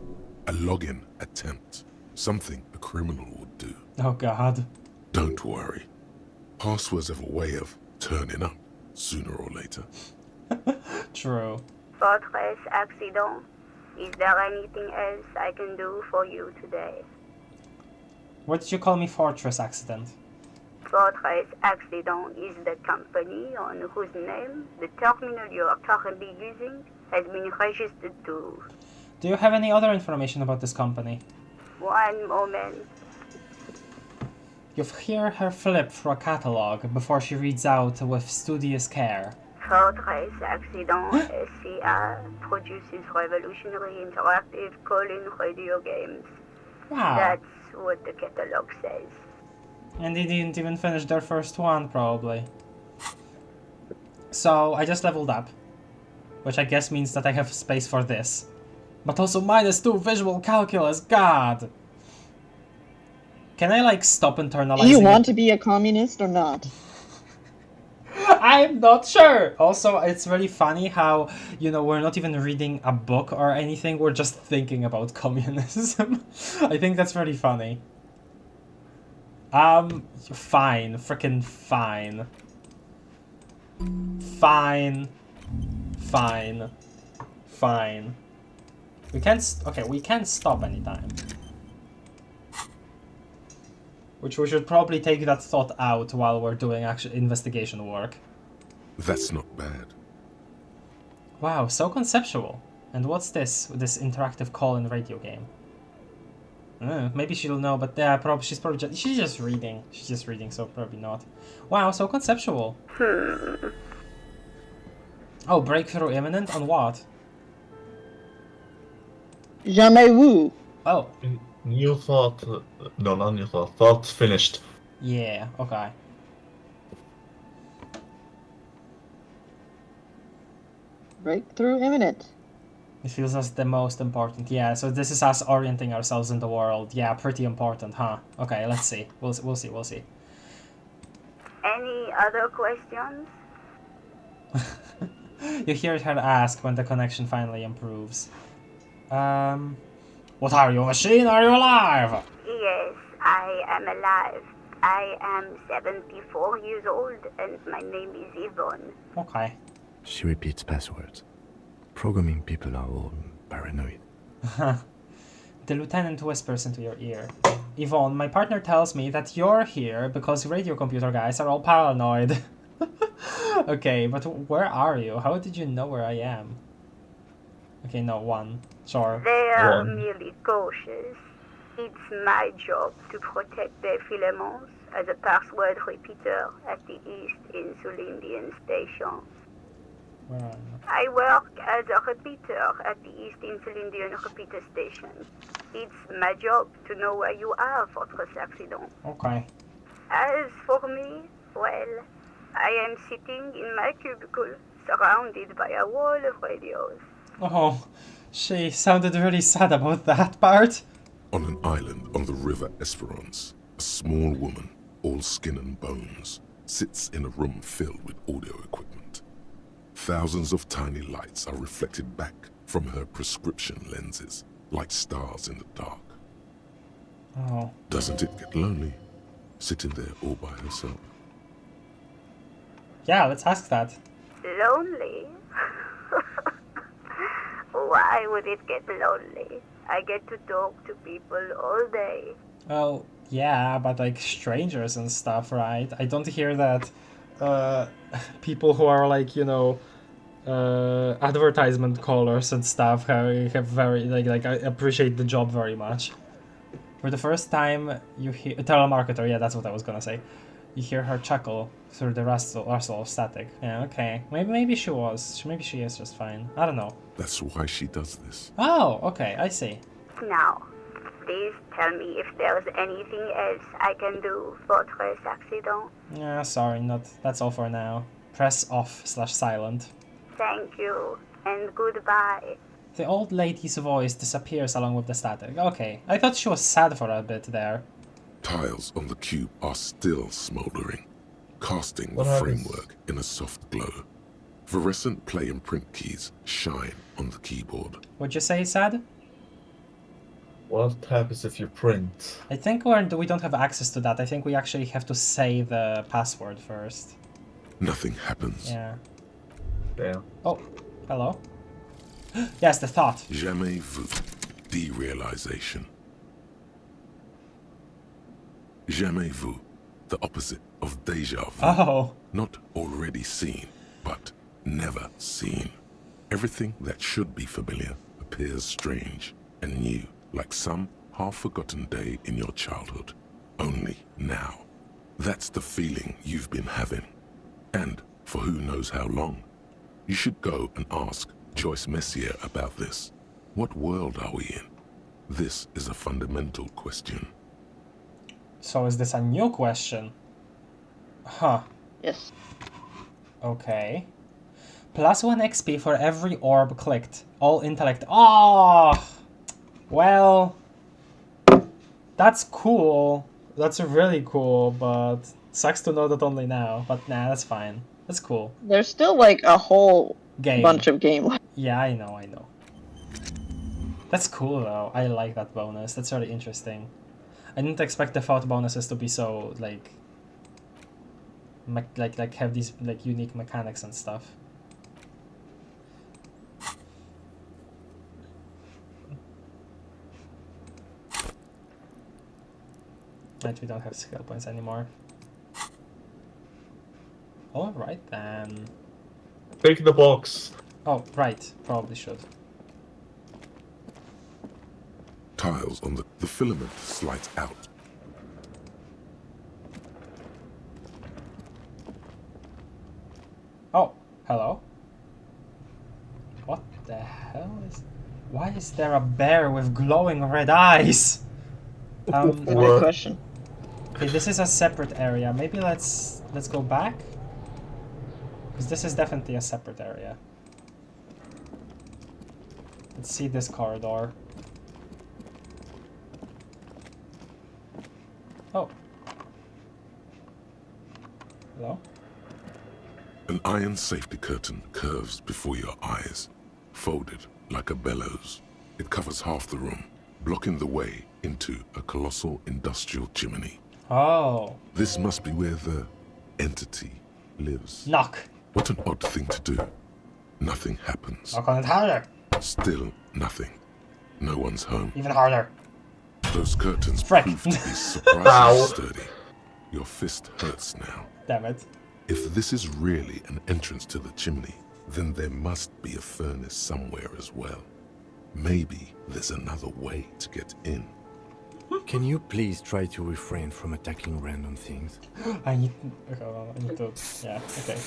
A login attempt. Something a criminal would do. Oh god. Don't worry. Passwords have a way of turning up sooner or later. True. Fortress accident. Is there anything else I can do for you today? What did you call me, Fortress accident? Fortress Accident is the company on whose name the terminal you are currently using has been registered to. Do you have any other information about this company? One moment. You hear her flip through a catalog before she reads out with studious care. Fortress Accident SCA produces revolutionary interactive call-in radio games. Wow. That's what the catalog says. And they didn't even finish their first one, probably. So, I just leveled up. Which I guess means that I have space for this. But also -2 visual calculus, god! Can I, like, stop internalizing? Do you want to be a communist or not? I'm not sure! Also, it's really funny how, you know, we're not even reading a book or anything, we're just thinking about communism. I think that's really funny. Fine. Frickin' fine. Fine. We can't stop anytime. Which we should probably take that thought out while we're doing actual investigation work. That's not bad. Wow, so conceptual. And what's this interactive call-in radio game? Maybe she'll know, but yeah, she's just reading. She's just reading, so probably not. Wow, so conceptual. Oh, breakthrough imminent on what? Jamais vu. Oh. New thought. No, not new thought. Thought finished. Yeah. Okay. Breakthrough imminent. It feels as the most important. Yeah, so this is us orienting ourselves in the world. Yeah, pretty important, huh? Okay, let's see. We'll see. Any other questions? You hear her ask when the connection finally improves. What are you, a machine? Are you alive? Yes, I am alive. I am 74 years old and my name is Yvonne. Okay. She repeats passwords. Programming people are all paranoid. The lieutenant whispers into your ear. Yvonne, my partner tells me that you're here because radio computer guys are all paranoid. Okay, but where are you? How did you know where I am? Okay, no, one. Sure. They are merely cautious. It's my job to protect their filaments as a password repeater at the East Insulindian Station. Where are you? I work as a repeater at the East Insulindian Repeater Station. It's my job to know where you are, Fortress Accident. Okay. As for me, well, I am sitting in my cubicle, surrounded by a wall of radios. Oh, she sounded really sad about that part. On an island on the river Esperance, a small woman, all skin and bones, sits in a room filled with audio equipment. Thousands of tiny lights are reflected back from her prescription lenses, like stars in the dark. Oh. Doesn't it get lonely, sitting there all by herself? Yeah, let's ask that. Lonely? Why would it get lonely? I get to talk to people all day. Well, yeah, but like strangers and stuff, right? I don't hear that people who are like, you know, advertisement callers and stuff have very like I appreciate the job very much. For the first time you hear telemarketer, yeah, that's what I was gonna say. You hear her chuckle through the rustle of static. Yeah, okay. Maybe she is just fine. I don't know. That's why she does this. Oh, okay, I see. Now, please tell me if there's anything else I can do for Tres Accident. Yeah, sorry, that's all for now. Press off/silent. Thank you, and goodbye. The old lady's voice disappears along with the static. Okay, I thought she was sad for a bit there. Tiles on the cube are still smoldering, casting the framework in a soft glow. Fluorescent play and print keys shine on the keyboard. Would you say sad? What happens if you print? I think we don't have access to that. I think we actually have to say the password first. Nothing happens. Yeah. Damn. Oh, hello. Yes, the thought. Jamais vu. Derealization. Jamais vu. The opposite of déjà vu. Oh. Not already seen, but never seen. Everything that should be familiar appears strange and new, like some half-forgotten day in your childhood. Only now. That's the feeling you've been having. And for who knows how long. You should go and ask Joyce Messier about this. What world are we in? This is a fundamental question. So is this a new question? Huh. Yes. Okay. +1 XP for every orb clicked. All intellect. Oh! Well... That's cool. That's really cool, but... Sucks to know that only now. But nah, that's fine. That's cool. There's still like a whole bunch of game left. Yeah, I know. That's cool though. I like that bonus. That's really interesting. I didn't expect the thought bonuses to be so like have these like unique mechanics and stuff. Right, we don't have skill points anymore. Alright then. Take the box. Oh, right. Probably should. Tiles on the filament slides out. Oh, hello. What the hell is... Why is there a bear with glowing red eyes? Good question. Okay, this is a separate area. Maybe let's go back? Because this is definitely a separate area. Let's see this corridor. Oh. Hello? An iron safety curtain curves before your eyes, folded like a bellows. It covers half the room, blocking the way into a colossal industrial chimney. Oh. This must be where the entity lives. Knock. What an odd thing to do. Nothing happens. Knock on it harder. Still nothing. No one's home. Even harder. Those curtains prove to be surprisingly sturdy. Your fist hurts now. Damn it. If this is really an entrance to the chimney, then there must be a furnace somewhere as well. Maybe there's another way to get in. Can you please try to refrain from attacking random things? I need to... Yeah, okay.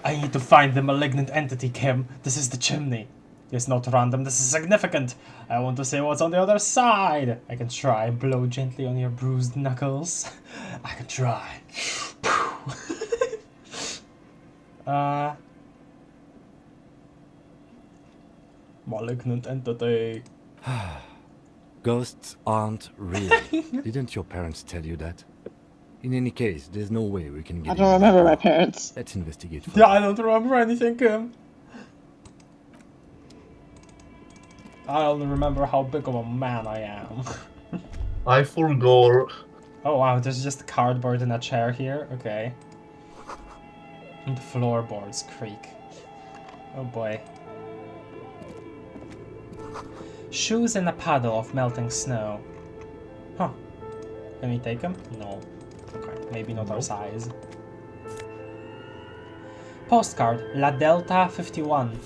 I need to find the malignant entity, Kim. This is the chimney. It's not random, this is significant. I want to see what's on the other side. I can try. Blow gently on your bruised knuckles. I can try. Malignant entity. Ghosts aren't real. Didn't your parents tell you that? In any case, there's no way we can get I don't remember my parents. Let's investigate. Yeah, I don't remember anything, Kim. I'll remember how big of a man I am. I full gore. Oh wow, there's just cardboard in a chair here? Okay. And the floorboards creak. Oh boy. Shoes in a puddle of melting snow. Huh. Can we take them? No. Okay, maybe not our size. Postcard, La Delta 51.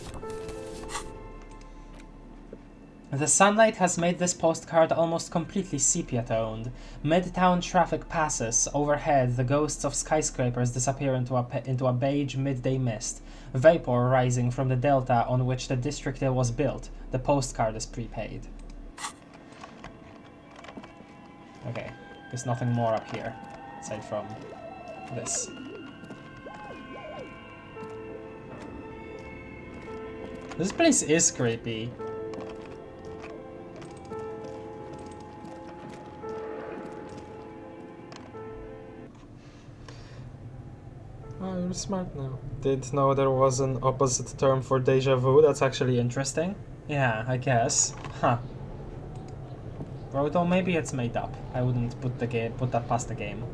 The sunlight has made this postcard almost completely sepia-toned. Midtown traffic passes. Overhead, the ghosts of skyscrapers disappear into a beige midday mist. Vapor rising from the delta on which the district was built. The postcard is prepaid. Okay, there's nothing more up here, aside from this. This place is creepy. Oh, you're smart now. Didn't know there was an opposite term for deja vu. That's actually interesting. Yeah, I guess. Huh. Although maybe it's made up. I wouldn't put that past the game.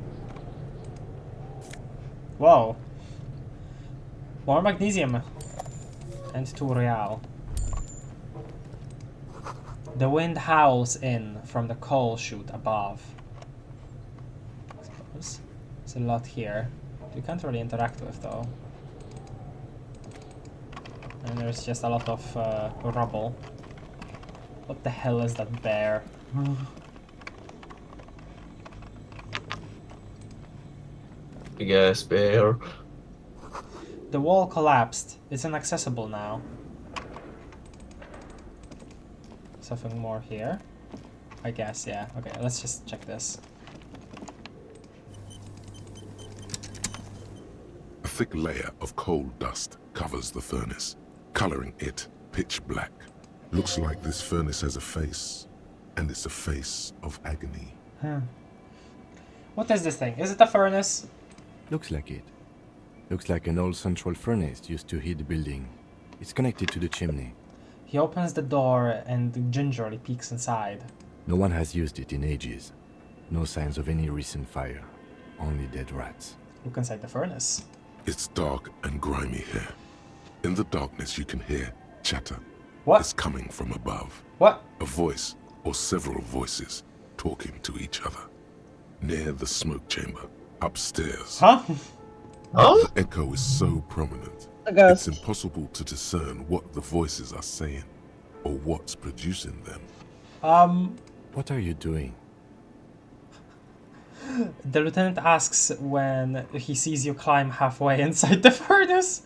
Whoa. More magnesium. And 2 real. The wind howls in from the coal chute above. I suppose. There's a lot here. You can't really interact with though. And there's just a lot of rubble. What the hell is that bear? Big ass bear. The wall collapsed. It's inaccessible now. Something more here? I guess, yeah. Okay, let's just check this. A thick layer of coal dust covers the furnace, coloring it pitch black. Looks like this furnace has a face, and it's a face of agony. What is this thing? Is it a furnace? Looks like it. Looks like an old central furnace used to heat the building. It's connected to the chimney. He opens the door and gingerly peeks inside. No one has used it in ages. No signs of any recent fire. Only dead rats. Look inside the furnace. It's dark and grimy here. In the darkness you can hear chatter. What? It's coming from above. What? A voice or several voices talking to each other. Near the smoke chamber, upstairs. Huh? Oh? The echo is so prominent, A ghost. it's impossible to discern what the voices are saying or what's producing them. What are you doing? The lieutenant asks when he sees you climb halfway inside the furnace.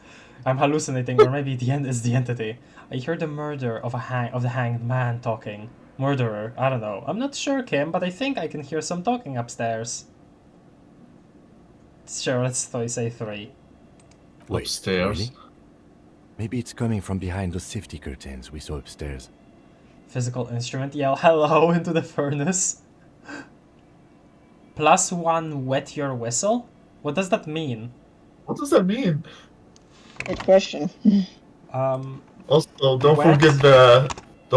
I'm hallucinating, or maybe the end is the entity. I hear the murder of the hanged man talking. Murderer, I don't know. I'm not sure, Kim, but I think I can hear some talking upstairs. Sure, let's say 3. Wait, Upstairs. really? Maybe it's coming from behind those safety curtains we saw upstairs. Physical instrument yell hello into the furnace. +1 wet your whistle? What does that mean? What does that mean? Good question. Also, don't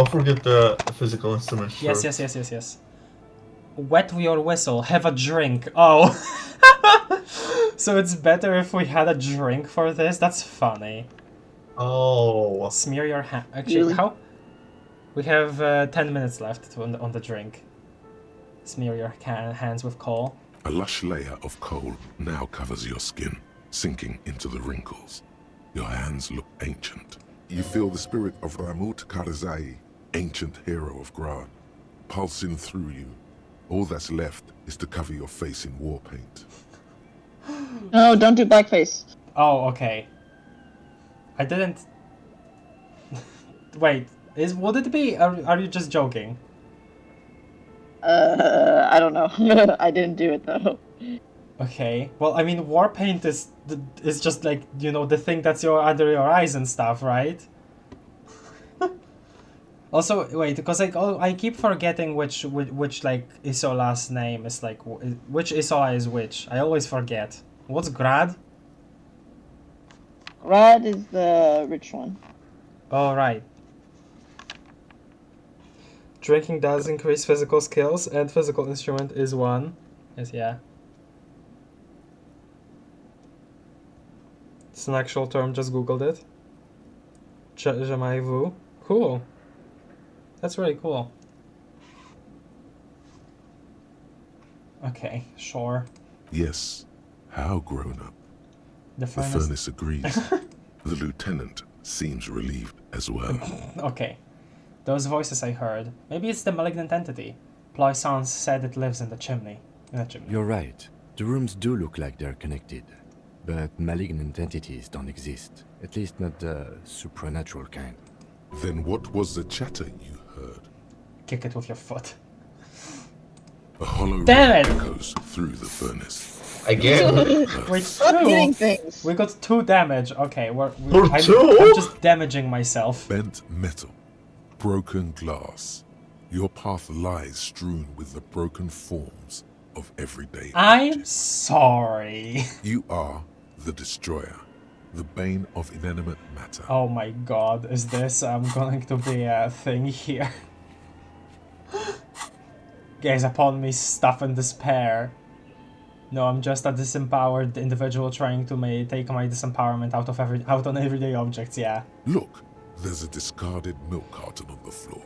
forget the physical instrument. Yes, yes. Wet your whistle. Have a drink. Oh. So it's better if we had a drink for this? That's funny. Oh. Smear your hand. Actually, Really? how? We have 10 minutes left on the drink. Smear your hands with coal. A lush layer of coal now covers your skin, sinking into the wrinkles. Your hands look ancient. You feel the spirit of Ramut Karzai, ancient hero of Grad, pulsing through you. All that's left is to cover your face in war paint. No, don't do blackface. Oh, okay. I didn't... Wait, would it be? Are you just joking? I don't know. I didn't do it though. Okay. Well, I mean, war paint is just like, you know, the thing that's under your eyes and stuff, right? Also, wait, because like I keep forgetting which like Isola's name is like which Isola is which. I always forget. What's Grad? Grad is the rich one. Oh right. Drinking does increase physical skills, and physical instrument is 1. Yes, yeah. It's an actual term, just googled it. Jamaivu. Cool. That's really cool. Okay, sure. Yes, how grown up. The The furnace. furnace agrees. The lieutenant seems relieved as well. Okay. Those voices I heard. Maybe it's the malignant entity. Ploissance said it lives in the chimney. You're right. The rooms do look like they're connected. But malignant entities don't exist. At least not the supernatural kind. Then what was the chatter you heard? Kick it with your foot. A hollow Damn ring it! echoes through the furnace. Again? Wait, Stop hitting 2? things. We got 2 damage. Okay, For I'm 2? just damaging myself. Bent metal, broken glass. Your path lies strewn with the broken forms of everyday I'm objects. sorry. You are the destroyer, the bane of inanimate matter. Oh my god, is this going to be a thing here? Gaze upon me, stuff and despair. No, I'm just a disempowered individual trying to take my disempowerment out on everyday objects, yeah. Look, there's a discarded milk carton on the floor.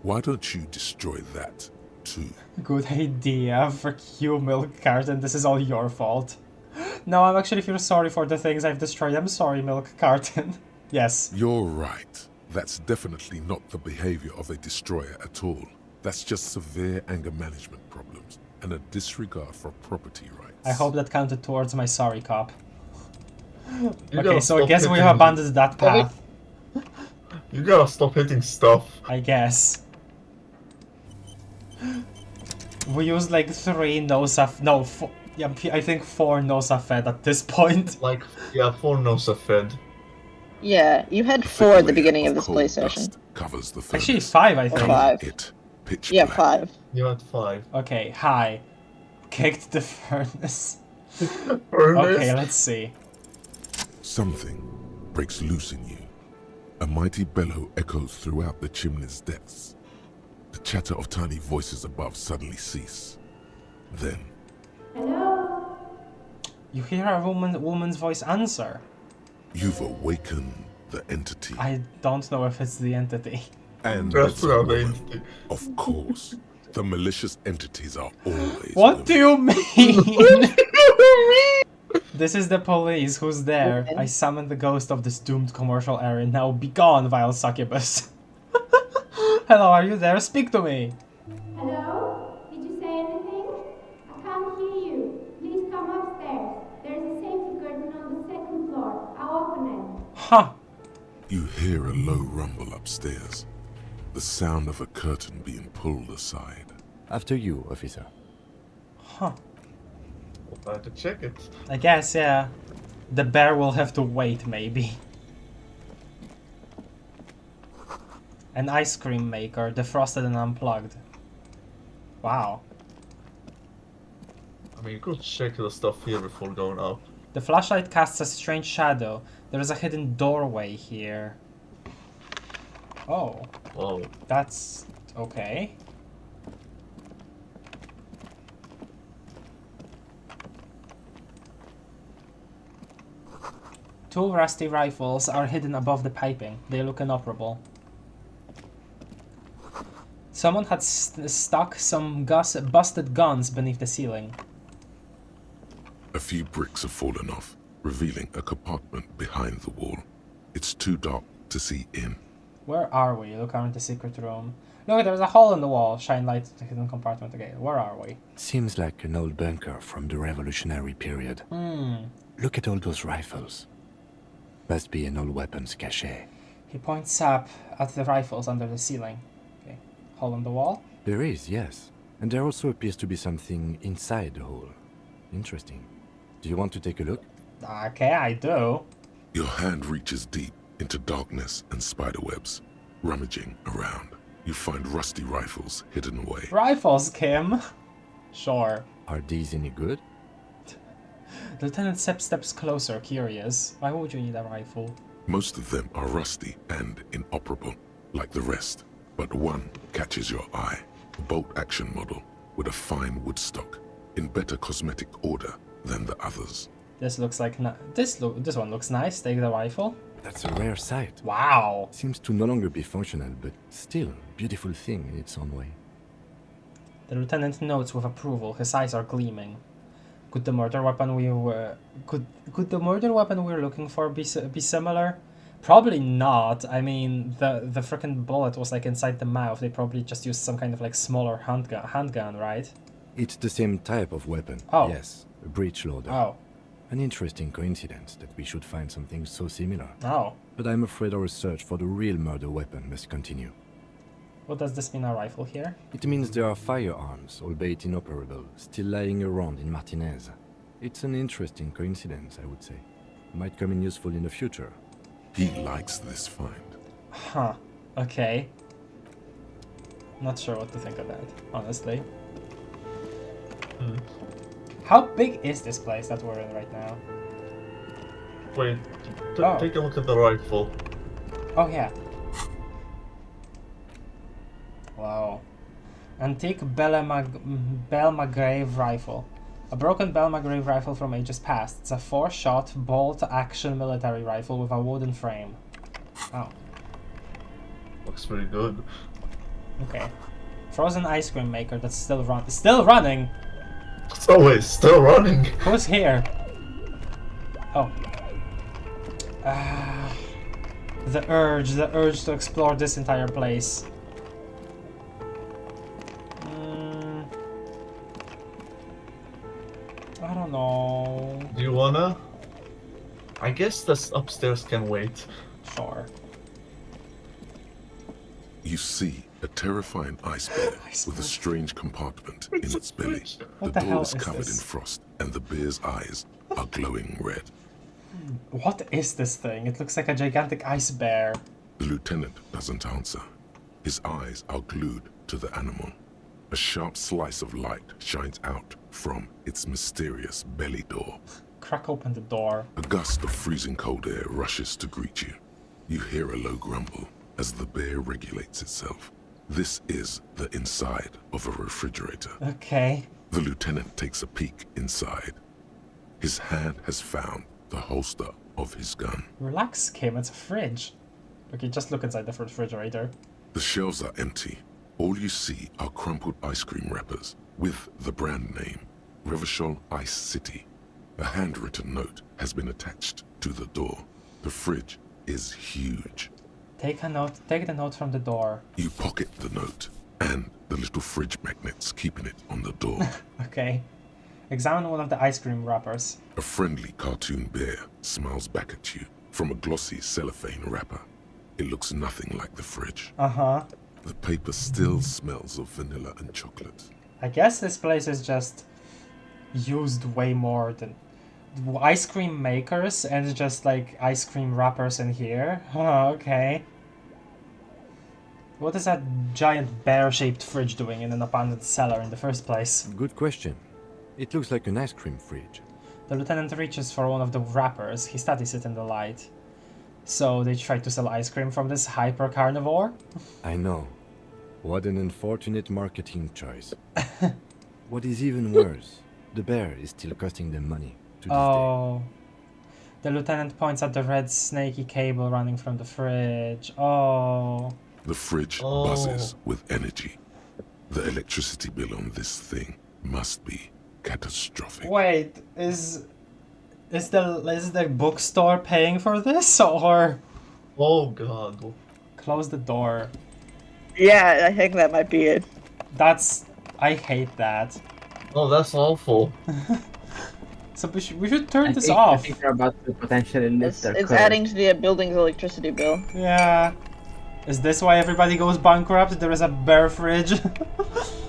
Why don't you destroy that, too? Good idea. Frick you, milk carton, this is all your fault. No, I'm actually feel sorry for the things I've destroyed. I'm sorry, milk carton. Yes. You're right. That's definitely not the behavior of a destroyer at all. That's just severe anger management problems and a disregard for property rights. I hope that counted towards my sorry cop. You Okay, gotta so I stop guess we hitting- have abandoned that path. You gotta stop hitting stuff. I guess. We used like 3 Nosaf. No, 4, yeah, I think 4 Nosafed at this point. Like, yeah, 4 Nosafed. Yeah, you had 4 at the beginning of this play session. Covers the Actually, 5, I Or think. 5. It pitch Yeah, black. 5. You had 5. Okay, hi. Kicked the furnace. Furnace? Okay, let's see. Something breaks loose in you. A mighty bellow echoes throughout the chimney's depths. The chatter of tiny voices above suddenly cease. Then, You hear a woman's voice answer. you've awakened the entity. I don't know if it's the entity. And That's it's a not the woman. entity. Of course. The malicious entities are always What women. do you mean? This is the police. Who's there? Okay. I summoned the ghost of this doomed commercial area. Now be gone, vile succubus. Hello, are you there? Speak to me. Hello? Did you say anything? I can't hear you. Please come upstairs. There's a safety curtain on the 2nd floor. I'll open it. Huh. You hear a low rumble upstairs. The sound of a curtain being pulled aside. After you, officer. Huh. We'll have to check it. I guess, yeah. The bear will have to wait, maybe. An ice cream maker, defrosted and unplugged. Wow. I mean, you could check the stuff here before going up. The flashlight casts a strange shadow. There is a hidden doorway here. Oh. Whoa. That's okay. Two rusty rifles are hidden above the piping. They look inoperable. Someone had stuck some busted guns beneath the ceiling. A few bricks have fallen off, revealing a compartment behind the wall. It's too dark to see in. Where are we? Look around the secret room. Look, there's a hole in the wall. Shine light to the hidden compartment again. Where are we? Seems like an old bunker from the revolutionary period. Look at all those rifles. Must be an old weapons cache. He points up at the rifles under the ceiling. Okay. Hole in the wall? There is, yes. And there also appears to be something inside the hole. Interesting. Do you want to take a look? Okay, I do. Your hand reaches deep into darkness and spiderwebs. Rummaging around, you find rusty rifles hidden away. Rifles, Kim. Sure. Are these any good? Lieutenant Sepp steps closer, curious. Why would you need a rifle? Most of them are rusty and inoperable, like the rest. but one catches your eye. A bolt-action model with a fine wood stock, in better cosmetic order than the others. This looks like this one looks nice. Take the rifle. That's a rare sight. Wow. Seems to no longer be functional, but still beautiful thing in its own way. The lieutenant notes with approval. His eyes are gleaming. Could the murder weapon we were looking for be similar? Probably not. I mean, the freaking bullet was like inside the mouth. They probably just used some kind of like smaller handgun, right? It's the same type of weapon. Oh. Yes, a breech loader. Oh. An interesting coincidence that we should find something so similar. Oh. But I'm afraid our search for the real murder weapon must continue. What does this mean, a rifle here? It means there are firearms, albeit inoperable, still lying around in Martinez. It's an interesting coincidence, I would say. Might come in useful in the future. He likes this find. Huh. Okay. Not sure what to think of that, honestly. How big is this place that we're in right now? Wait, take a look at the rifle. Oh yeah. Wow. Antique Belle-Magrave rifle. A broken Belle-Magrave rifle from ages past. It's a 4-shot bolt-action military rifle with a wooden frame. Oh. Looks pretty good. Okay. Frozen ice cream maker that's still running! It's always still running! Who's here? Oh. The urge to explore this entire place. I don't know. Do you wanna? I guess this upstairs can wait. Sure. You see a terrifying ice bear with a strange compartment in its belly. What The the door hell is is covered this? in frost, and the bear's eyes are glowing red. What is this thing? It looks like a gigantic ice bear. The lieutenant doesn't answer. His eyes are glued to the animal. A sharp slice of light shines out from its mysterious belly door. Crack open the door. A gust of freezing cold air rushes to greet you. You hear a low grumble as the bear regulates itself. This is the inside of a refrigerator. Okay. The lieutenant takes a peek inside. His hand has found the holster of his gun. Relax, Kim, it's a fridge. Okay, just look inside the refrigerator. The shelves are empty. All you see are crumpled ice cream wrappers with the brand name, Revachol Ice City. A handwritten note has been attached to the door. The fridge is huge. Take the note from the door. You pocket the note and the little fridge magnets keeping it on the door. Okay. Examine one of the ice cream wrappers. A friendly cartoon bear smiles back at you from a glossy cellophane wrapper. It looks nothing like the fridge. Uh-huh. The paper still smells of vanilla and chocolate. I guess this place is just used way more than ice cream makers and just like ice cream wrappers in here. Oh, okay. What is that giant bear-shaped fridge doing in an abandoned cellar in the first place? Good question. It looks like an ice cream fridge. The lieutenant reaches for one of the wrappers. He studies it in the light. So they try to sell ice cream from this hyper-carnivore? I know. What an unfortunate marketing choice. What is even worse, the bear is still costing them money to this day. The lieutenant points at the red snaky cable running from the fridge. Oh. The fridge buzzes with energy. The electricity bill on this thing must be catastrophic. Wait, is the bookstore paying for this, or? Oh god. Close the door. Yeah, I think that might be it. I hate that. Oh, that's awful. So we should turn this off. I think they're about to potentially lift their It's curve. adding to the building's electricity bill. Yeah. Is this why everybody goes bankrupt? There is a bear fridge?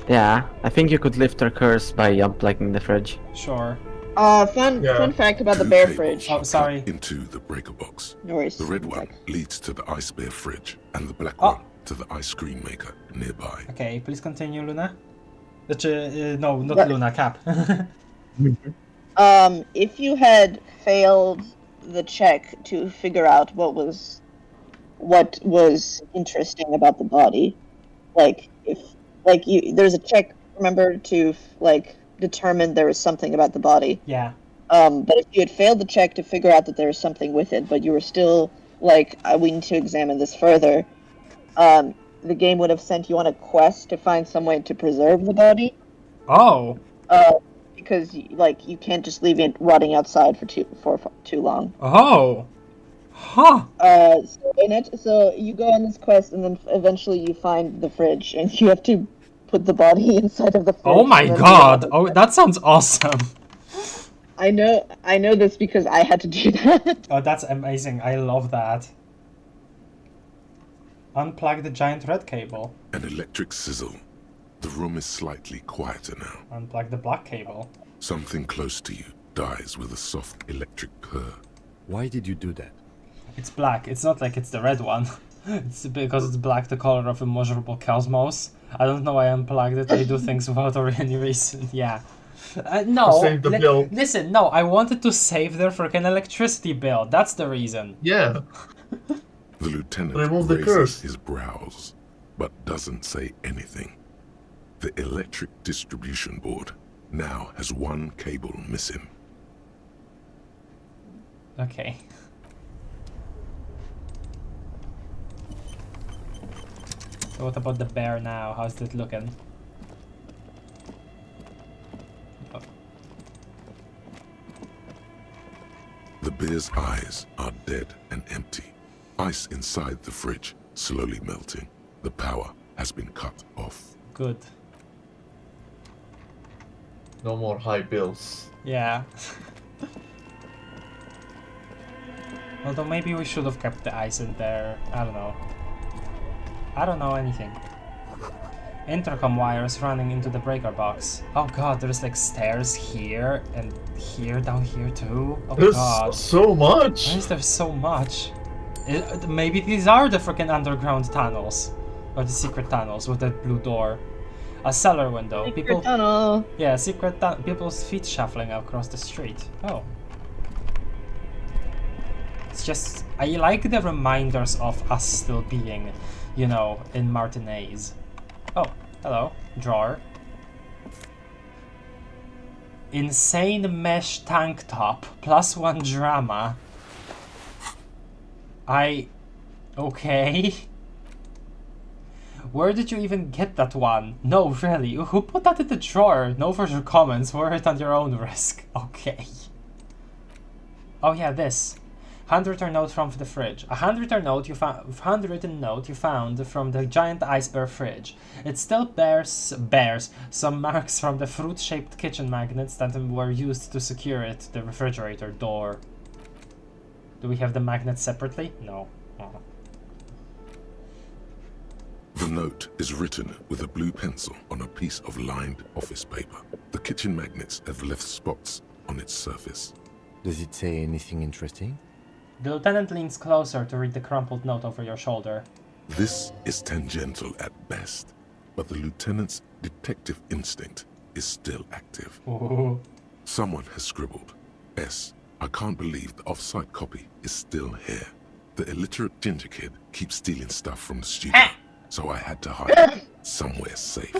Yeah, I think you could lift their curse by unplugging the fridge. Sure. Fun fact about the bear fridge. Oh, sorry. Into the breaker box. No worries. The red one leads to the ice bear fridge, and the black one to the ice cream maker nearby. Okay, please continue, Luna. No, not Luna, Cap. If you had failed the check to figure out what was interesting about the body, like if there's a check. Remember to like determine there was something about the body. Yeah. But if you had failed the check to figure out that there was something with it, but you were still like, we need to examine this further, the game would have sent you on a quest to find some way to preserve the body. Oh. Because like you can't just leave it rotting outside for too long. Oh. Huh. So you go on this quest, and then eventually you find the fridge, and you have to put the body inside of the fridge. Oh my god! Oh, that sounds awesome. I know this because I had to do that. Oh, that's amazing. I love that. Unplug the giant red cable. An electric sizzle. The room is slightly quieter now. Unplug the black cable. Something close to you dies with a soft electric purr. Why did you do that? It's black. It's not like it's the red one. It's because it's black, the color of immeasurable cosmos. I don't know why I unplugged it. I do things without any reason. Yeah. No. Save the bill. Listen, no. I wanted to save their freaking electricity bill. That's the reason. Yeah. The lieutenant Remove the raises curse. his brows, but doesn't say anything. The electric distribution board now has one cable missing. Okay. So what about the bear now? How's it looking? Oh. The bear's eyes are dead and empty. Ice inside the fridge slowly melting. The power has been cut off. Good. No more high bills. Yeah. Although maybe we should have kept the ice in there. I don't know. I don't know anything. Intercom wires running into the breaker box. Oh god, there's like stairs here and here, down here too. Oh There's god. so much. Why is there so much? Maybe these are the freaking underground tunnels. Or the secret tunnels with that blue door. A cellar window. Secret tunnel. Yeah, secret tunnel. People's feet shuffling across the street. Oh. It's just, I like the reminders of us still being, you know, in Martinez. Oh, hello. Drawer. Insane mesh tank top. +1 drama. Okay. Where did you even get that one? No, really. Who put that in the drawer? No further comments. Wear it on your own risk. Okay. Oh yeah, this. Handwritten note from the fridge. A handwritten note you found from the giant ice bear fridge. It still bears some marks from the fruit-shaped kitchen magnets that were used to secure it to the refrigerator door. Do we have the magnets separately? No. Oh. The note is written with a blue pencil on a piece of lined office paper. The kitchen magnets have left spots on its surface. Does it say anything interesting? The lieutenant leans closer to read the crumpled note over your shoulder. This is tangential at best, but the lieutenant's detective instinct is still active. Ooh. Someone has scribbled, S. I can't believe the off-site copy is still here. The illiterate ginger kid keeps stealing stuff from the studio, so I had to hide it somewhere safe.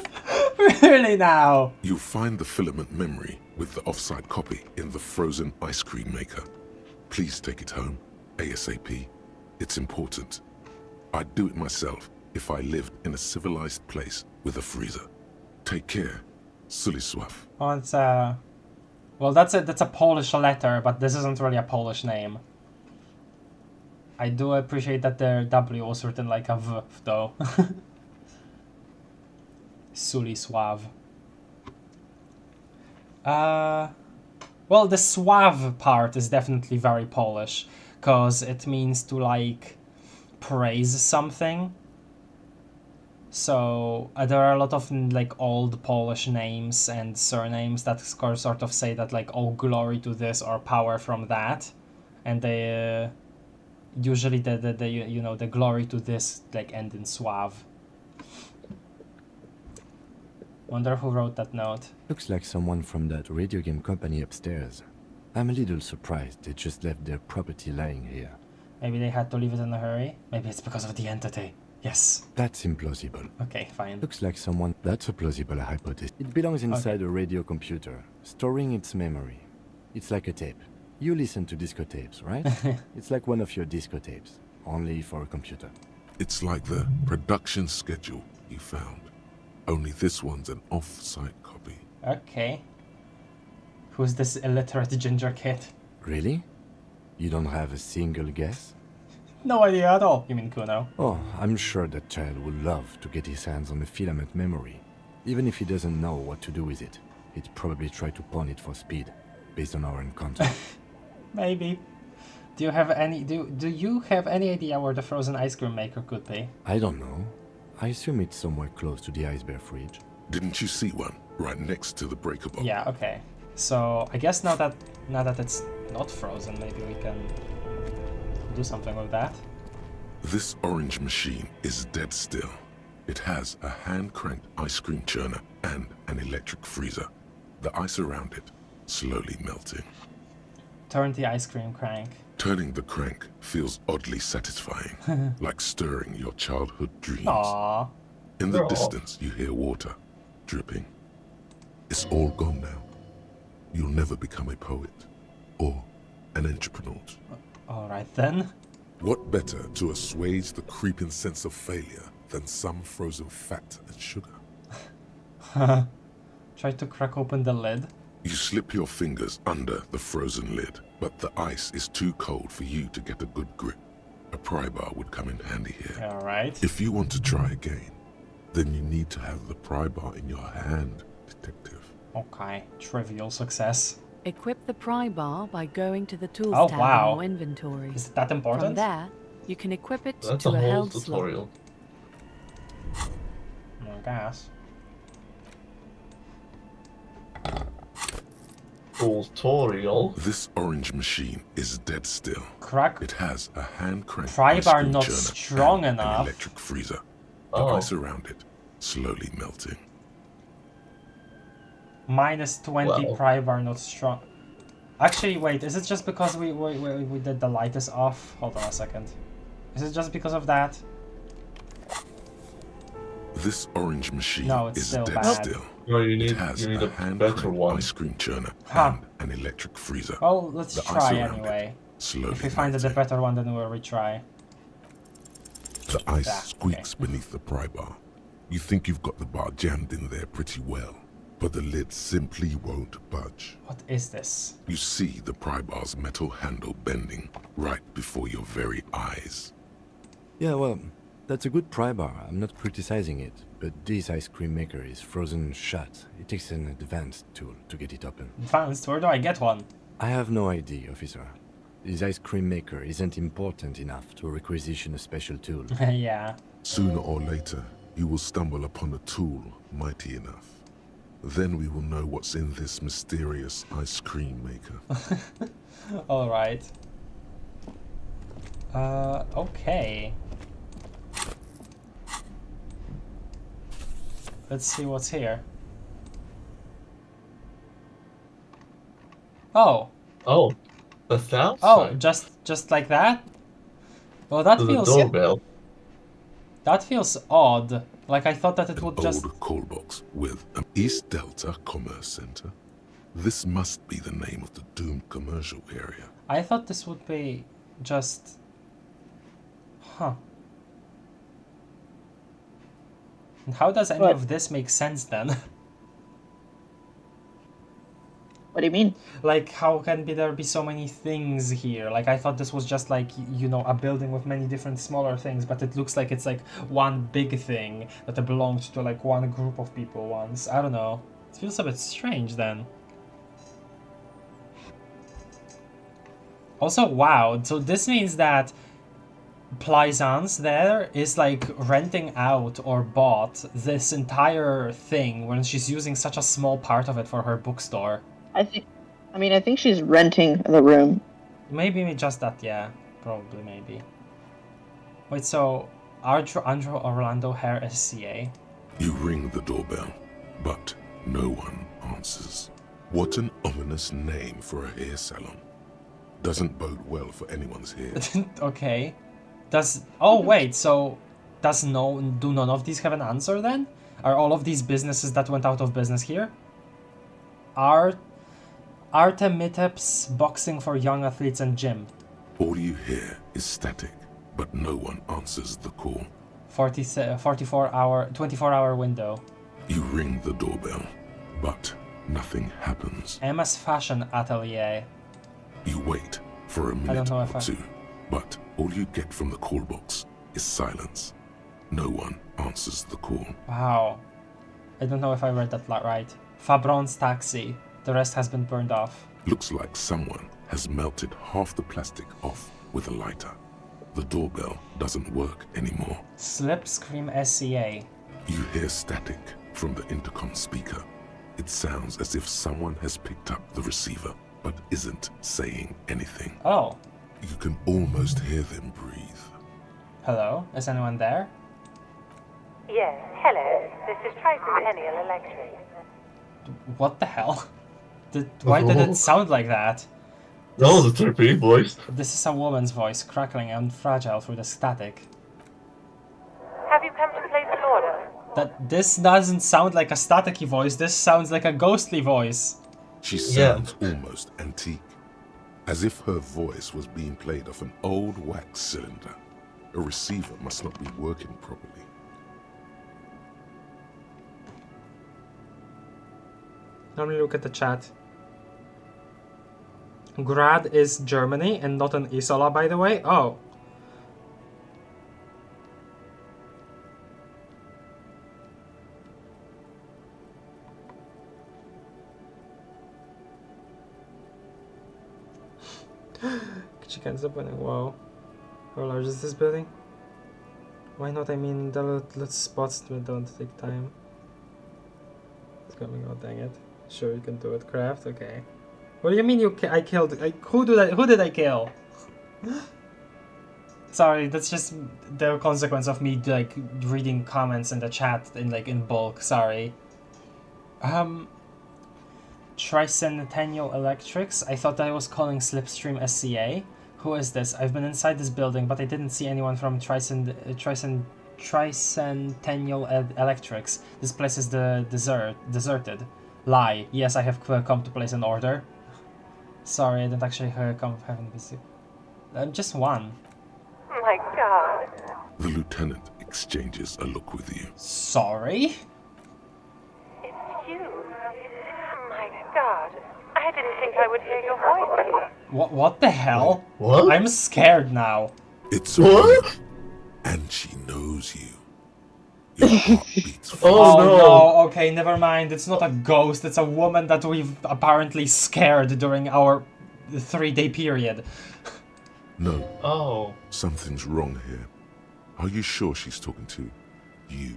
Really now? You'll find the filament memory with the off-site copy in the frozen ice cream maker. Please take it home, ASAP. It's important. I'd do it myself if I lived in a civilized place with a freezer. Take care, Solatrus. Oh, it's well, that's a Polish letter, but this isn't really a Polish name. I do appreciate that the W was written like a V, though. Sulisław. Well, the Sław part is definitely very Polish, because it means to, like, praise something. So, there are a lot of, like, old Polish names and surnames that sort of say that, like, oh, glory to this or power from that. And they, usually the glory to this, like, end in Sław. Wonder who wrote that note. Looks like someone from that radio game company upstairs. I'm a little surprised they just left their property lying here. Maybe they had to leave it in a hurry. Maybe it's because of the entity. Yes. That's implausible. Okay, fine. Looks like someone... That's a plausible hypothesis. It belongs inside a radio computer, storing its memory. It's like a tape. You listen to disco tapes, right? It's like one of your disco tapes, only for a computer. It's like the production schedule you found. Only this one's an off-site copy. Okay. Who's this illiterate ginger kid? Really? You don't have a single guess? No idea at all. You mean Kuno? Oh, I'm sure that child would love to get his hands on a filament memory. Even if he doesn't know what to do with it, he'd probably try to pawn it for speed, based on our encounter. Maybe. Do you have any idea where the frozen ice cream maker could be? I don't know. I assume it's somewhere close to the ice bear fridge. Didn't you see one right next to the breaker box? Yeah, okay. So I guess now that it's not frozen, maybe we can do something with that. This orange machine is dead still. It has a hand-cranked ice cream churner and an electric freezer. The ice around it slowly melting. Turn the ice cream crank. Turning the crank feels oddly satisfying, like stirring your childhood dreams. Aww. In the distance, you hear water dripping. It's all gone now. You'll never become a poet or an entrepreneur. Alright then. What better to assuage the creeping sense of failure than some frozen fat and sugar? Try to crack open the lid. You slip your fingers under the frozen lid, but the ice is too cold for you to get a good grip. A pry bar would come in handy here. Alright. If you want to try again, then you need to have the pry bar in your hand, detective. Okay, trivial success. Equip the pry bar by going to the tools Oh, tab wow. in your inventory. Is that important? From there, you can equip it That's to a a whole held tutorial. slot. I guess. Tutorial. This orange machine is dead still. Crack. It has a hand-cranked Pry ice bar cream not churner strong and enough. an electric freezer. The Oh. ice around it slowly melting. Minus 20 Well. pry bar not strong. Actually, wait, is it just because we did the light is off? Hold on a second. Is it just because of that? This orange machine No, it's is still dead bad. still. No, you It need has a better hand-cranked one. ice cream churner Huh. and an electric freezer. Oh, let's The ice try around anyway. it slowly If we find it a melting. better one, then we'll retry. The ice Ah, squeaks okay. beneath the pry bar. You think you've got the bar jammed in there pretty well, but the lid simply won't budge. What is this? You see the pry bar's metal handle bending right before your very eyes. Yeah, well, that's a good pry bar. I'm not criticizing it, but this ice cream maker is frozen shut. It takes an advanced tool to get it open. Advanced, where do I get one? I have no idea, officer. This ice cream maker isn't important enough to requisition a special tool. Yeah. Sooner or later, you will stumble upon a tool mighty enough. Then we will know what's in this mysterious ice cream maker. Alright. Okay. Let's see what's here. Oh. Oh, the south Oh, side. just like that? Well, that To the feels doorbell. that feels odd. Like I thought that it An would old just call box with an East Delta Commerce Center. This must be the name of the doomed commercial area. I thought this would be just huh. And how does any What? of this make sense then? What do you mean? Like, how can there be so many things here? Like, I thought this was just like, you know, a building with many different smaller things, but it looks like it's like one big thing that belonged to like one group of people once. I don't know. It feels a bit strange then. Also, wow, so this means that Plaisance there is like renting out or bought this entire thing when she's using such a small part of it for her bookstore. I think she's renting the room. Maybe just that, yeah. Probably, maybe. Wait, so Andrew Orlando Hare SCA? You ring the doorbell, but no one answers. What an ominous name for a hair salon. Doesn't bode well for anyone's hair. Okay. Oh, wait, so do none of these have an answer then? Are all of these businesses that went out of business here? Artemitep's boxing for young athletes and gym. All you hear is static, but no one answers the call. 24-hour window. You ring the doorbell, but nothing happens. Emma's fashion atelier. You wait for a minute or two, but all you get from the call box is silence. No one answers the call. Wow. I don't know if I read that right. Fabron's taxi. The rest has been burned off. Looks like someone has melted half the plastic off with a lighter. The doorbell doesn't work anymore. Slipstream SCA. You hear static from the intercom speaker. It sounds as if someone has picked up the receiver, but isn't saying anything. Oh. You can almost hear them breathe. Hello? Is anyone there? Yes, hello. This is Tricentennial Electric. What the hell? Why did it sound like that? That was a trippy voice. This is a woman's voice, crackling and fragile through the static. Have you come to place an order? This doesn't sound like a staticky voice, this sounds like a ghostly voice. She sounds almost antique, as if her voice was being played off an old wax cylinder. A receiver must not be working properly. Let me look at the chat. Grad is Germany and not an Isola, by the way. Oh. Chickens up winning. Whoa. How large is this building? Why not? I mean, the little spots don't take time. It's coming out, dang it. Sure, you can do it. Craft, okay. What do you mean I killed? Who did I kill? Sorry, that's just the consequence of me like reading comments in the chat in bulk. Sorry. Tricentennial Electrics. I thought I was calling Slipstream SCA. Who is this? I've been inside this building, but I didn't see anyone from Tricentennial Electrics. This place is deserted. Lie. Yes, I have come to place an order. Sorry, I didn't actually come having this. Just one. My God. The lieutenant exchanges a look with you. Sorry? It's you. My God. I didn't think I would hear your voice here. What the hell? What? I'm scared now. It's what? And she knows you. Your heart beats fast. Oh no, okay, never mind. It's not a ghost, it's a woman that we've apparently scared during our 3-day period. No. Oh. Something's wrong here. Are you sure she's talking to you?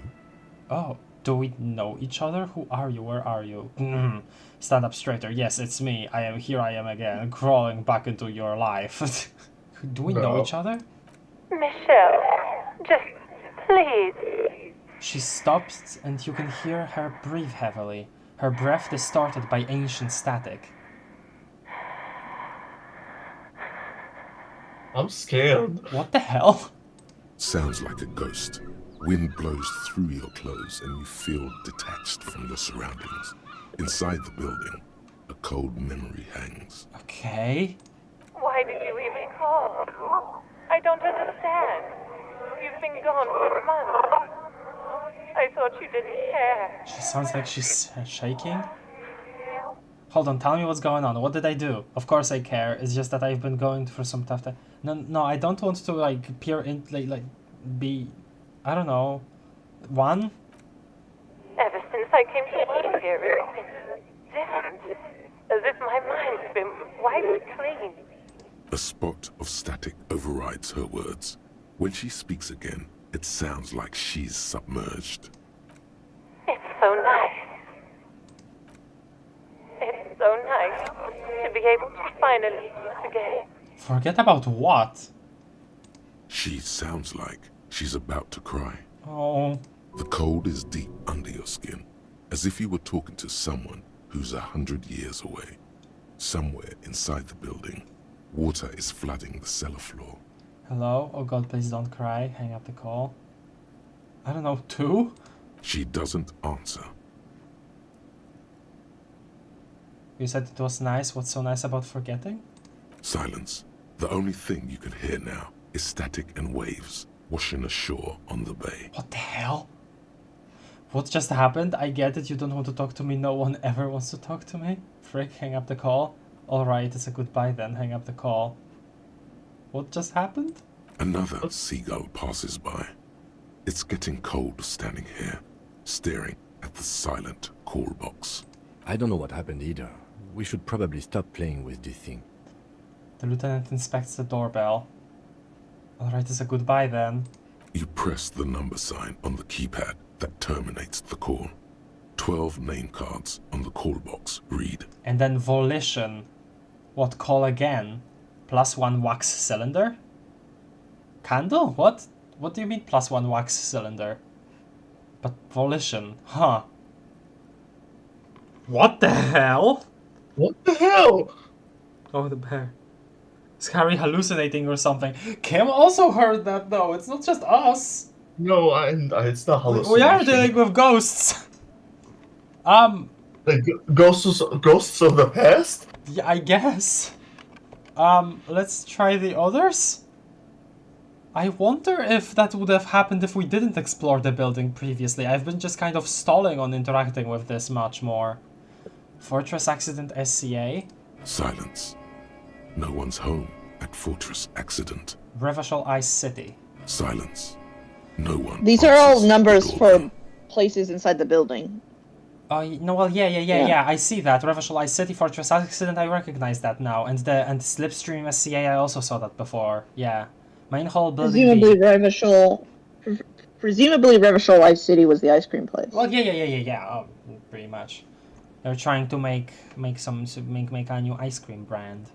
Oh, do we know each other? Who are you? Where are you? Stand up straighter. Yes, it's me. I am again, crawling back into your life. Do we know each other? Michelle, just please. She stops and you can hear her breathe heavily, her breath distorted by ancient static. I'm scared. What the hell? Sounds like a ghost. Wind blows through your clothes and you feel detached from your surroundings. Inside the building, a cold memory hangs. Okay. Why did you even call? I don't understand. You've been gone for months. I thought you didn't care. She sounds like she's shaking. Hold on, tell me what's going on. What did I do? Of course I care. It's just that I've been going through some tough time. No, I don't want to peer in, be, I don't know, one? Ever since I came to work here, it's been different. As if my mind's been wiped clean. A spot of static overrides her words. When she speaks again, it sounds like she's submerged. It's so nice. It's so nice to be able to finally eat again. Forget about what? She sounds like she's about to cry. Oh. The cold is deep under your skin, as if you were talking to someone who's 100 years away. Somewhere inside the building, water is flooding the cellar floor. Hello? Oh god, please don't cry. Hang up the call. I don't know, 2? She doesn't answer. You said it was nice. What's so nice about forgetting? Silence. The only thing you can hear now is static and waves washing ashore on the bay. What the hell? What just happened? I get it, you don't want to talk to me. No one ever wants to talk to me. Frick, hang up the call. Alright, it's a goodbye then. Hang up the call. What just happened? Another seagull passes by. It's getting cold standing here, staring at the silent call box. I don't know what happened either. We should probably stop playing with this thing. The lieutenant inspects the doorbell. Alright, it's a goodbye then. You press the number sign on the keypad that terminates the call. 12 name cards on the call box read. And then volition. What, call again? +1 wax cylinder? Candle? What? What do you mean +1 wax cylinder? But volition, huh? What the hell? What the hell? Oh, the bear. Is Harry hallucinating or something? Kim also heard that though, it's not just us. No, it's not hallucination. We are dealing with ghosts. Like ghosts of the past? Yeah, I guess. Let's try the others? I wonder if that would have happened if we didn't explore the building previously. I've been just kind of stalling on interacting with this much more. Fortress Accident SCA. Silence. No one's home at Fortress Accident. Revachol Ice City. Silence. No one. These are all numbers for places inside the building. Oh, no, well, yeah, I see that. Revachol Ice City, Fortress Accident, I recognize that now. And Slipstream SCA, I also saw that before. Yeah. Main hall building Presumably Revachol Ice City was the ice cream place. Well, yeah. Oh, pretty much. They're trying to make a new ice cream brand.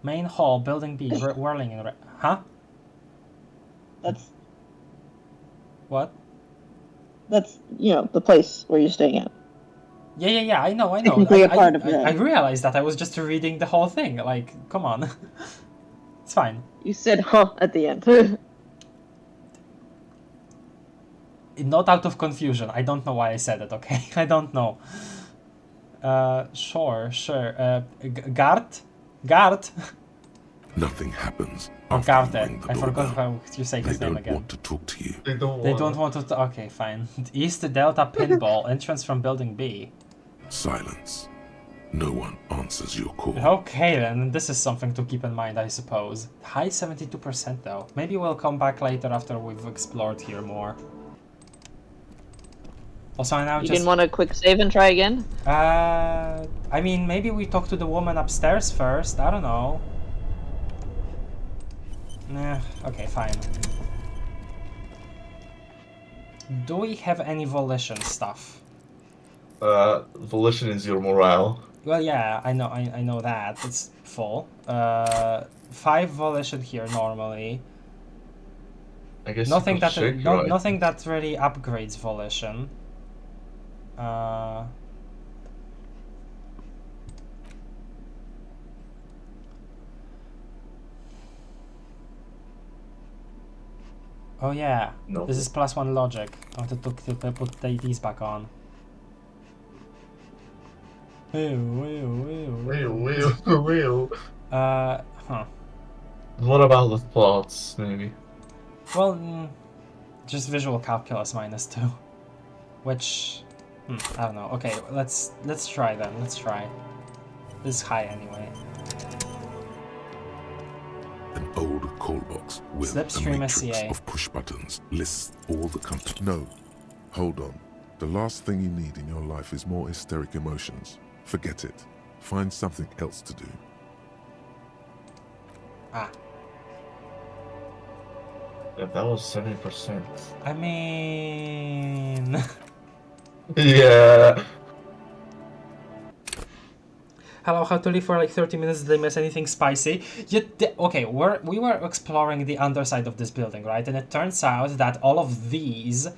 Main hall, building B, whirling in huh? That's... What? That's, the place where you're staying at. Yeah, I know. Technically a part of it. I realized that. I was just reading the whole thing. Like, come on. It's fine. You said huh at the end. Not out of confusion. I don't know why I said it, okay? I don't know. Sure. Guard? Nothing happens. Or Garden. I forgot how you say his name again. They don't want to talk to you. They don't want to okay, fine. East Delta Pinball, entrance from building B. Silence. No one answers your call. Okay then, this is something to keep in mind, I suppose. High 72% though. Maybe we'll come back later after we've explored here more. Also, I now You didn't want a quick save and try again? I mean, maybe we talk to the woman upstairs first. I don't know. Nah, okay, fine. Do we have any volition stuff? Volition is your morale. Well, yeah, I know that. It's full. 5 volition here normally. I guess nothing that shake, nothing that really upgrades volition. Oh yeah, no. This is +1 logic. I want to put these back on. Huh. What about the thoughts, maybe? Well, just visual calculus -2, which I don't know. Okay, let's try then. Let's try. This is high anyway. An old call box with Slipstream a matrix SCA. of push buttons lists all the company. No, hold on. The last thing you need in your life is more hysteric emotions. Forget it. Find something else to do. Ah. Yeah, that was 70%. I mean... Yeah. Hello, how to live for like 30 minutes, did I miss anything spicy? Okay, we were exploring the underside of this building, right? And it turns out that all of these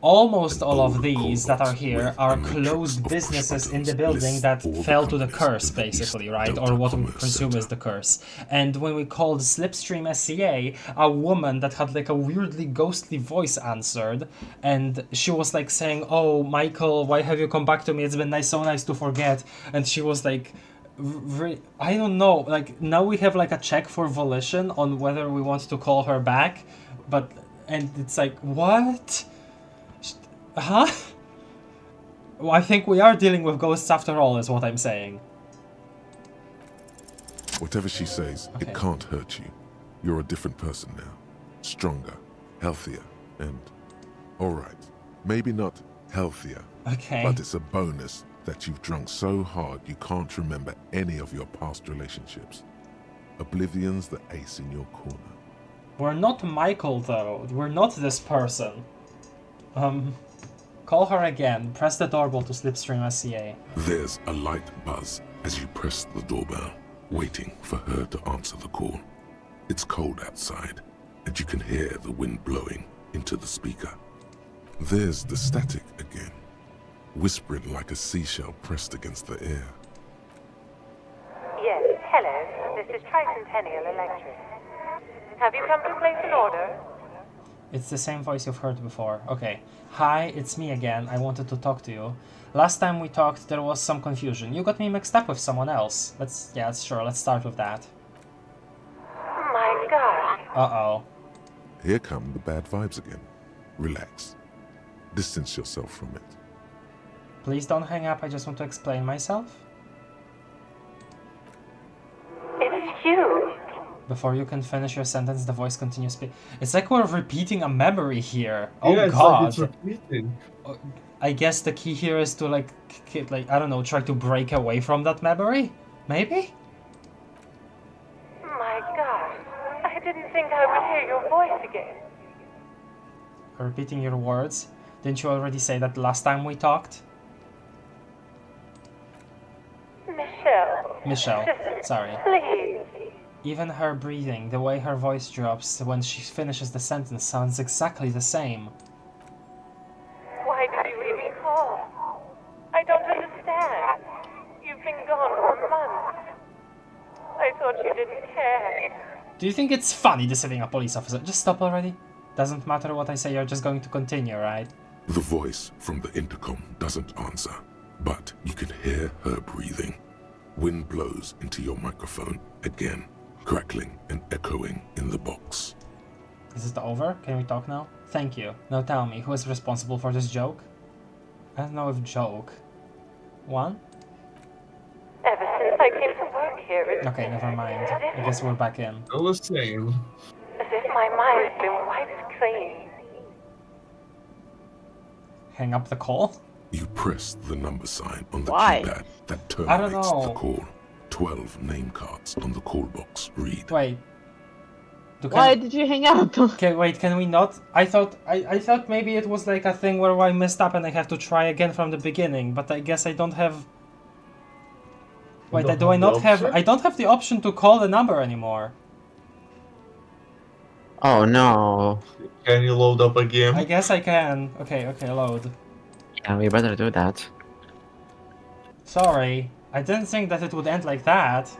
almost all of these that are here are closed businesses in the building that fell to the curse, basically, right? Or what we presume is the curse. And when we called Slipstream SCA, a woman that had like a weirdly ghostly voice answered, and she was like saying, "Oh, Michael, why have you come back to me? It's been so nice to forget." And she was like, I don't know, like now we have like a check for volition on whether we want to call her back, but, and it's like, what? Huh? Well, I think we are dealing with ghosts after all, is what I'm saying. Whatever she says, Okay. it can't hurt you. You're a different person now. Stronger, healthier, and... Alright, maybe not healthier, Okay. but it's a bonus that you've drunk so hard you can't remember any of your past relationships. Oblivion's the ace in your corner. We're not Michael, though. We're not this person. Call her again. Press the doorbell to Slipstream SCA. There's a light buzz as you press the doorbell, waiting for her to answer the call. It's cold outside, and you can hear the wind blowing into the speaker. There's the static again, whispering like a seashell pressed against the air. Yes, hello. This is Tricentennial Electric. Have you come to place an order? It's the same voice you've heard before. Okay. Hi, it's me again. I wanted to talk to you. Last time we talked, there was some confusion. You got me mixed up with someone else. Yeah, sure. Let's start with that. My God. Uh-oh. Here come the bad vibes again. Relax. Distance yourself from it. Please don't hang up. I just want to explain myself. It's you. Before you can finish your sentence, the voice continues speaking. It's like we're repeating a memory here. Oh yeah, it's God. like it's repeating. I guess the key here is to like I don't know, try to break away from that memory? Maybe? My God. I didn't think I would hear your voice again. Repeating your words? Didn't you already say that last time we talked? Michelle. Sorry. Please. Even her breathing, the way her voice drops when she finishes the sentence sounds exactly the same. Why did you even call? I don't understand. You've been gone for months. I thought you didn't care. Do you think it's funny deceiving a police officer? Just stop already. Doesn't matter what I say, you're just going to continue, right? The voice from the intercom doesn't answer, but you can hear her breathing. Wind blows into your microphone again, crackling and echoing in the box. Is it over? Can we talk now? Thank you. Now tell me, who is responsible for this joke? I don't know if joke. One? Ever since I came to work here, it's Okay, never mind. I guess we're back in. Still the same. as if my mind's been wiped clean. Hang up the call? You press the number sign on the Why? keypad that I don't terminates know. the call. 12 name cards on the call box read. Wait. Why did you hang up? Okay, wait, can we not? I thought maybe it was like a thing where I messed up and I have to try again from the beginning, but I guess I don't have... Wait, I don't have the option to call the number anymore. Oh no. Can you load up again? I guess I can. Okay, load. Yeah, we better do that. Sorry, I didn't think that it would end like that.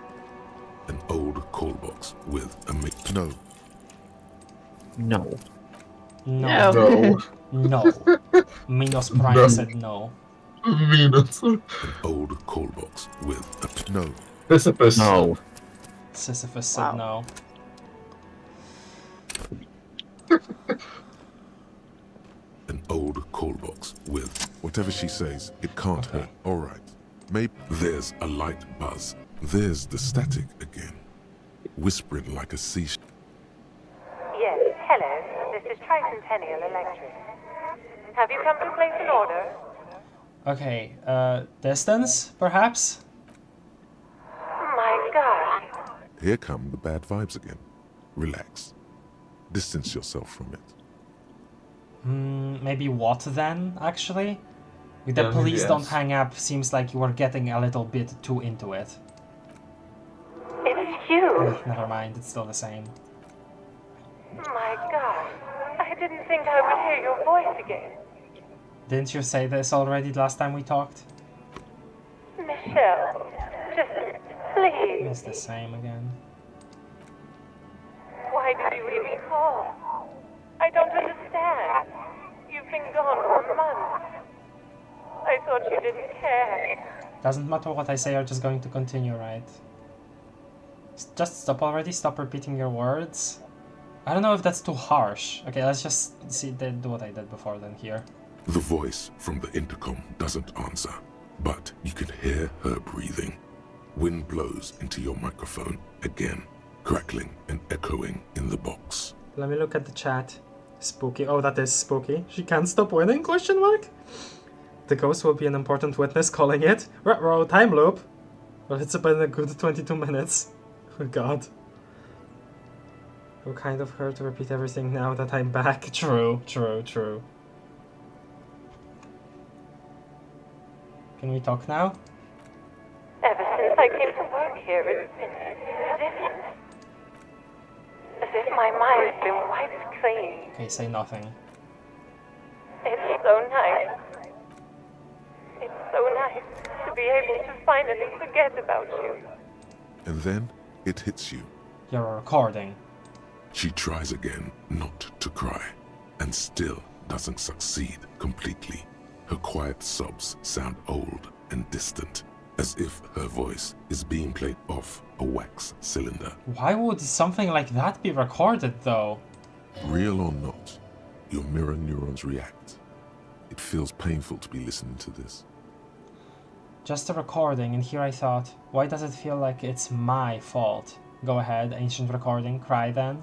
An old call box with a no. No. No. No. Minos Prime No. said no. Minos. An old call box with a no. Sisyphus. No. Sisyphus said no. An old call box with whatever she says, it can't hurt. Alright. Maybe there's a light buzz. There's the static again. Whispering like a sea. Yes, hello. This is Tricentennial Electric. Have you come to place an order? Okay, distance, perhaps? My God. Here come the bad vibes again. Relax. Distance yourself from it. Maybe what then, actually? The Yeah, police maybe don't yes. hang up seems like you were getting a little bit too into it. It's you. Never mind, it's still the same. My God. I didn't think I would hear your voice again. Didn't you say this already last time we talked? Michelle, just please. It's the same again. Why did you even call? I don't understand. You've been gone for months. I thought you didn't care. Doesn't matter what I say, you're just going to continue, right? Just stop already, stop repeating your words. I don't know if that's too harsh. Okay, let's just see, do what I did before then here. The voice from the intercom doesn't answer, but you can hear her breathing. Wind blows into your microphone again, crackling and echoing in the box. Let me look at the chat. Spooky. Oh, that is spooky. She can't stop winning? Question mark? The ghost will be an important witness, calling it. Ruh-roh, time loop. Well, it's been a good 22 minutes. Oh god. How kind of her to repeat everything now that I'm back. True, true, true. Can we talk now? Ever since I came to work here, it's been different. As if my mind's been wiped clean. Okay, say nothing. It's so nice. It's so nice to be able to finally forget about you. And then it hits you. You're recording. She tries again not to cry, and still doesn't succeed completely. Her quiet sobs sound old and distant, as if her voice is being played off a wax cylinder. Why would something like that be recorded, though? Real or not, your mirror neurons react. It feels painful to be listening to this. Just a recording, and here I thought, why does it feel like it's my fault? Go ahead, ancient recording, cry then.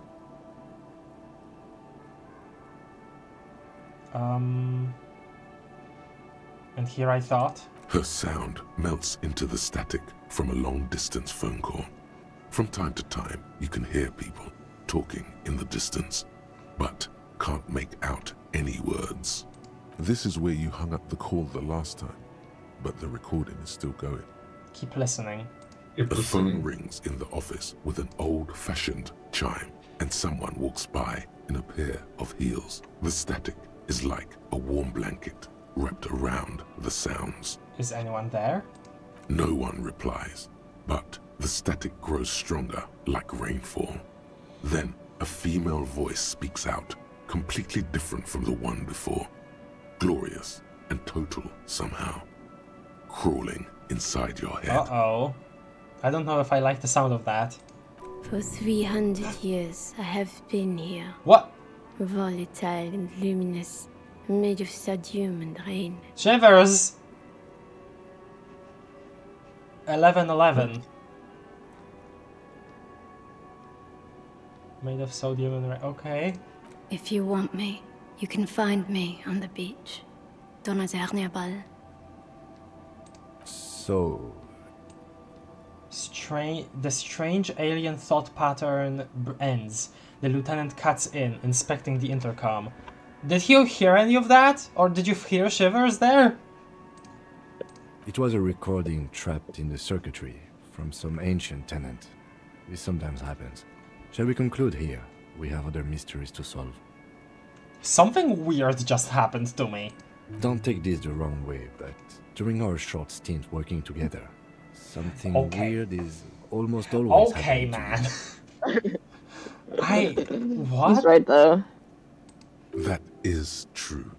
And here I thought... Her sound melts into the static from a long-distance phone call. From time to time, you can hear people talking in the distance, but can't make out any words. This is where you hung up the call the last time, but the recording is still going. Keep listening. The phone rings in the office with an old-fashioned chime, and someone walks by in a pair of heels. The static is like a warm blanket wrapped around the sounds. Is anyone there? No one replies, but the static grows stronger like rainfall. Then a female voice speaks out, completely different from the one before. Glorious and total somehow. Crawling inside your head. Uh-oh. I don't know if I like the sound of that. For 300 years I have been here. What? Volatile and luminous, made of sodium and rain. Shivers! 1111. Made of sodium and rain. Okay. If you want me, you can find me on the beach. Donnerstag. So... The strange alien thought pattern ends. The lieutenant cuts in, inspecting the intercom. Did you hear any of that? Or did you hear shivers there? It was a recording trapped in the circuitry from some ancient tenant. This sometimes happens. Shall we conclude here? We have other mysteries to solve. Something weird just happened to me. Don't take this the wrong way, but during our short stint working together, something weird is almost always happening. Man. What? He's right though. That is true.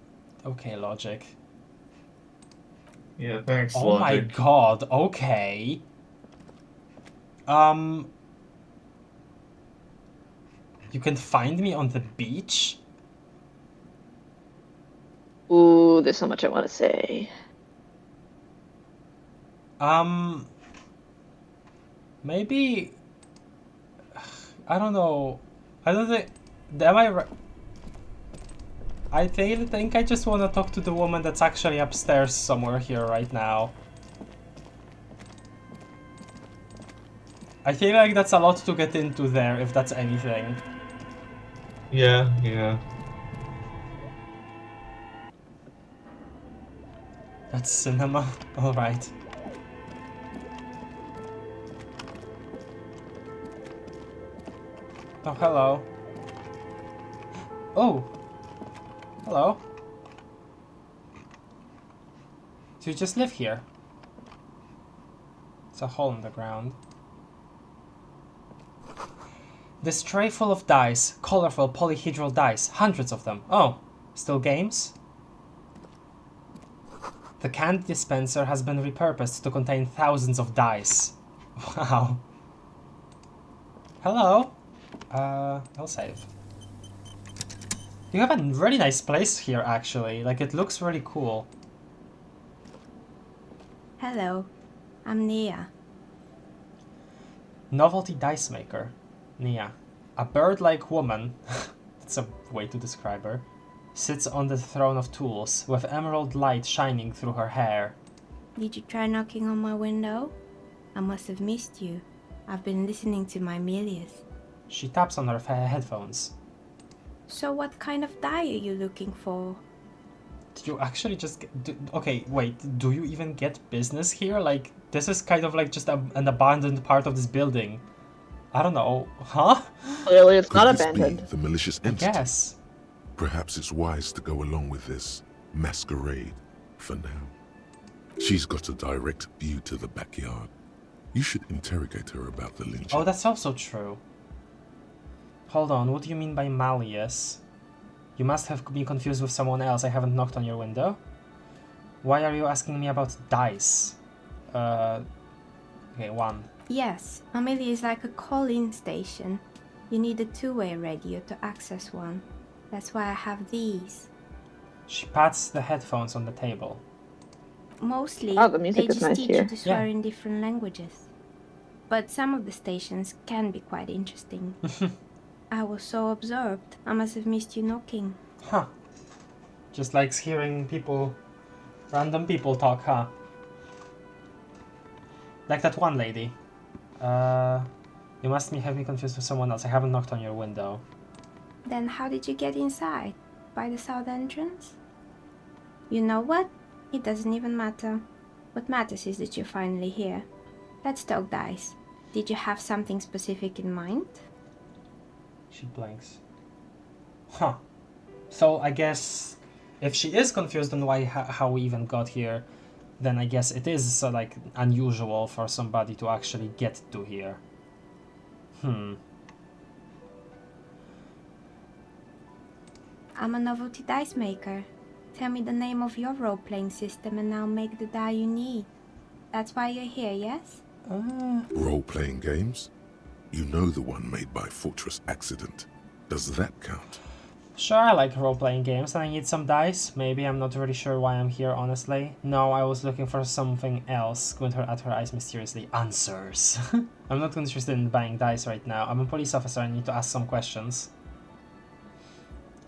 Okay, logic. Yeah, thanks, Oh my logic. god, okay. You can find me on the beach? Ooh, there's so much I want to say. Maybe... I don't know. I don't think... Am I right? I think I just want to talk to the woman that's actually upstairs somewhere here right now. I feel like that's a lot to get into there, if that's anything. Yeah, yeah. That's cinema. Alright. Oh, hello. Oh! Hello. Do you just live here? It's a hole in the ground. This tray full of dice, colorful polyhedral dice, hundreds of them. Oh, still games? The candy dispenser has been repurposed to contain thousands of dice. Wow. Hello. I'll save. You have a really nice place here, actually. Like, it looks really cool. Hello, I'm Nia. Novelty dice maker. Nia. A bird-like woman, that's a way to describe her, sits on the throne of tools, with emerald light shining through her hair. Did you try knocking on my window? I must have missed you. I've been listening to my Melius. She taps on her headphones. So what kind of die are you looking for? Did you actually just get... okay, wait, do you even get business here? Like, this is kind of like just an abandoned part of this building. I don't know, huh? Clearly it's not Could this abandoned. be the malicious entity? Yes. Perhaps it's wise to go along with this masquerade for now. She's got a direct view to the backyard. You should interrogate her about the lynching. Oh, that's also true. Hold on, what do you mean by Malleus? You must have been confused with someone else. I haven't knocked on your window. Why are you asking me about dice? Okay, 1. Yes, Amelia is like a call-in station. You need a two-way radio to access one. That's why I have these. She pats the headphones on the table. Mostly, Oh, the music they is just nice teach here. you to swear in different languages. But some of the stations can be quite interesting. I was so absorbed, I must have missed you knocking. Huh. Just likes hearing people, random people talk, huh? Like that one lady. You must have me confused with someone else. I haven't knocked on your window. Then how did you get inside? By the south entrance? You know what? It doesn't even matter. What matters is that you're finally here. Let's talk dice. Did you have something specific in mind? She blinks. Huh. So I guess if she is confused on why how we even got here, then I guess it is like unusual for somebody to actually get to here. I'm a novelty dice maker. Tell me the name of your role-playing system and I'll make the die you need. That's why you're here, yes? Role-playing games? You know the one made by Fortress Accident. Does that count? Sure, I like role-playing games and I need some dice. Maybe I'm not really sure why I'm here, honestly. No, I was looking for something else. Squint at her eyes mysteriously. Answers. I'm not interested in buying dice right now. I'm a police officer, I need to ask some questions.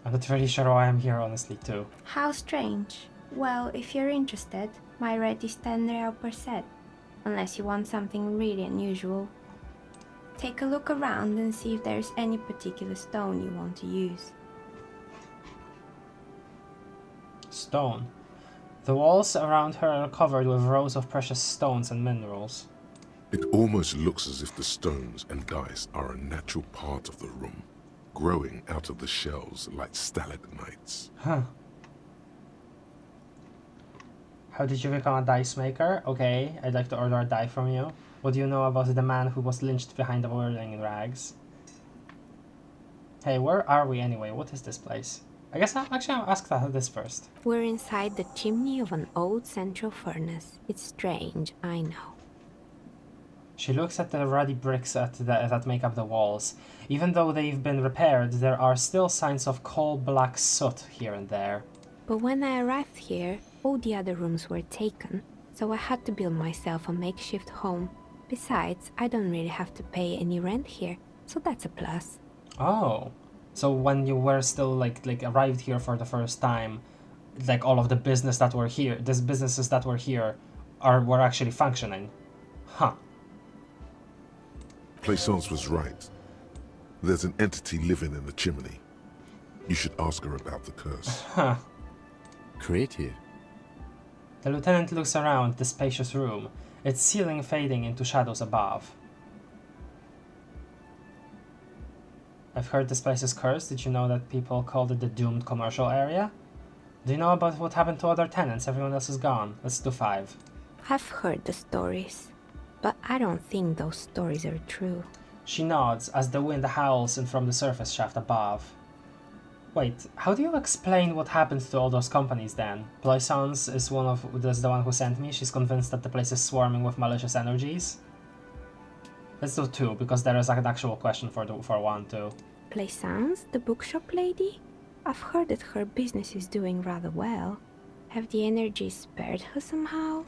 I'm not really sure why I'm here, honestly, too. How strange. Well, if you're interested, my rate is 10 real per set. Unless you want something really unusual. Take a look around and see if there's any particular stone you want to use. Stone. The walls around her are covered with rows of precious stones and minerals. It almost looks as if the stones and dice are a natural part of the room, growing out of the shells like stalagmites. Huh. How did you become a dice maker? Okay, I'd like to order a die from you. What do you know about the man who was lynched behind the whirling rags? Hey, where are we anyway? What is this place? I guess I'll ask this first. We're inside the chimney of an old central furnace. It's strange, I know. She looks at the ruddy bricks that make up the walls. Even though they've been repaired, there are still signs of coal-black soot here and there. But when I arrived here, all the other rooms were taken, so I had to build myself a makeshift home. Besides, I don't really have to pay any rent here, so that's a plus. Oh, so when you were still like arrived here for the first time, like all of the businesses that were here were actually functioning. Huh. Plaisance was right. There's an entity living in the chimney. You should ask her about the curse. Huh. Creative. The lieutenant looks around the spacious room, its ceiling fading into shadows above. I've heard this place is cursed. Did you know that people called it the doomed commercial area? Do you know about what happened to other tenants? Everyone else is gone. Let's do 5. I've heard the stories, but I don't think those stories are true. She nods as the wind howls in from the surface shaft above. Wait, how do you explain what happened to all those companies then? Ploissance is the one who sent me. She's convinced that the place is swarming with malicious energies. Let's do 2, because there is an actual question for 1 too. Plaisance, the bookshop lady? I've heard that her business is doing rather well. Have the energies spared her somehow?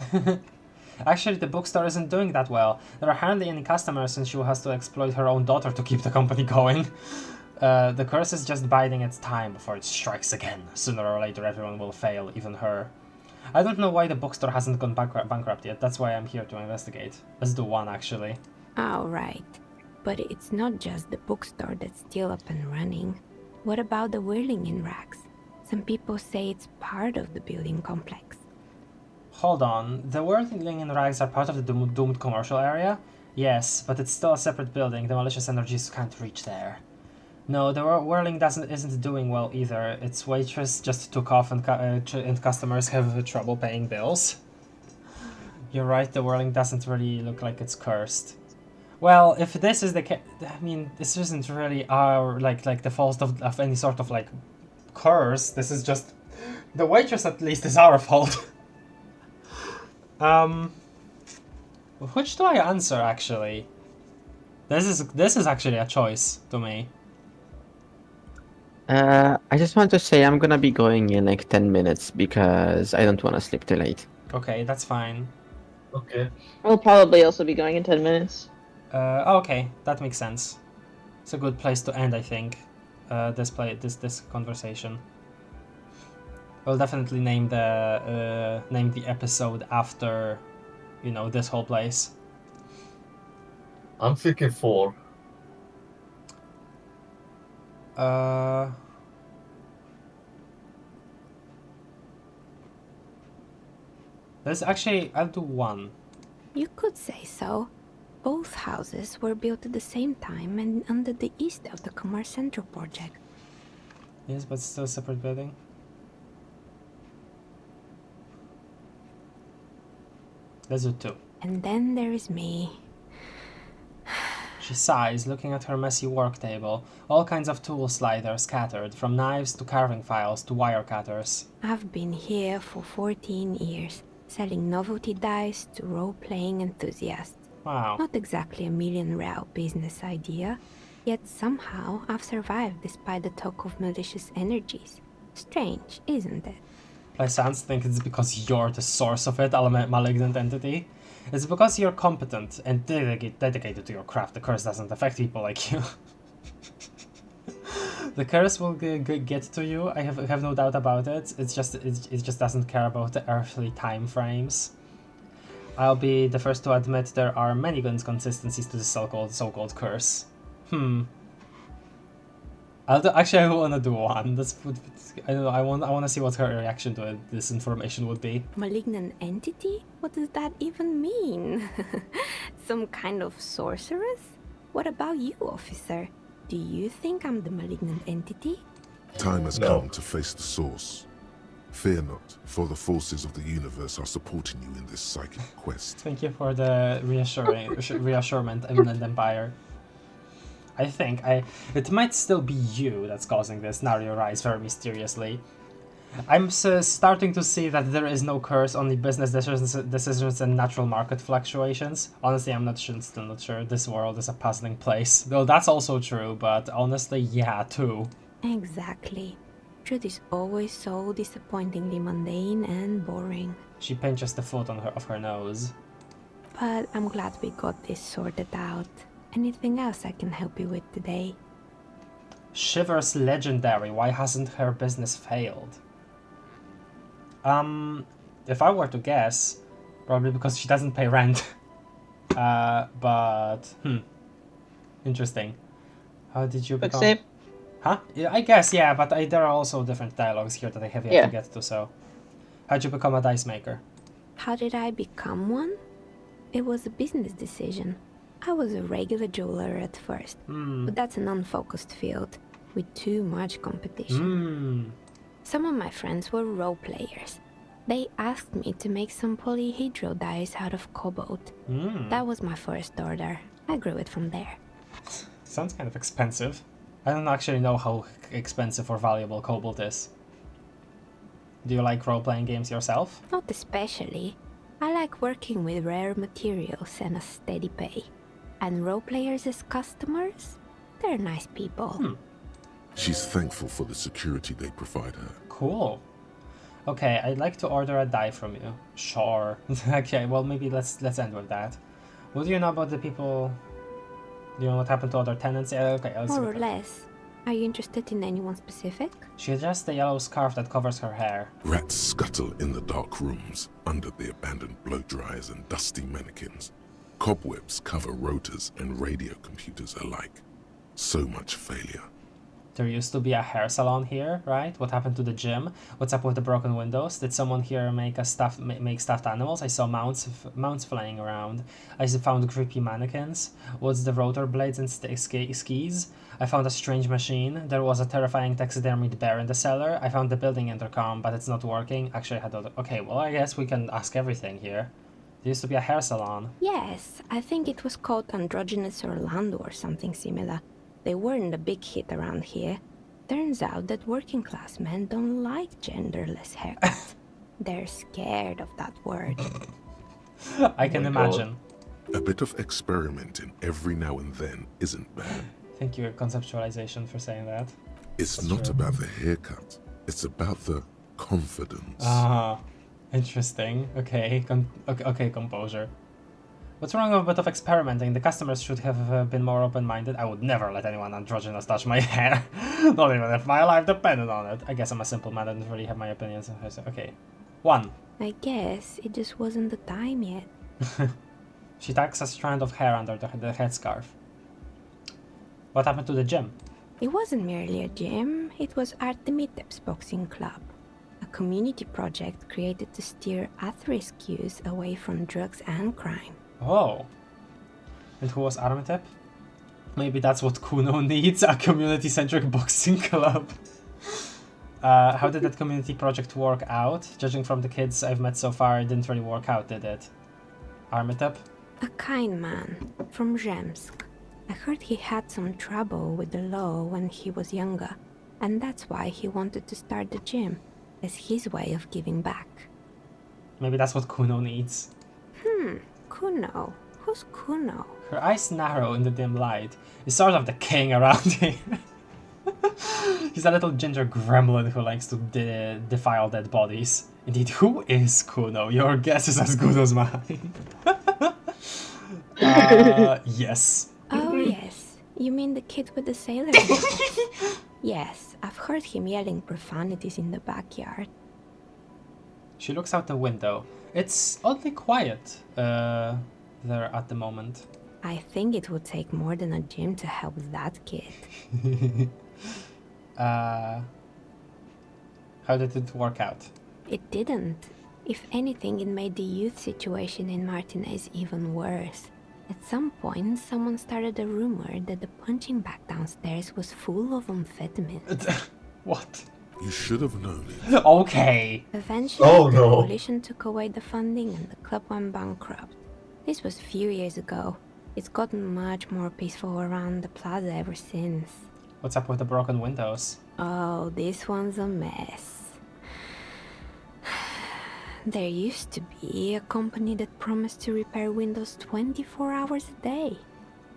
Actually, the bookstore isn't doing that well. There are hardly any customers and she has to exploit her own daughter to keep the company going. The curse is just biding its time before it strikes again. Sooner or later everyone will fail, even her. I don't know why the bookstore hasn't gone bankrupt yet. That's why I'm here to investigate. Let's do 1 actually. Alright, but it's not just the bookstore that's still up and running. What about the whirling in rags? Some people say it's part of the building complex. Hold on, the whirling in rags are part of the doomed commercial area? Yes, but it's still a separate building. The malicious energies can't reach there. No, the whirling isn't doing well either. Its waitress just took off and customers have trouble paying bills. You're right, the whirling doesn't really look like it's cursed. Well, if this is the case, I mean, this isn't really our, like the fault of any sort of, like, curse. This is just, the waitress at least is our fault. Which do I answer, actually? This is actually a choice to me. I just want to say I'm gonna be going in like 10 minutes because I don't want to sleep too late. Okay, that's fine. Okay. I'll probably also be going in 10 minutes. Okay, that makes sense. It's a good place to end, I think. This conversation. We'll definitely name the episode after, you know, this whole place. I'm thinking 4. Let's actually, I'll do 1. You could say so. Both houses were built at the same time and under the East of the Commerce Central project. Yes, but still a separate building. Let's do 2. And then there is me. She sighs, looking at her messy work table. All kinds of tools lie there scattered, from knives to carving files to wire cutters. I've been here for 14 years, selling novelty dice to role-playing enthusiasts. Wow. Not exactly a million-real business idea, yet somehow I've survived despite the talk of malicious energies. Strange, isn't it? I sense think it's because you're the source of it, malignant entity. It's because you're competent and dedicated to your craft. The curse doesn't affect people like you. The curse will get to you. I have no doubt about it. It just doesn't care about the earthly time frames. I'll be the first to admit there are many inconsistencies to the so-called curse. Actually, I wanna do 1. I don't know. I wanna see what her reaction to this information would be. Malignant entity? What does that even mean? Some kind of sorceress? What about you, officer? Do you think I'm the malignant entity? Time has come to face the source. Fear not, for the forces of the universe are supporting you in this psychic quest. Thank you for the reassurement, Eminent Empire. I think it might still be you that's causing this. Narrow your eyes very mysteriously. I'm starting to see that there is no curse, only business decisions and natural market fluctuations. Honestly, still not sure. This world is a puzzling place. Though that's also true, but honestly, yeah, too. Exactly. Truth is always so disappointingly mundane and boring. She pinches the foot of her nose. But I'm glad we got this sorted out. Anything else I can help you with today? Shiver's legendary. Why hasn't her business failed? If I were to guess, probably because she doesn't pay rent. Interesting. How did you become... Save. Huh? Yeah, I guess, yeah, but there are also different dialogues here that I have yet to get to, so... How'd you become a dice maker? How did I become one? It was a business decision. I was a regular jeweler at first, but that's an unfocused field, with too much competition. Some of my friends were role players. They asked me to make some polyhedral dice out of cobalt. That was my first order. I grew it from there. Sounds kind of expensive. I don't actually know how expensive or valuable cobalt is. Do you like role-playing games yourself? Not especially. I like working with rare materials and a steady pay. And role players as customers? They're nice people. She's thankful for the security they provide her. Cool. Okay, I'd like to order a die from you. Sure. Okay, well maybe let's end with that. What do you know about the people? Do you know what happened to other tenants? Okay, let's More or less. Are you interested in anyone specific? She adjusts the yellow scarf that covers her hair. Rats scuttle in the dark rooms under the abandoned blow dryers and dusty mannequins. Cobwebs cover rotors and radio computers alike. So much failure. There used to be a hair salon here, right? What happened to the gym? What's up with the broken windows? Did someone here make stuffed animals? I saw mounts flying around. I found creepy mannequins. What's the rotor blades and skis? I found a strange machine. There was a terrifying taxidermied bear in the cellar. I found the building intercom, but it's not working. Actually, I had other... Okay, well, I guess we can ask everything here. There used to be a hair salon. Yes, I think it was called Androgynous Orlando or something similar. They weren't a big hit around here. Turns out that working class men don't like genderless haircuts. They're scared of that word. I can imagine. A bit of experimenting every now and then isn't bad. Thank you, Conceptualization, for saying that. It's not about the haircut. It's about the confidence. Ah, interesting. Okay, okay, composure. What's wrong with a bit of experimenting? The customers should have been more open-minded. I would never let anyone androgynous touch my hair. Not even if my life depended on it. I guess I'm a simple man. I don't really have my opinions. Okay. 1. I guess it just wasn't the time yet. She tucks a strand of hair under the headscarf. What happened to the gym? It wasn't merely a gym. It was Artemitep's boxing club. A community project created to steer at-risk youth away from drugs and crime. Oh. And who was Armitep? Maybe that's what Kuno needs, a community-centric boxing club. How did that community project work out? Judging from the kids I've met so far, it didn't really work out, did it? Armitep? A kind man from Zemsk. I heard he had some trouble with the law when he was younger, and that's why he wanted to start the gym, as his way of giving back. Maybe that's what Kuno needs. Kuno? Who's Kuno? Her eyes narrow in the dim light. He's sort of the king around here. He's a little ginger gremlin who likes to defile dead bodies. Indeed, who is Kuno? Your guess is as good as mine. Yes. Oh, yes. You mean the kid with the sailor? Yes, I've heard him yelling profanities in the backyard. She looks out the window. It's oddly quiet there at the moment. I think it would take more than a gym to help that kid. How did it work out? It didn't. If anything, it made the youth situation in Martinez even worse. At some point, someone started a rumor that the punching bag downstairs was full of amphetamine. What? You should have known it. Okay. Eventually, the coalition took away the funding and the club went bankrupt. This was a few years ago. It's gotten much more peaceful around the plaza ever since. What's up with the broken windows? Oh, this one's a mess. There used to be a company that promised to repair windows 24 hours a day.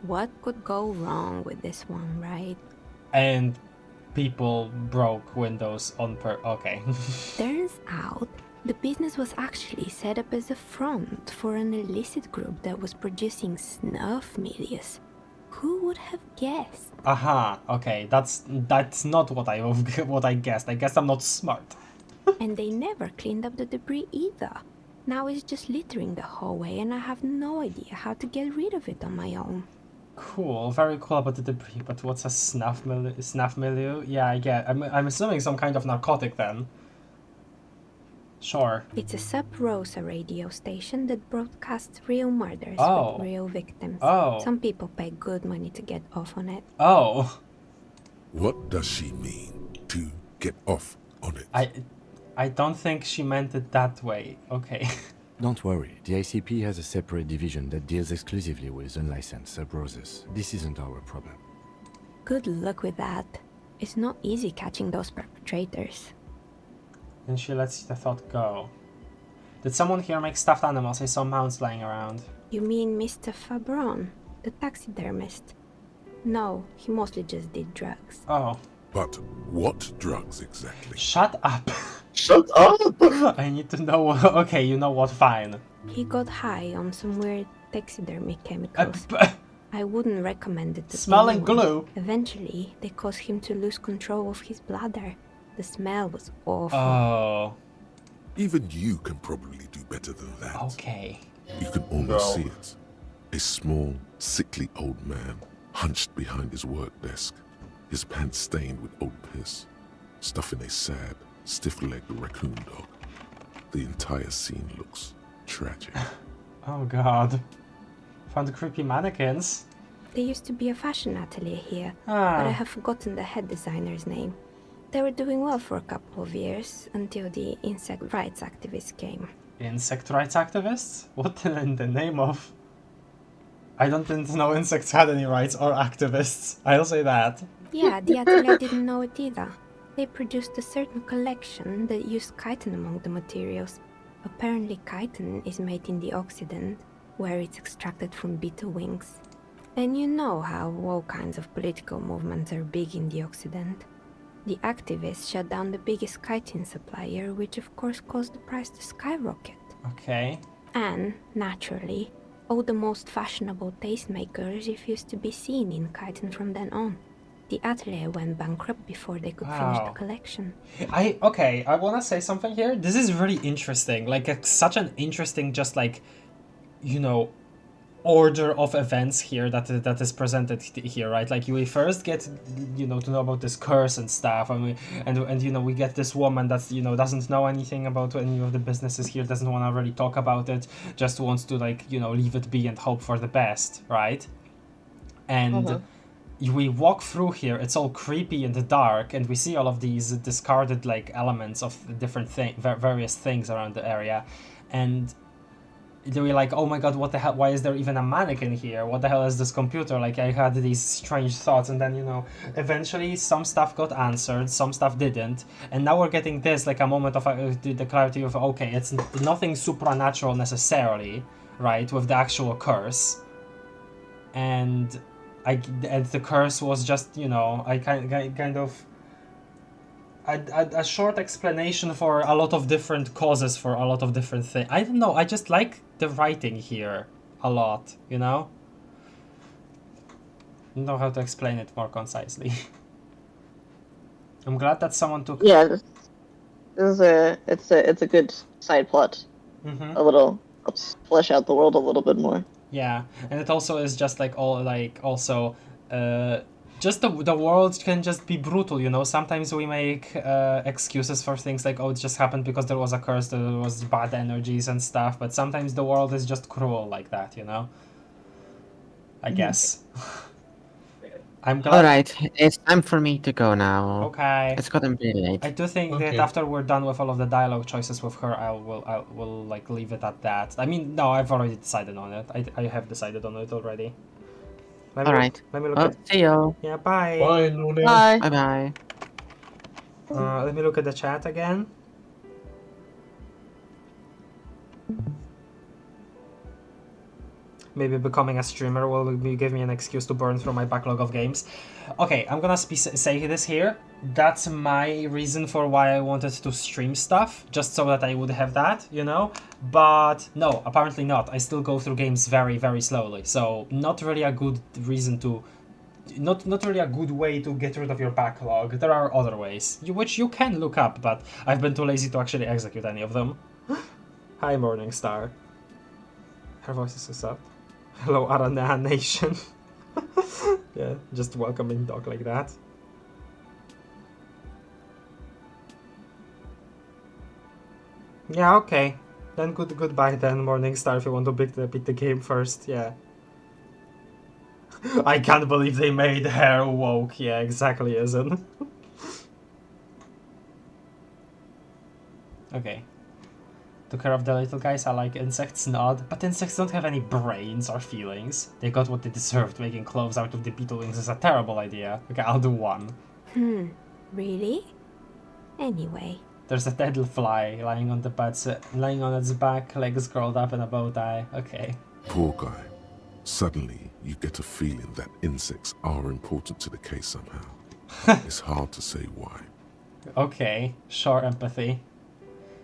What could go wrong with this one, right? And people broke windows on okay. Turns out, the business was actually set up as a front for an illicit group that was producing snuff milias. Who would have guessed? Aha, okay, that's not what I guessed. I guess I'm not smart. And they never cleaned up the debris either. Now it's just littering the hallway and I have no idea how to get rid of it on my own. Cool, very cool about the debris, but what's a snuff milieu? Yeah, I get. I'm assuming some kind of narcotic then. Sure. It's a Sub Rosa radio station that broadcasts real murders with real victims. Oh. Some people pay good money to get off on it. Oh. What does she mean, to get off on it. I don't think she meant it that way. Okay. Don't worry, the ACP has a separate division that deals exclusively with unlicensed sub-roses. This isn't our problem. Good luck with that. It's not easy catching those perpetrators. And she lets the thought go. Did someone here make stuffed animals? I saw mounts lying around. You mean Mr. Fabron, the taxidermist? No, he mostly just did drugs. Oh. But what drugs exactly? Shut up. Shut up! I need to know. Okay, you know what, fine. He got high on some weird taxidermy chemicals. I wouldn't recommend it to Smelling anyone. glue? Eventually, they caused him to lose control of his bladder. The smell was awful. Oh. Even you can probably do better than that. Okay. You can almost see it. A small, sickly old man, hunched behind his work desk, his pants stained with old piss, stuffing a sad, stiff-legged raccoon dog. The entire scene looks tragic. Oh god. Found creepy mannequins. There used to be a fashion atelier here, but Ah. I have forgotten the head designer's name. They were doing well for a couple of years, until the insect rights activists came. Insect rights activists? What in the name of? I didn't know insects had any rights or activists. I'll say that. Yeah, the atelier didn't know it either. They produced a certain collection that used chitin among the materials. Apparently chitin is made in the Occident, where it's extracted from beetle wings. And you know how all kinds of political movements are big in the Occident. The activists shut down the biggest chitin supplier, which of course caused the price to skyrocket. Okay. And, naturally, all the most fashionable tastemakers refused to be seen in chitin from then on. The atelier went bankrupt before they could finish Wow. the collection. I wanna say something here. This is really interesting. Like, it's such an interesting, just like, you know, order of events here that is presented here, right? Like, we first get, you know, to know about this curse and stuff, and you know, we get this woman that's, you know, doesn't know anything about any of the businesses here, doesn't want to really talk about it, just wants to, like, you know, leave it be and hope for the best, right? And we walk through here, it's all creepy and dark, and we see all of these discarded, like, elements of different various things around the area, and we're like, oh my god, what the hell, why is there even a mannequin here? What the hell is this computer? Like, I had these strange thoughts, and then, you know, eventually some stuff got answered, some stuff didn't, and now we're getting this, like, a moment of the clarity of, okay, it's nothing supernatural necessarily, right, with the actual curse, and the curse was just, you know, I kind of a short explanation for a lot of different causes for a lot of different things. I don't know, I just like the writing here a lot, you know? I don't know how to explain it more concisely. I'm glad that someone took... Yeah, this is it's a good side plot. Mm-hmm. A little, helps flesh out the world a little bit more. Yeah, and it also is just like all like also just the world can just be brutal, you know. Sometimes we make excuses for things like, oh, it just happened because there was a curse, there was bad energies and stuff, but sometimes the world is just cruel like that, you know. I guess. I'm glad. Alright, it's time for me to go now. Okay. It's gotten pretty late. I do think that after we're done with all of the dialogue choices with her, I will like leave it at that. I mean, no, I've already decided on it. I have decided on it already. Alright. Let me look Well, at... see you. Yeah, bye. Bye, Luna. Bye. Bye-bye. Let me look at the chat again. Maybe becoming a streamer will give me an excuse to burn through my backlog of games. Okay, I'm gonna say this here. That's my reason for why I wanted to stream stuff, just so that I would have that, you know? But no, apparently not. I still go through games very, very slowly. So not really a good reason to... Not really a good way to get rid of your backlog. There are other ways, which you can look up, but I've been too lazy to actually execute any of them. Hi, Morningstar. Her voice is so soft. Hello, Aranea Nation. Yeah, just welcoming dog like that. Yeah, okay. Then goodbye then, Morningstar, if you want to beat the game first, yeah. I can't believe they made her woke, yeah, exactly, isn't Okay. Took care of the little guys. I like insects, nod. But insects don't have any brains or feelings. They got what they deserved. Making clothes out of the beetle wings is a terrible idea. Okay, I'll do one. Really? Anyway. There's a dead fly lying on the bed, lying on its back, legs curled up in a bow tie. Okay. Poor guy. Suddenly, you get a feeling that insects are important to the case somehow. It's hard to say why. Okay, sure, empathy.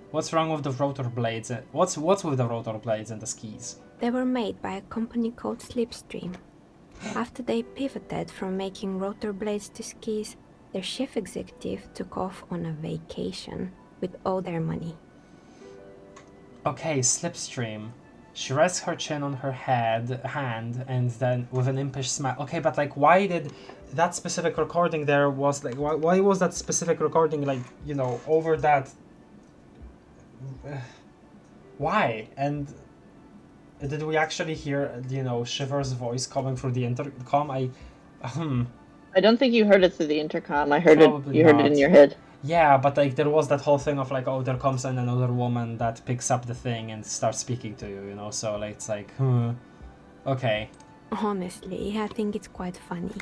What's wrong with the rotor blades? What's with the rotor blades and the skis? They were made by a company called Slipstream. After they pivoted from making rotor blades to skis, their chief executive took off on a vacation with all their money. Okay, Slipstream. She rests her chin on her hand, and then with an impish smile. Okay, but like, why did that specific recording there was like, why was that specific recording like, you know, over that? Why? And did we actually hear, you know, Shiver's voice coming through the intercom? I don't think you heard it through the intercom. I heard Probably heard it in your head. Yeah, but like there was that whole thing of like, oh, there comes in another woman that picks up the thing and starts speaking to you, you know, so like it's like, okay. Honestly, I think it's quite funny.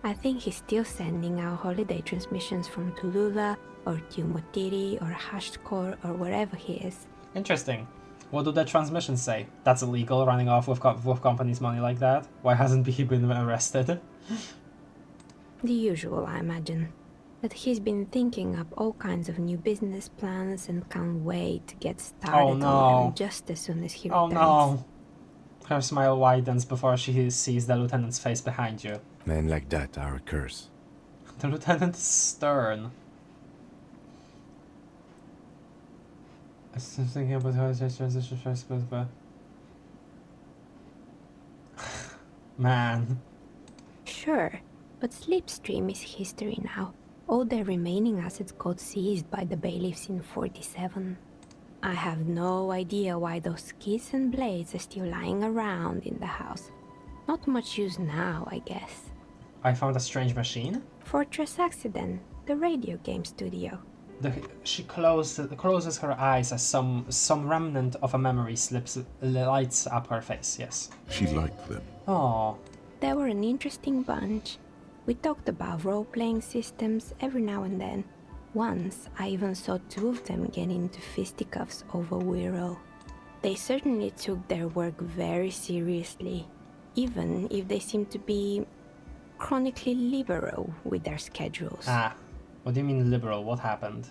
I think he's still sending out holiday transmissions from Tulula or Tumotiri or Hashtkor or wherever he is. Interesting. What do the transmissions say? That's illegal, running off with company's money like that? Why hasn't he been arrested? The usual, I imagine. That he's been thinking up all kinds of new business plans and can't wait to get started on them just as soon as he returns. Oh no! Her smile widens before she sees the lieutenant's face behind you. Men like that are a curse. The lieutenant is stern. I'm thinking about how to transition first, but... Man. Sure, but Slipstream is history now. All their remaining assets got seized by the bailiffs in 47. I have no idea why those skis and blades are still lying around in the house. Not much use now, I guess. I found a strange machine? Fortress Accident, the radio game studio. She closes her eyes as some remnant of a memory lights up her face, yes. She liked them. Oh. They were an interesting bunch. We talked about role-playing systems every now and then. Once, I even saw two of them get into fisticuffs over Wirral. They certainly took their work very seriously, even if they seemed to be chronically liberal with their schedules. Ah, what do you mean liberal? What happened?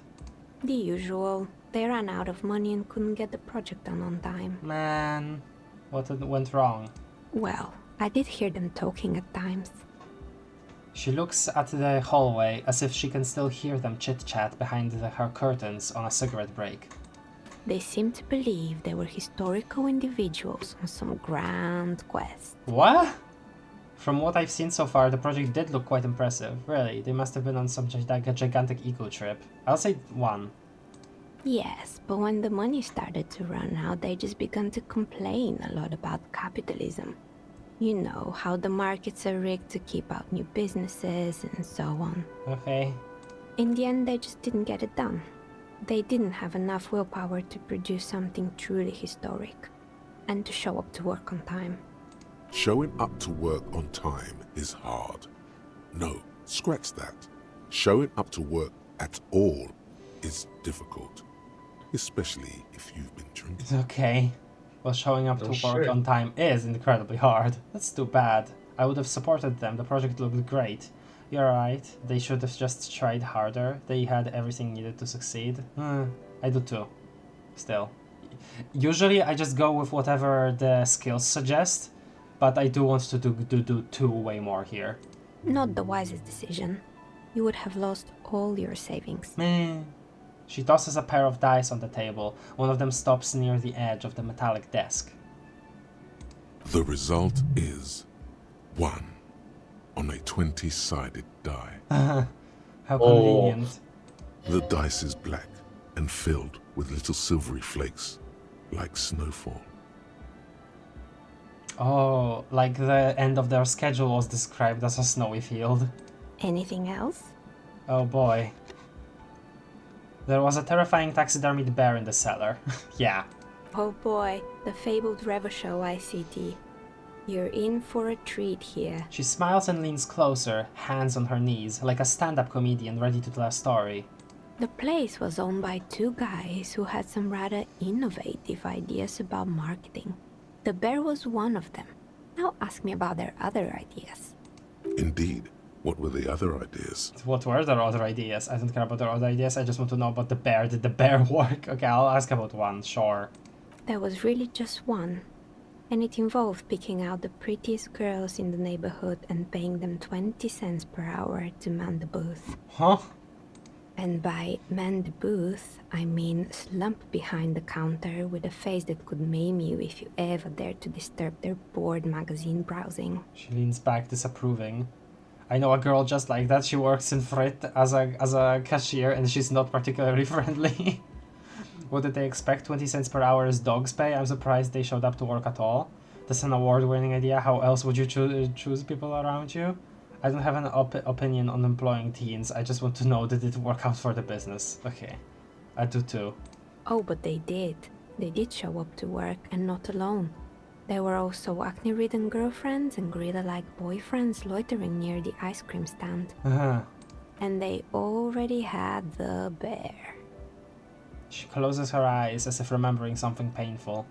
The usual. They ran out of money and couldn't get the project done on time. Man, what went wrong? Well, I did hear them talking at times. She looks at the hallway as if she can still hear them chit-chat behind her curtains on a cigarette break. They seem to believe they were historical individuals on some grand quest. What? From what I've seen so far, the project did look quite impressive. Really, they must have been on some gigantic eco trip. I'll say 1. Yes, but when the money started to run out, they just began to complain a lot about capitalism. You know, how the markets are rigged to keep out new businesses and so on. Okay. In the end, they just didn't get it done. They didn't have enough willpower to produce something truly historic, and to show up to work on time. Showing up to work on time is hard. No, scratch that. Showing up to work at all is difficult, especially if you've been drinking. It's okay. Well, showing up to work on time is incredibly hard. That's too bad. I would have supported them. The project looked great. You're right. They should have just tried harder. They had everything needed to succeed. I do too. Still. Usually I just go with whatever the skills suggest, but I do want to do way more here. Not the wisest decision. You would have lost all your savings. She tosses a pair of dice on the table. One of them stops near the edge of the metallic desk. The result is 1 on a 20-sided die. How convenient. The dice is black and filled with little silvery flakes, like snowfall. Oh, like the end of their schedule was described as a snowy field. Anything else? Oh boy. There was a terrifying taxidermied bear in the cellar. Yeah. Oh boy, the fabled Revachol ICT. You're in for a treat here. She smiles and leans closer, hands on her knees, like a stand-up comedian ready to tell a story. The place was owned by two guys who had some rather innovative ideas about marketing. The bear was one of them. Now ask me about their other ideas. Indeed. What were the other ideas? What were their other ideas? I don't care about their other ideas, I just want to know about the bear. Did the bear work? Okay, I'll ask about one, sure. There was really just one. And it involved picking out the prettiest girls in the neighborhood and paying them 20 cents per hour to man the booth. Huh? And by man the booth, I mean slump behind the counter with a face that could maim you if you ever dared to disturb their bored magazine browsing. She leans back, disapproving. I know a girl just like that. She works in Frit as a cashier, and she's not particularly friendly. What did they expect? 20 cents per hour is dog's pay? I'm surprised they showed up to work at all. That's an award-winning idea. How else would you choose people around you? I don't have an opinion on employing teens. I just want to know, did it work out for the business? Okay. I do too. Oh, but they did. They did show up to work, and not alone. There were also acne-ridden girlfriends and gorilla-like boyfriends loitering near the ice cream stand. And they already had the bear. She closes her eyes as if remembering something painful.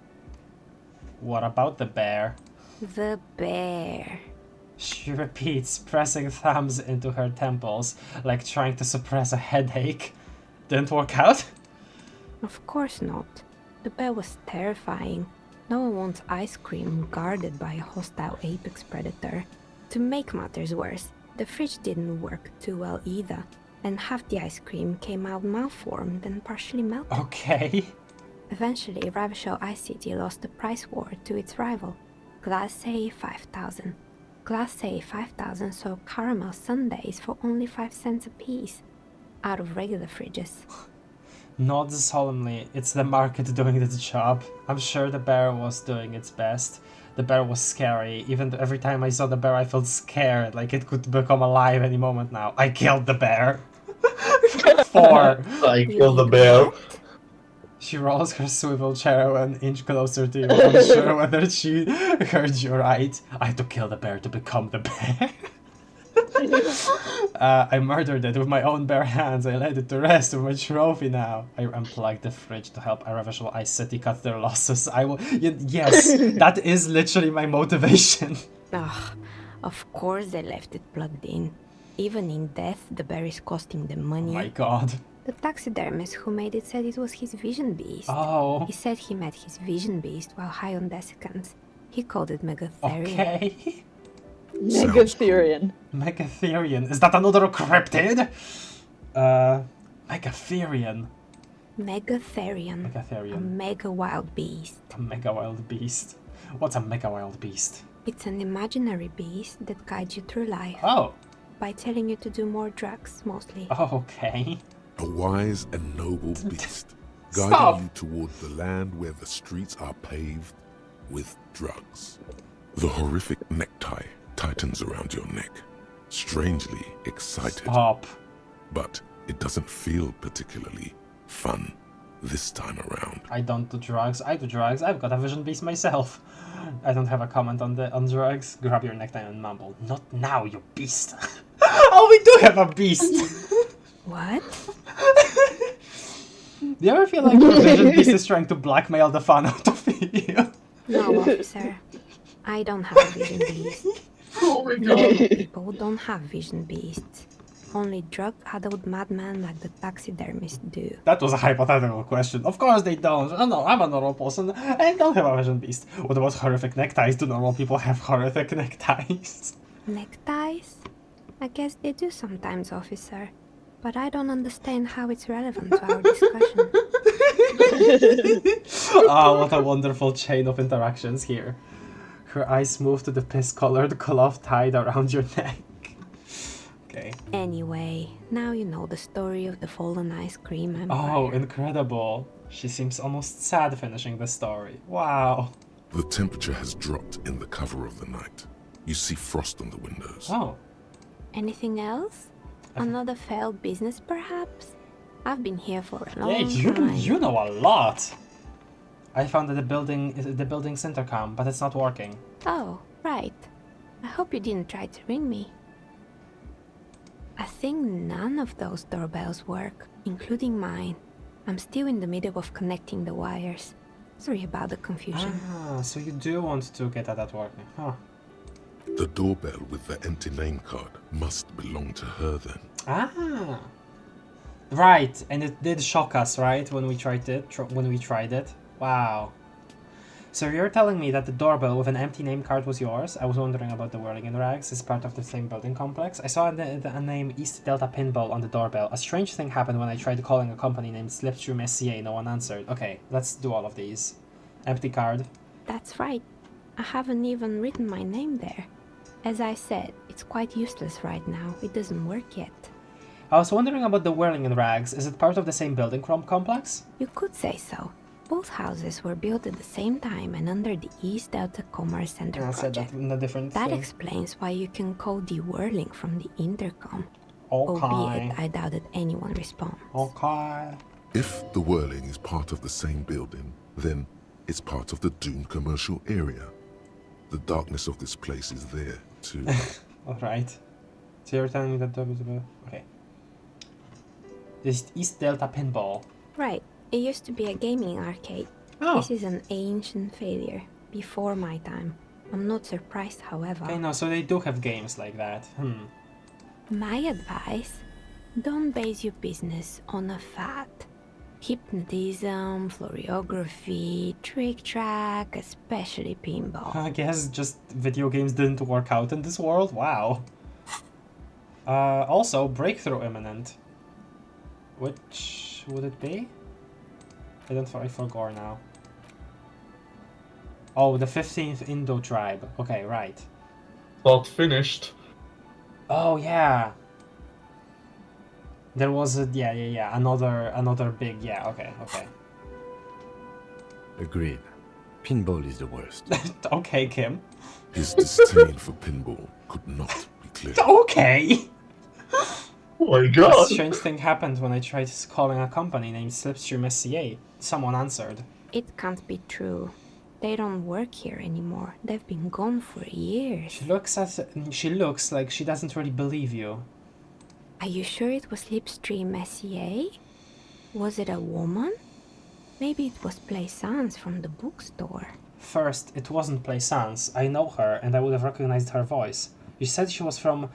What about the bear? The bear. She repeats, pressing thumbs into her temples, like trying to suppress a headache. Didn't work out? Of course not. The bear was terrifying. No one wants ice cream guarded by a hostile apex predator. To make matters worse, the fridge didn't work too well either, and half the ice cream came out malformed and partially melted. Okay. Eventually, Revachol ICT lost the price war to its rival, Class A 5000. Class A 5000 sold caramel sundaes for only 5 cents a piece, out of regular fridges. Nods solemnly. It's the market doing its job. I'm sure the bear was doing its best. The bear was scary. Even every time I saw the bear, I felt scared, like it could become alive any moment now. I killed the bear. 4. I killed the bear. She rolls her swivel chair an inch closer to you, unsure whether she heard you right. I had to kill the bear to become the bear. I murdered it with my own bare hands. I laid it to rest with my trophy now. I unplugged the fridge to help Revachol ICT cut their losses. I will. Yes, that is literally my motivation. Ugh, of course they left it plugged in. Even in death, the bear is costing them money. Oh my god. The taxidermist who made it said it was his vision beast. Oh. He said he met his vision beast while high on desiccants. He called it Megatherium. Okay. Megatherium. Megatherium. Is that another cryptid? Megatherium. Megatherium. Megatherium. A mega wild beast. A mega wild beast. What's a mega wild beast? It's an imaginary beast that guides you through life. Oh. By telling you to do more drugs, mostly. Oh, okay. A wise and noble beast, guiding you toward the land where the streets are paved with drugs. The horrific necktie tightens around your neck, strangely excited. Stop. But it doesn't feel particularly fun this time around. I don't do drugs. I do drugs. I've got a vision beast myself. I don't have a comment on drugs. Grab your necktie and mumble. Not now, you beast. Oh, we do have a beast. What? Do you ever feel like your vision beast is trying to blackmail the fun out of you? No, officer. I don't have a vision beast. Oh my god. People don't have vision beasts. Only drug-addled madmen like the taxidermists do. That was a hypothetical question. Of course they don't. Oh no, I'm a normal person. I don't have a vision beast. What about horrific neckties? Do normal people have horrific neckties? Neckties? I guess they do sometimes, officer. But I don't understand how it's relevant to our discussion. Oh, what a wonderful chain of interactions here. Her eyes move to the piss-colored cloth tied around your neck. Okay. Anyway, now you know the story of the fallen ice cream empire. Oh, incredible. She seems almost sad finishing the story. Wow. The temperature has dropped in the cover of the night. You see frost on the windows. Oh. Anything else? Another failed business, perhaps? I've been here for a long Yeah, time. you know a lot. I found that the building's intercom, but it's not working. Oh, right. I hope you didn't try to ring me. I think none of those doorbells work, including mine. I'm still in the middle of connecting the wires. Sorry about the confusion. Ah, so you do want to get that working, huh? The doorbell with the empty name card must belong to her then. Ah, right, and it did shock us, right, when we tried it. Wow. So you're telling me that the doorbell with an empty name card was yours? I was wondering about the whirling in rags. It's part of the same building complex. I saw a name East Delta Pinball on the doorbell. A strange thing happened when I tried calling a company named Slipstream SCA. No one answered. Okay, let's do all of these. Empty card. That's right. I haven't even written my name there. As I said, it's quite useless right now. It doesn't work yet. I was wondering about the whirling in rags. Is it part of the same building complex? You could say so. Both houses were built at the same time and under the East Delta Commerce Center I said project. that in a different That thing. explains why you can call the whirling from the intercom. Okay. Albeit, I doubt that anyone responds. Okay. If the whirling is part of the same building, then it's part of the doomed commercial area. The darkness of this place is there, too. Alright. So you're telling me that there was a... Okay. This is East Delta Pinball. Right. It used to be a gaming arcade. Oh. This is an ancient failure. Before my time. I'm not surprised, however. Okay, no, so they do have games like that. My advice, don't base your business on a fad. Hypnotism, floriography, trick track, especially pinball. I guess just video games didn't work out in this world? Wow. Also, breakthrough imminent. Which would it be? I forgot now. Oh, the 15th Indo tribe. Okay, right. Thought finished. Oh, yeah. There was a, yeah. Another big, yeah, okay. Agreed. Pinball is the worst. Okay, Kim. His disdain for pinball could not be clear. Okay! Oh my A god! strange thing happened when I tried calling a company named Slipstream SCA. Someone answered. It can't be true. They don't work here anymore. They've been gone for years. She looks like she doesn't really believe you. Are you sure it was Slipstream SCA? Was it a woman? Maybe it was Plaisance from the bookstore. First, it wasn't Plaisance. I know her, and I would have recognized her voice. You said she was from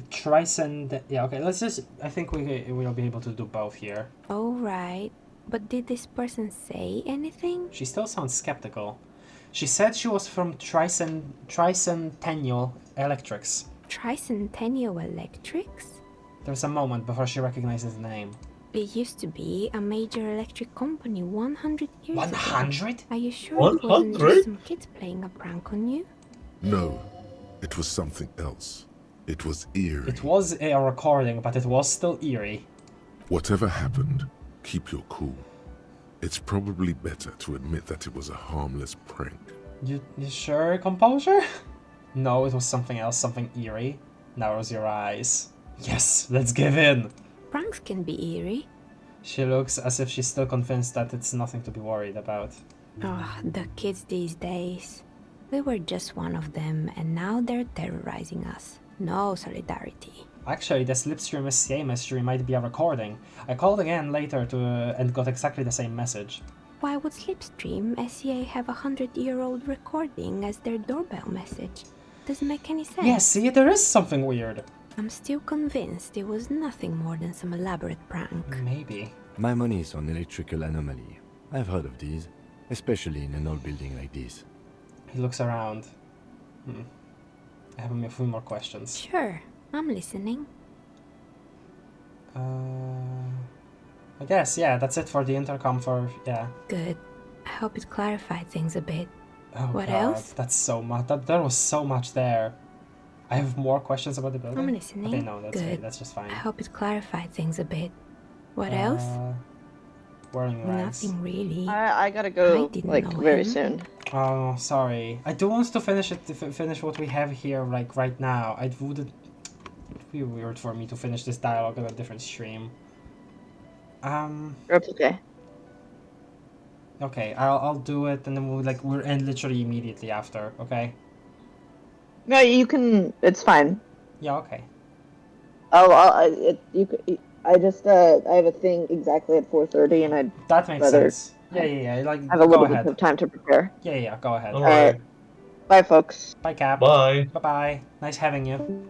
Tricend... Yeah, okay, let's just... I think we'll be able to do both here. Oh, right. But did this person say anything? She still sounds skeptical. She said she was from Tricentennial Electrics. Tricentennial Electrics? There's a moment before she recognizes the name. It used to be a major electric company 100 years 100? ago. Are you sure it wasn't just some kids playing a prank on you? No, it was something else. It was eerie. It was a recording, but it was still eerie. Whatever happened, keep your cool. It's probably better to admit that it was a harmless prank. You sure, composure? No, it was something else, something eerie. Narrows your eyes. Yes, let's give in. Pranks can be eerie. She looks as if she's still convinced that it's nothing to be worried about. Oh, the kids these days. We were just one of them, and now they're terrorizing us. No solidarity. Actually, the Slipstream SCA mystery might be a recording. I called again later and got exactly the same message. Why would Slipstream SCA have a 100-year-old recording as their doorbell message? Doesn't make any sense. Yeah, see, there is something weird. I'm still convinced it was nothing more than some elaborate prank. Maybe. My money is on electrical anomaly. I've heard of these, especially in an old building like this. He looks around. I have a few more questions. Sure, I'm listening. I guess, yeah, that's it for the intercom yeah. Good. I hope it clarified things a bit. Oh What God, else? That's so much. There was so much there. I have more questions about the building. I'm listening. Okay, no, that's Good. That's just fine. I hope it clarified things a bit. What else? Whirling rags. Nothing really. I gotta go, like, know very him. soon. Oh, sorry. I do want to finish what we have here, like, right now. It would be weird for me to finish this dialogue on a different stream. That's okay. Okay, I'll do it, and then we're in literally immediately after. Okay. No, you can. It's fine. Yeah. Okay. I just I have a thing exactly at 4:30, and I'd That makes rather sense. Yeah. Like, have a go little ahead. bit of time to prepare. Yeah. Go ahead. All right. Bye, folks. Bye, Cap. Bye. Bye. Nice having you.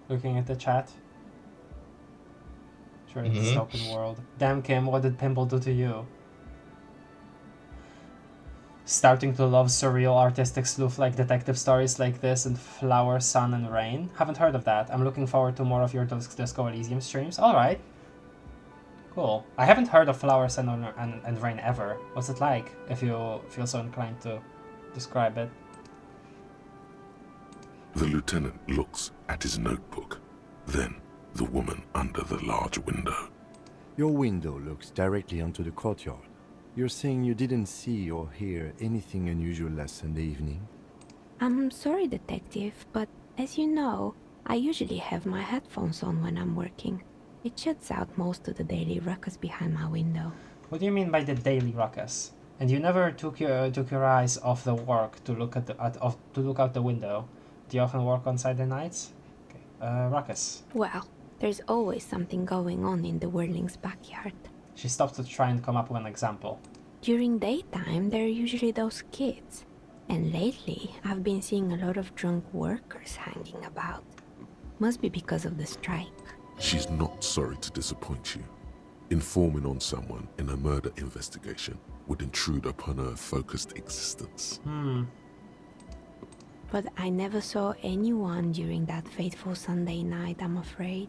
Looking at the chat. Sure, it's Mhm. open world. Damn, Kim, what did Pimple do to you? Starting to love surreal artistic sleuth-like detective stories like this and Flower, Sun, and Rain? Haven't heard of that. I'm looking forward to more of your Disco Elysium streams. Alright. Cool. I haven't heard of Flower, Sun, and Rain ever. What's it like, if you feel so inclined to describe it? The lieutenant looks at his notebook, then the woman under the large window. Your window looks directly onto the courtyard. You're saying you didn't see or hear anything unusual last Sunday evening? I'm sorry, Detective, but as you know, I usually have my headphones on when I'm working. It shuts out most of the daily ruckus behind my window. What do you mean by the daily ruckus? And you never took your eyes off the work to look to look out the window? Do you often work on Saturday nights? Okay. Ruckus. Well, there's always something going on in the Whirling's backyard. She stopped to try and come up with an example. During daytime, there are usually those kids. And lately, I've been seeing a lot of drunk workers hanging about. Must be because of the strike. She's not sorry to disappoint you. Informing on someone in a murder investigation would intrude upon her focused existence. But I never saw anyone during that fateful Sunday night, I'm afraid.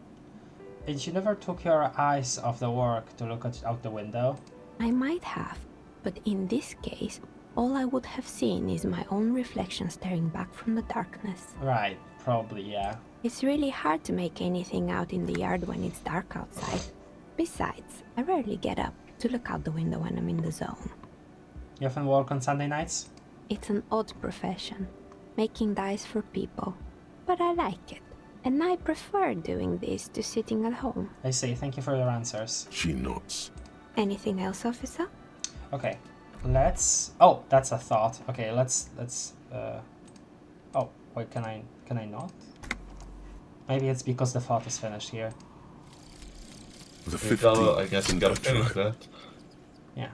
And you never took your eyes off the work to look out the window? I might have, but in this case, all I would have seen is my own reflection staring back from the darkness. Right, probably, yeah. It's really hard to make anything out in the yard when it's dark outside. Besides, I rarely get up to look out the window when I'm in the zone. You often work on Sunday nights? It's an odd profession, making dice for people, but I like it. And I prefer doing this to sitting at home. I see, thank you for your answers. She nods. Anything else, officer? Okay, let's... Oh, that's a thought. Okay, let's Oh, wait, can I not? Maybe it's because the thought is finished here. The I guess you gotta finish that. Yeah.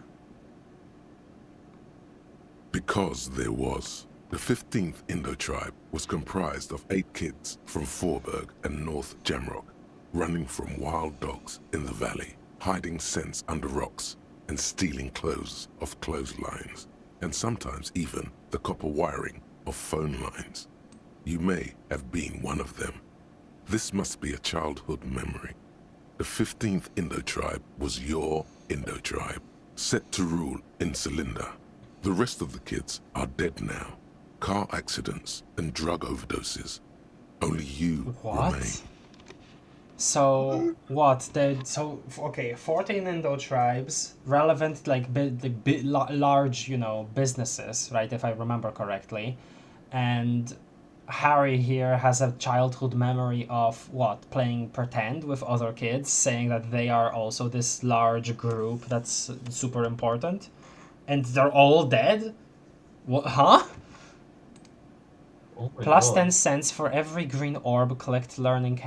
Because there was. The 15th Indo-tribe was comprised of 8 kids from Forberg and North Jamrock, running from wild dogs in the valley, hiding scents under rocks, and stealing clothes off clotheslines, and sometimes even the copper wiring of phone lines. You may have been one of them. This must be a childhood memory. The 15th Indo-tribe was your Indo-tribe, set to rule in Celinda. The rest of the kids are dead now. Car accidents and drug overdoses. Only you remain. So what? Okay, 14 Indo tribes, relevant like large, businesses, right? If I remember correctly, and Harry here has a childhood memory of what? Playing pretend with other kids, saying that they are also this large group that's super important, and they're all dead. What? Huh? Oh Plus God. 10 cents for every green orb collect learning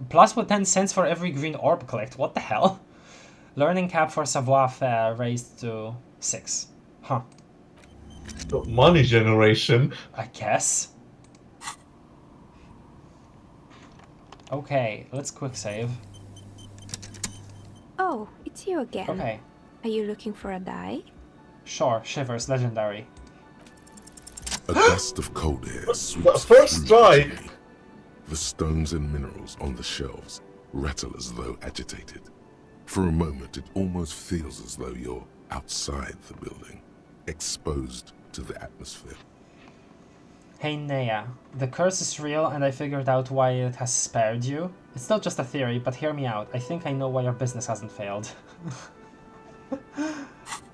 plus 10 cents for every green orb collect. What the hell? Learning cap for savoir-faire raised to 6. Huh. Money generation. I guess. Okay, let's quick save. Oh, it's you again. Okay. Are you looking for a die? Sure, Shivers, legendary. A gust of cold air sweeps First through try. the chimney. The stones and minerals on the shelves rattle as though agitated. For a moment, it almost feels as though you're outside the building, exposed to the atmosphere. Hey Nea, the curse is real and I figured out why it has spared you. It's still just a theory, but hear me out. I think I know why your business hasn't failed.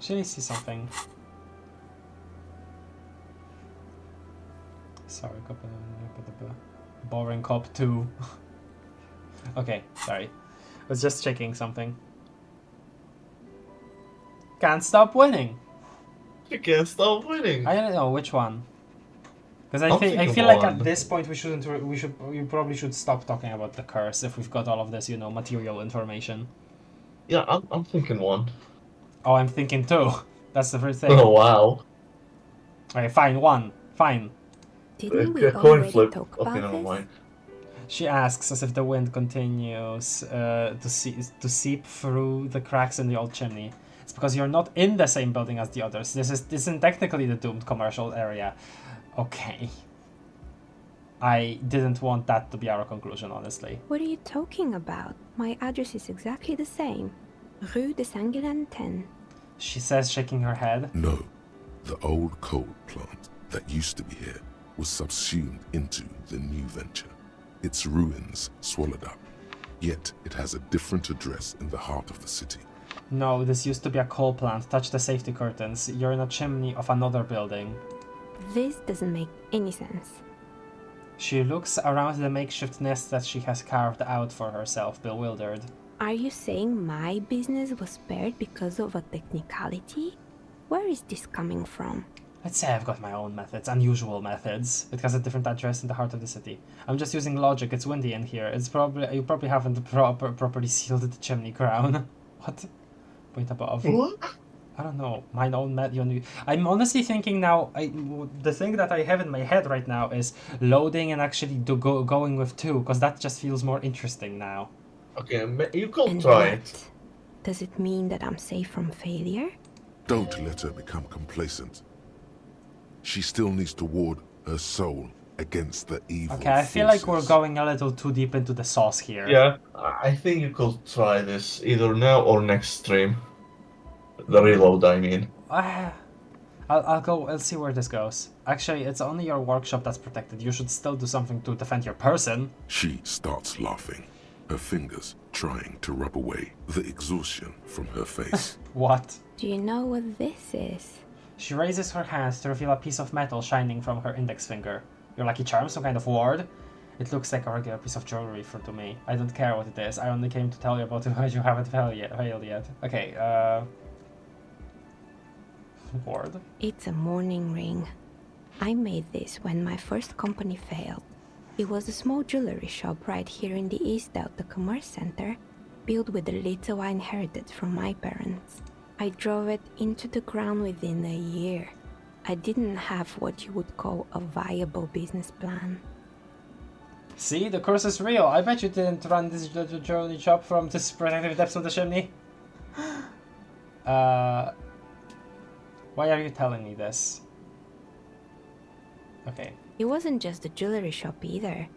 Should I see something? Sorry, boring cop 2. Okay, sorry. I was just checking something. Can't stop winning. You can't stop winning. I don't know which one. Because I feel like at this point we probably should stop talking about the curse if we've got all of this, you know, material information. Yeah, I'm thinking 1. Oh, I'm thinking 2. That's the first thing. Oh wow. Okay, fine, 1. Fine. Didn't we Coin already flip. talk Okay, about never this? mind. She asks as if the wind continues to seep through the cracks in the old chimney. It's because you're not in the same building as the others. This isn't technically the doomed commercial area. Okay. I didn't want that to be our conclusion, honestly. What are you talking about? My address is exactly the same. Rue de Saint-Guelain 10. She says, shaking her head. No. The old coal plant that used to be here was subsumed into the new venture. Its ruins swallowed up. Yet it has a different address in the heart of the city. No, this used to be a coal plant. Touch the safety curtains. You're in a chimney of another building. This doesn't make any sense. She looks around the makeshift nest that she has carved out for herself, bewildered. Are you saying my business was spared because of a technicality? Where is this coming from? Let's say I've got my own methods, unusual methods. It has a different address in the heart of the city. I'm just using logic. It's windy in here. You probably haven't properly sealed the chimney crown. What? Point above. What? I don't know. My own method. I'm honestly thinking now. The thing that I have in my head right now is loading and actually going with 2, because that just feels more interesting now. Okay, you could And try what? it. Does it mean that I'm safe from failure? Don't let her become complacent. She still needs to ward her soul against the evil Okay, I feel like we're going a little too deep into the sauce here. Yeah, I think you could try this either now or next stream. The reload, I mean. I'll see where this goes. Actually, it's only your workshop that's protected. You should still do something to defend your person. She starts laughing, her fingers trying to rub away the exhaustion from her face. What? Do you know what this is? She raises her hands to reveal a piece of metal shining from her index finger. Your lucky charm, some kind of ward? It looks like a regular piece of jewelry to me. I don't care what it is. I only came to tell you about it because you haven't failed yet. Okay, ward? It's a mourning ring. I made this when my first company failed. It was a small jewelry shop right here in the East Delta Commerce Center, built with the little I inherited from my parents. I drove it into the ground within a year. I didn't have what you would call a viable business plan. See, the curse is real. I bet you didn't run this jewelry shop from this protective depths of the chimney. Why are you telling me this? Okay. It wasn't just a jewelry shop either.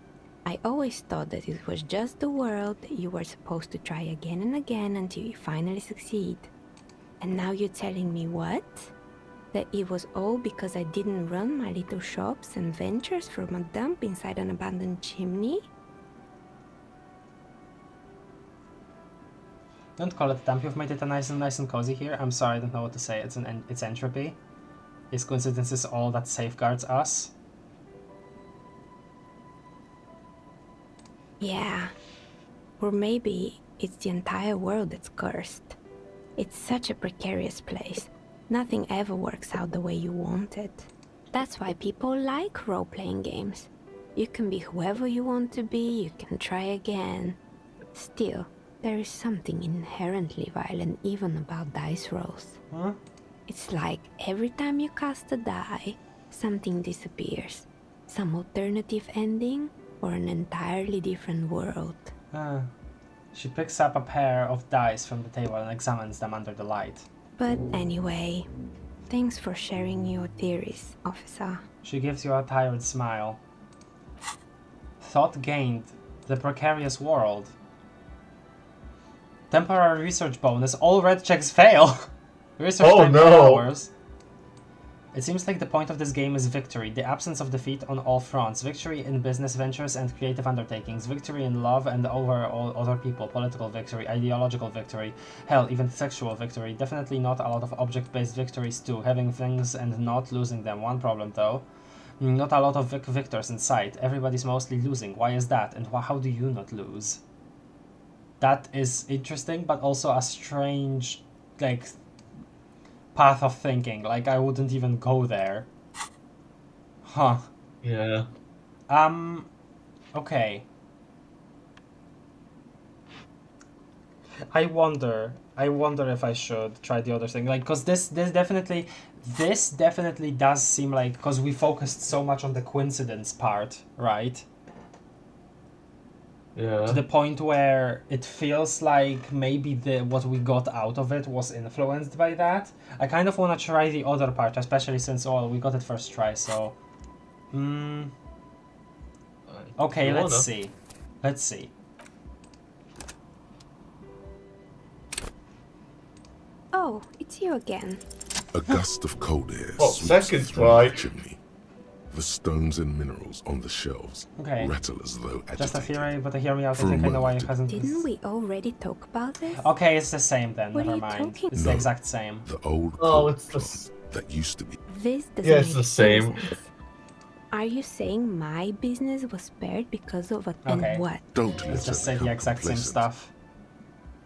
I always thought that it was just the world that you were supposed to try again and again until you finally succeed. And now you're telling me what? That it was all because I didn't run my little shops and ventures from a dump inside an abandoned chimney? Don't call it dump. You've made it nice and cozy here. I'm sorry, I don't know what to say. It's entropy. Is coincidences all that safeguards us? Yeah. Or maybe it's the entire world that's cursed. It's such a precarious place. Nothing ever works out the way you want it. That's why people like role-playing games. You can be whoever you want to be, you can try again. Still, there is something inherently violent even about dice rolls. Huh? It's like every time you cast a die, something disappears. Some alternative ending, or an entirely different world. She picks up a pair of dice from the table and examines them under the light. But anyway, thanks for sharing your theories, officer. She gives you a tired smile. Thought gained. The precarious world. Temporary research bonus. All red checks fail. Research time 10 hours. It seems like the point of this game is victory, the absence of defeat on all fronts. Victory in business ventures and creative undertakings. Victory in love and over all other people. Political victory, ideological victory. Hell, even sexual victory. Definitely not a lot of object-based victories too. Having things and not losing them. One problem though. Not a lot of victors in sight. Everybody's mostly losing. Why is that? And how do you not lose? That is interesting, but also a strange, like, path of thinking. Like, I wouldn't even go there. Huh. Yeah. Okay. I wonder if I should try the other thing. Like, cause this definitely does seem like, because we focused so much on the coincidence part, right? Yeah. To the point where it feels like maybe what we got out of it was influenced by that. I kind of want to try the other part, especially since we got it first try. So, okay, let's see. Let's see. Oh, it's you again. A gust of cold air Oh, sweeps second through try. the chimney. The stones and minerals on the shelves rattle as though agitated. Just a theory, but hear me out. I think I know why it hasn't. Didn't we already talk about this? Okay, it's the same then. What are Never you mind. talking It's the exact same. The old it's the that used to be. This doesn't Yeah, it's make the same. sense. Are you saying my business was spared because of a Okay. and what? Don't let Let's her just say the become exact same complacent. stuff.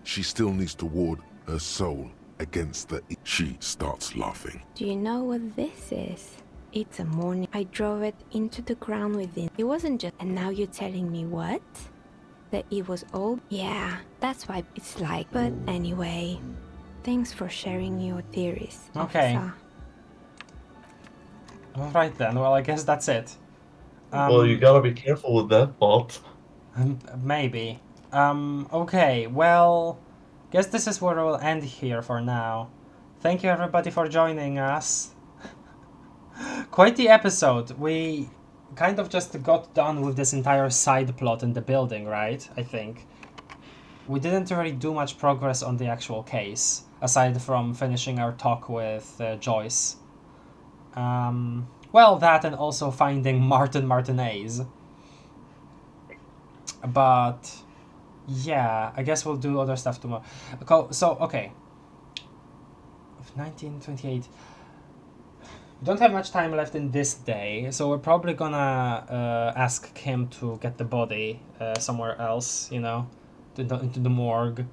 She still needs to ward her soul against the. She starts laughing. Do you know what this is? It's a morning. I drove it into the ground within. It wasn't just. And now you're telling me what? That it was all. Yeah, that's why it's like. But anyway, thanks for sharing your theories. Okay. Officer. Alright then, well I guess that's it. Well, you gotta be careful with that part. Maybe. Okay, well, guess this is where we'll end here for now. Thank you everybody for joining us. Quite the episode. We kind of just got done with this entire side plot in the building, right? I think. We didn't really do much progress on the actual case, aside from finishing our talk with Joyce. Well, that and also finding Martin Martinez. But yeah, I guess we'll do other stuff tomorrow. So, okay. 1928. We don't have much time left in this day, so we're probably gonna ask Kim to get the body somewhere else, you know, into the morgue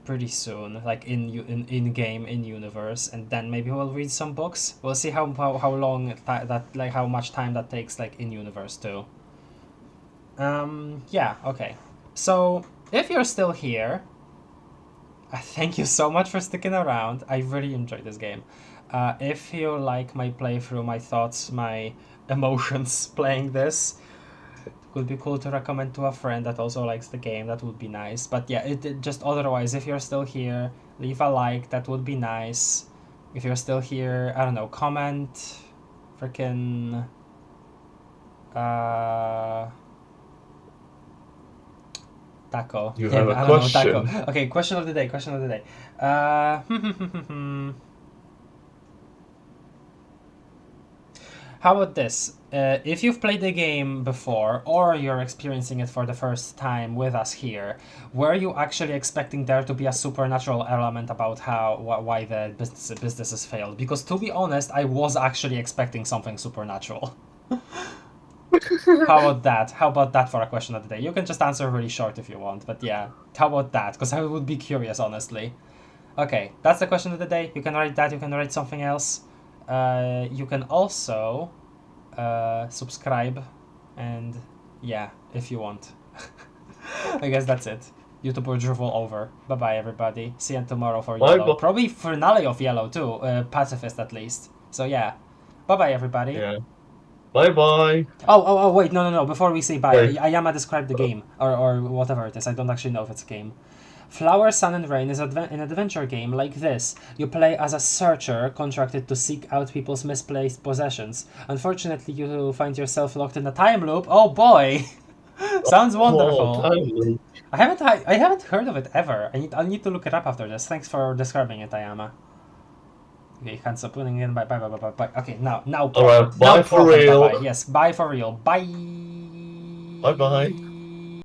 pretty soon, like in game, in universe, and then maybe we'll read some books. We'll see how long how much time that takes, like in universe too. Yeah, okay. So if you're still here, thank you so much for sticking around. I really enjoyed this game. If you like my playthrough, my thoughts, my emotions playing this, it would be cool to recommend to a friend that also likes the game. That would be nice. But yeah, it just otherwise, if you're still here, leave a like. That would be nice. If you're still here, I don't know, comment. Freaking. Taco. You Yeah, have a I don't know, question. Taco. Okay, question of the day. How about this? If you've played the game before, or you're experiencing it for the first time with us here, were you actually expecting there to be a supernatural element about why the businesses failed? Because to be honest, I was actually expecting something supernatural. How about that? How about that for a question of the day? You can just answer really short if you want, but yeah, how about that? Because I would be curious, honestly. Okay, that's the question of the day. You can write that, you can write something else. You can also subscribe, and yeah, if you want. I guess that's it. YouTube will drivel over. Bye bye everybody. See you tomorrow for Yellow. Probably finale of Yellow too. Pacifist at least. So yeah. Bye bye everybody. Yeah. Bye bye. Oh wait, no. Before we say bye, Wait. Ayama described the game or whatever it is. I don't actually know if it's a game. Flower, Sun and Rain is an adventure game like this. You play as a searcher contracted to seek out people's misplaced possessions. Unfortunately, you find yourself locked in a time loop. Oh boy! Sounds wonderful. time loop. I haven't heard of it ever. I'll need to look it up after this. Thanks for describing it, Ayama. Okay, you can't stop putting in. Bye. Okay, now. Alright, bye for real. Bye. Yes, bye for real. Bye. Bye.